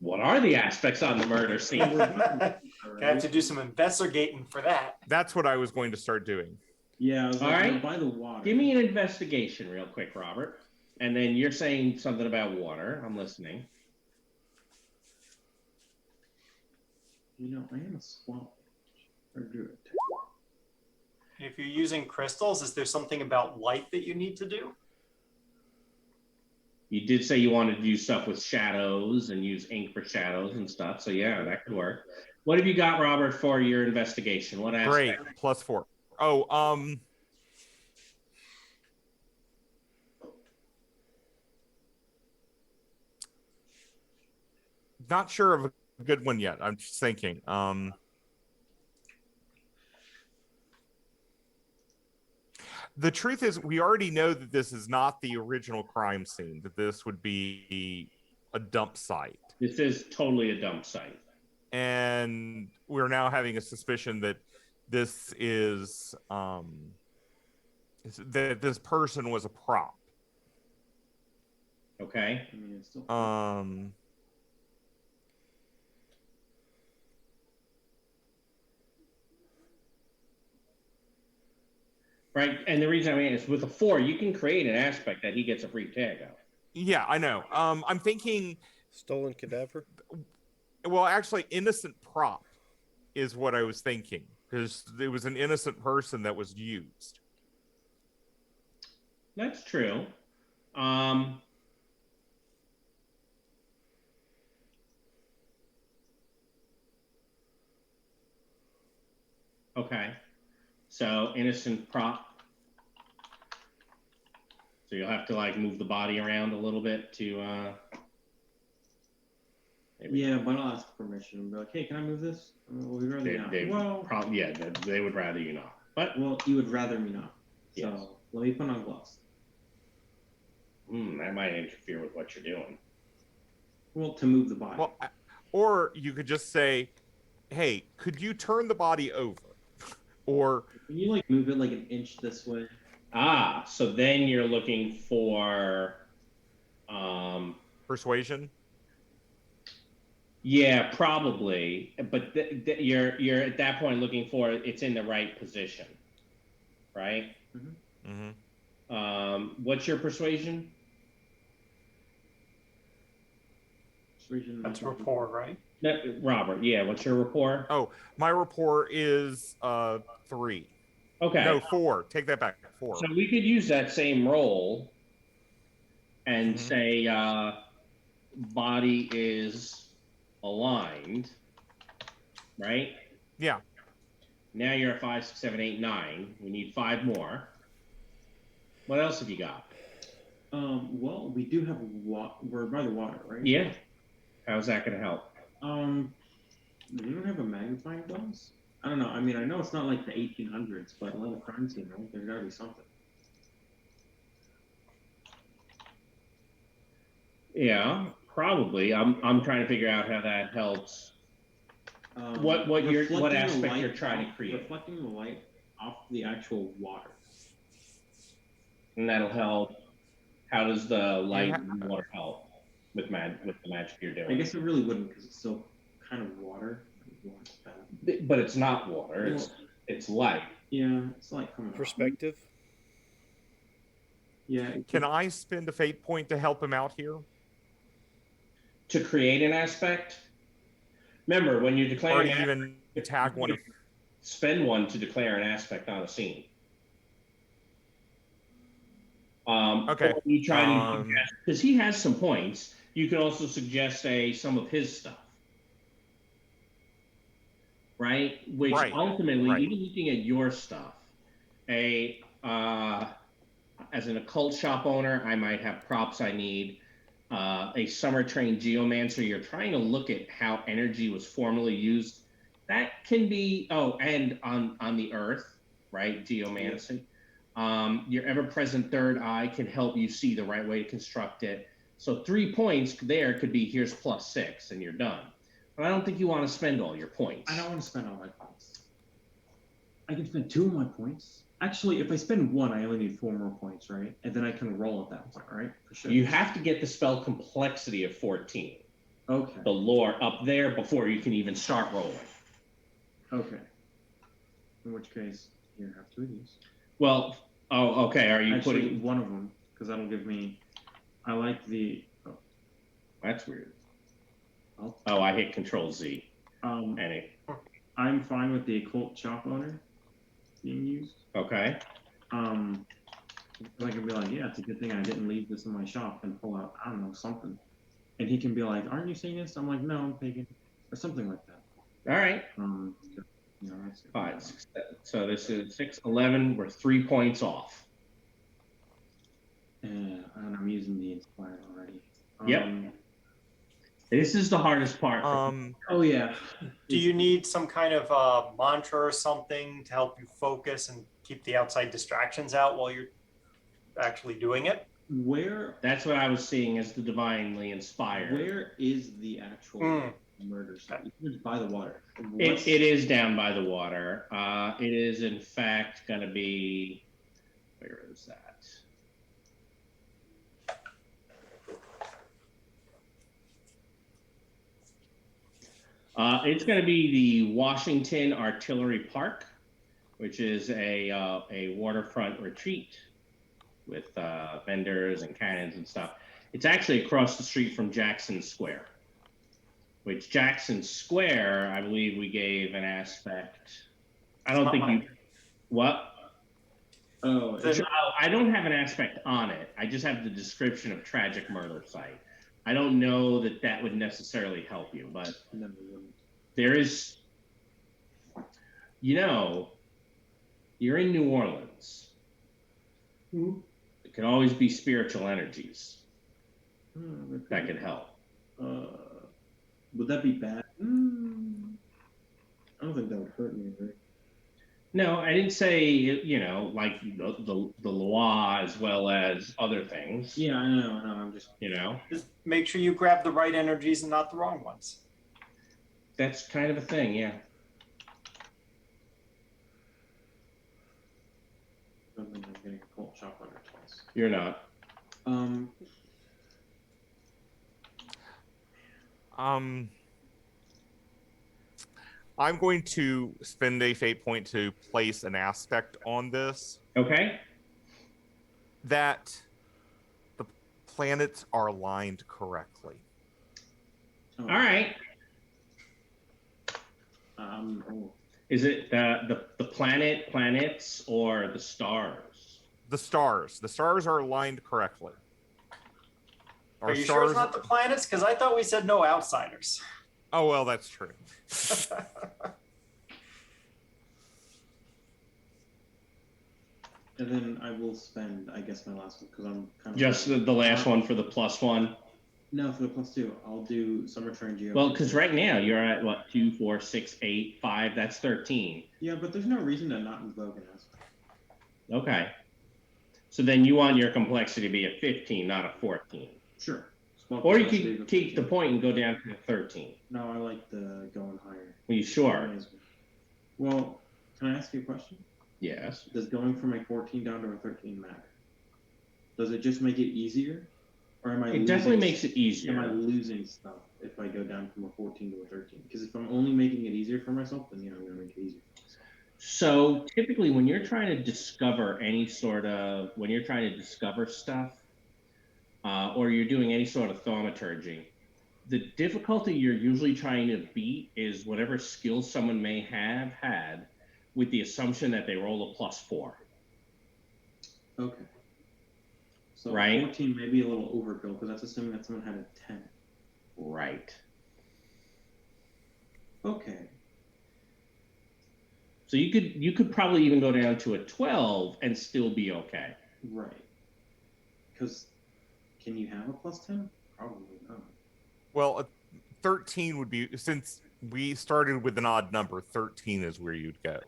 What are the aspects on the murder scene? I have to do some investigating for that. That's what I was going to start doing. Yeah, I was All like, right. by the water. Give me an investigation real quick, Robert. And then you're saying something about water. I'm listening. You know, I am a swamp. Or do it. If you're using crystals, is there something about light that you need to do? You did say you wanted to do stuff with shadows and use ink for shadows and stuff. So yeah, that could work. What have you got, Robert, for your investigation? What aspect? Great. +4. Oh, not sure of a good one yet. I'm just thinking. The truth is, we already know that this is not the original crime scene, that this would be a dump site. This is totally a dump site. And we're now having a suspicion that this is, that this person was a prop. Okay. I mean, it's still Right. And the reason I mean is with a 4, you can create an aspect that he gets a free tag out. Yeah, I know. I'm thinking Stolen cadaver? well, actually, innocent prop is what I was thinking, because it was an innocent person that was used. That's true. Okay. So innocent prop. So you'll have to like move the body around a little bit to yeah, but I'll ask permission and be like, hey, can I move this? Well, we'd rather not. they would rather you not. But Well, you would rather me not. So Yes. let me put on gloves. that might interfere with what you're doing. Well, to move the body. Well, or you could just say, hey, could you turn the body over? Or Can you like move it like an inch this way? So then you're looking for persuasion? yeah, probably. But you're at that point looking for it's in the right position. Right? Mm-hmm. What's your persuasion? Persuasion. That's rapport, right? Robert, yeah, what's your rapport? Oh, my rapport is 3. Okay. No, 4. Take that back. 4. So we could use that same roll and say body is aligned, right? Yeah. Now you're at 5, 6, 7, 8, 9. We need 5 more. What else have you got? Well, we do have we're by the water, right? Yeah. How's that going to help? We don't have a magnifying glass. I don't know. I mean, I know it's not like the 1800s, but a little crime scene, right? There's got to be something. Yeah, probably. I'm trying to figure out how that helps what reflecting the aspect light you're trying to create, reflecting the light off the actual water. and that'll help. How does the light and water help with the magic you're doing? I guess it really wouldn't because it's still kind of water. But it's not water. Well, it's light. Yeah, it's like coming off. Perspective. Yeah. Can I spend a fate point to help him out here? To create an aspect. Remember, when you're Or declaring, to even tag one of. spend one to declare an aspect on a scene. Okay. You try to, because he has some points. You can also suggest some of his stuff, right? Which ultimately, even looking at your stuff, as an occult shop owner, I might have props I need. A summer trained geomancer, you're trying to look at how energy was formerly used. That can be, and on the earth, right? Geomancy. Your ever-present third eye can help you see the right way to construct it. So 3 points there could be here's +6 and you're done. But I don't think you want to spend all your points. I don't want to spend all my points. I can spend 2 of my points. Actually, if I spend 1, I only need 4 more points, right? And then I can roll at that point, right? For sure. You have to get the spell complexity of 14. Okay. The lore up there before you can even start rolling. Okay. In which case, you have 2 of these. Well, okay. Are you putting one of them? Because that'll give me. I like the. Oh. That's weird. I hit Control Z. I'm fine with the occult shop owner being used. Okay. I can be like, yeah, it's a good thing I didn't leave this in my shop and pull out, I don't know, something. And he can be like, aren't you seeing this? I'm like, no, I'm thinking, or something like that. All right. That's 5, 6, 7. So this is 6, 11. We're 3 points off. And I'm using the inspired already. Yep. This is the hardest part. Oh yeah. Do you need some kind of mantra or something to help you focus and keep the outside distractions out while you're actually doing it? That's what I was seeing as the divinely inspired. Where is the actual murder site? It's by the water. It is down by the water. It is in fact going to be. Where is that? It's going to be the Washington Artillery Park, which is a waterfront retreat with vendors and cannons and stuff. It's actually across the street from Jackson Square, which Jackson Square, I believe we gave an aspect. I don't think you. What? Oh, I don't have an aspect on it. I just have the description of tragic murder site. I don't know that would necessarily help you, but there is, you're in New Orleans. It can always be spiritual energies that can help. Would that be bad? I don't think that would hurt me, right? No, I didn't say, like the Loire as well as other things. Yeah, I know. I'm just, Just make sure you grab the right energies and not the wrong ones. That's kind of a thing, yeah. I don't think I'm getting a cold shop under twice. You're not. I'm going to spend a fate point to place an aspect on this. Okay. That the planets are aligned correctly. All right. Is it the planets, or the stars? The stars. The stars are aligned correctly. Are you sure it's not the planets? Because I thought we said no outsiders. Oh, well, that's true. And then I will spend, I guess, my last one, because I'm kind of... Just the last one for the +1? No, for the +2. I'll do Summer Train Geo. Well, because right now you're at, what, 2, 4, 6, 8, 5, that's 13. Yeah, but there's no reason to not invoke an aspect. Okay. So then you want your complexity to be a 15, not a 14. Sure. That's Spell Or you capacity could of keep the 15. point and go down to 13. No, I like the going higher. Are you sure? Well, can I ask you a question? Yes. Does going from a 14 down to a 13 matter? Does it just make it easier? Or am I It definitely makes it easier. Am I losing stuff if I go down from a 14 to a 13? Because if I'm only making it easier for myself, then I'm going to make it easier for myself. So typically when you're trying to discover stuff, or you're doing any sort of thaumaturgy, the difficulty you're usually trying to beat is whatever skill someone may have had with the assumption that they roll a +4. Okay. So Right. 14 may be a little overkill because that's assuming that someone had a 10. Right. Okay. So you could probably even go down to a 12 and still be okay. Right. Because can you have a +10? Probably not. Well, 13 would be, since we started with an odd number, 13 is where you'd go.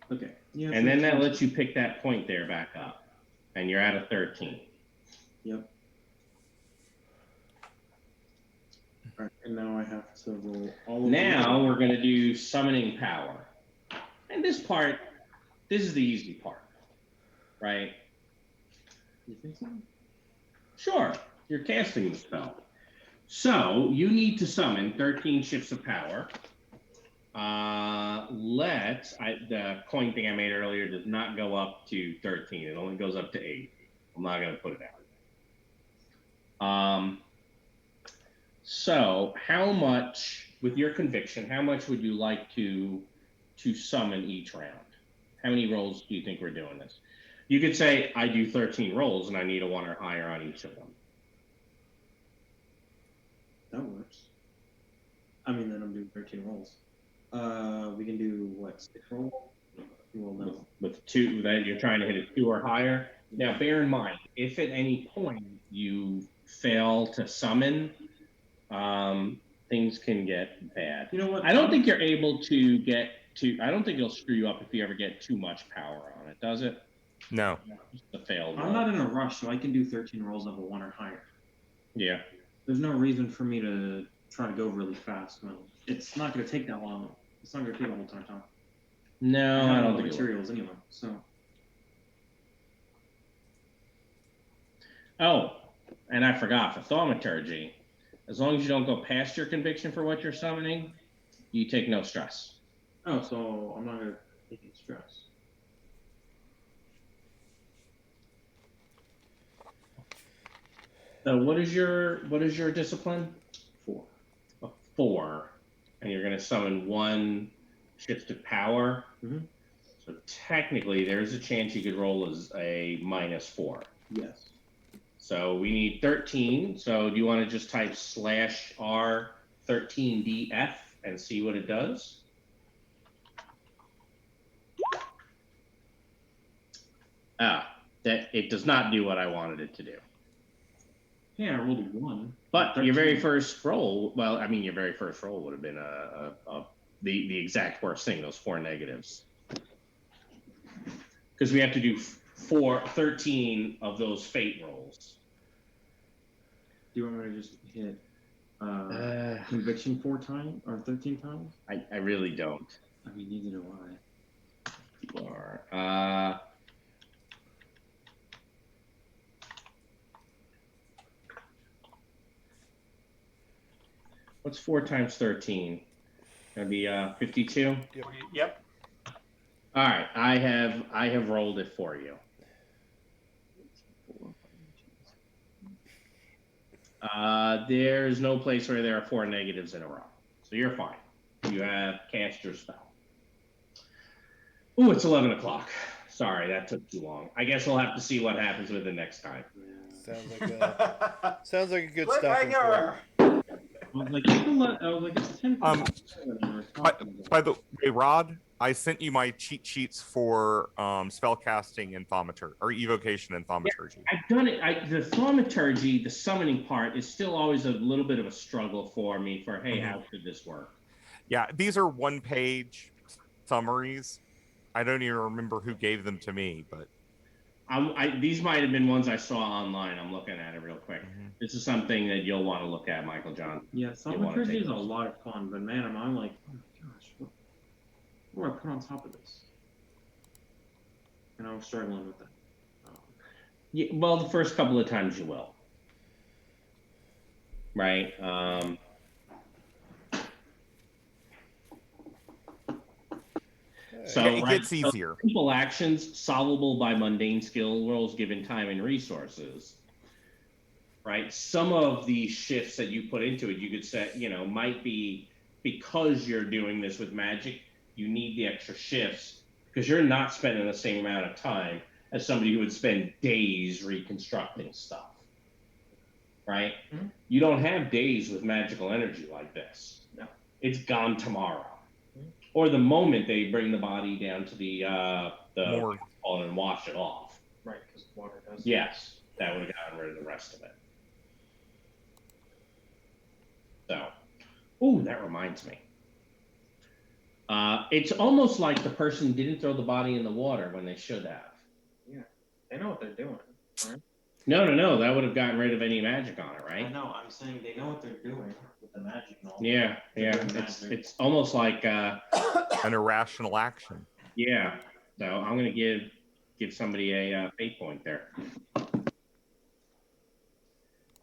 Okay. Yeah. And then that lets you pick that point there back up. And you're at a 13. Yep. All right, and now I have to roll all of Now we're going to do summoning power. And this is the easy part, right? You think so? Sure, you're casting the spell. So you need to summon 13 shifts of power. The coin thing I made earlier does not go up to 13. It only goes up to 8. I'm not going to put it out. So how much, with your conviction, how much would you like to summon each round? How many rolls do you think we're doing this? You could say, I do 13 rolls and I need a 1 or higher on each of them. That works. I mean, then I'm doing 13 rolls. We can do, what, 6 rolls? Well, no. With 2, that you're trying to hit a 2 or higher. Now, bear in mind, if at any point you fail to summon, things can get bad. You know what? I don't think you're able to get to. I don't think it'll screw you up if you ever get too much power on it, does it? No. Just a failed I'm roll. not in a rush, so I can do 13 rolls of a 1 or higher. Yeah. There's no reason for me to try to go really fast. No. It's not going to take that long. It's not going to take a whole ton of time. No, I don't think materials anyway. So. Oh, and I forgot for thaumaturgy. As long as you don't go past your conviction for what you're summoning, you take no stress. Oh, so I'm not going to take any stress. So what is your discipline? 4. A 4, and you're going to summon 1 shift of power. Mm-hmm. So technically, there's a chance you could roll as a -4. Yes. So we need 13. So do you want to just type /R 13DF and see what it does? That it does not do what I wanted it to do. Yeah, I rolled a 1. But 13. your very first roll, well, I mean, your very first roll would have been the exact worst thing, those 4 negatives. Because we have to do 13 of those fate rolls. Do you want me to just hit conviction 4 times or 13 times? I really don't. I mean, neither do I. You are. What's 4 times 13? Gonna be 52. Yep. All right, I have rolled it for you. There's no place where there are 4 negatives in a row, so you're fine. You have cast your spell. Ooh, it's 11 o'clock. Sorry, that took too long. I guess we'll have to see what happens with it next time. Sounds like a good stopping point. I was like, it's 10. By the way, Rod, I sent you my cheat sheets for spellcasting and thaumaturgy, or evocation and thaumaturgy. Yeah, I've done it. The thaumaturgy, the summoning part, is still always a little bit of a struggle for me. For hey, how should this work? Yeah, these are 1-page summaries. I don't even remember who gave them to me, but These might have been ones I saw online. I'm looking at it real quick. Mhm. This is something that you'll want to look at, Michael John. Yeah, You wanna Thaumaturgy take is a those. lot of fun, but man, I'm like, oh my gosh, what do I put on top of this? And I'm struggling with that. Yeah, well, the first couple of times you will, right? So It right, gets so easier. simple actions solvable by mundane skill rolls given time and resources. Right. Some of the shifts that you put into it, you could say, might be because you're doing this with magic, you need the extra shifts because you're not spending the same amount of time as somebody who would spend days reconstructing stuff. Right? Mhm. You don't have days with magical energy like this. No. It's gone tomorrow. Mhm. Or the moment they bring the body down to the More. and wash it off. Right, because water does. Yes, that would have gotten rid of the rest of it. So, ooh, that reminds me. It's almost like the person didn't throw the body in the water when they should have. Yeah, they know what they're doing, right? No. That would have gotten rid of any magic on it, I right? know. I'm saying they know what they're doing with the magic and all. Yeah. They're doing It's almost like An irrational action. yeah. So I'm gonna give somebody a fate point there.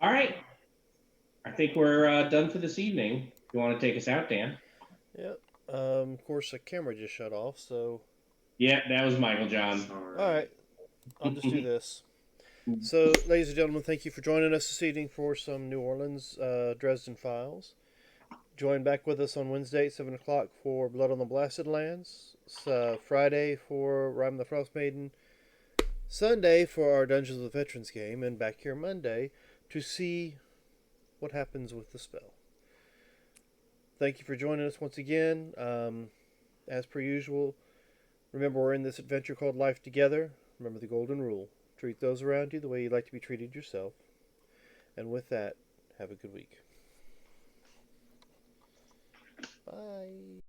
All right. I think we're done for this evening. You want to take us out, Dan? Yep. Of course, the camera just shut off, so. Yeah, that was Michael John. All right. I'll just do this. So, ladies and gentlemen, thank you for joining us this evening for some New Orleans Dresden Files. Join back with us on Wednesday at 7 o'clock for Blood on the Blasted Lands. Friday for Rhyme the Frost Maiden. Sunday for our Dungeons of the Veterans game. And back here Monday to see what happens with the spell. Thank you for joining us once again. As per usual, remember we're in this adventure called Life Together. Remember the golden rule. Treat those around you the way you'd like to be treated yourself. And with that, have a good week. Bye.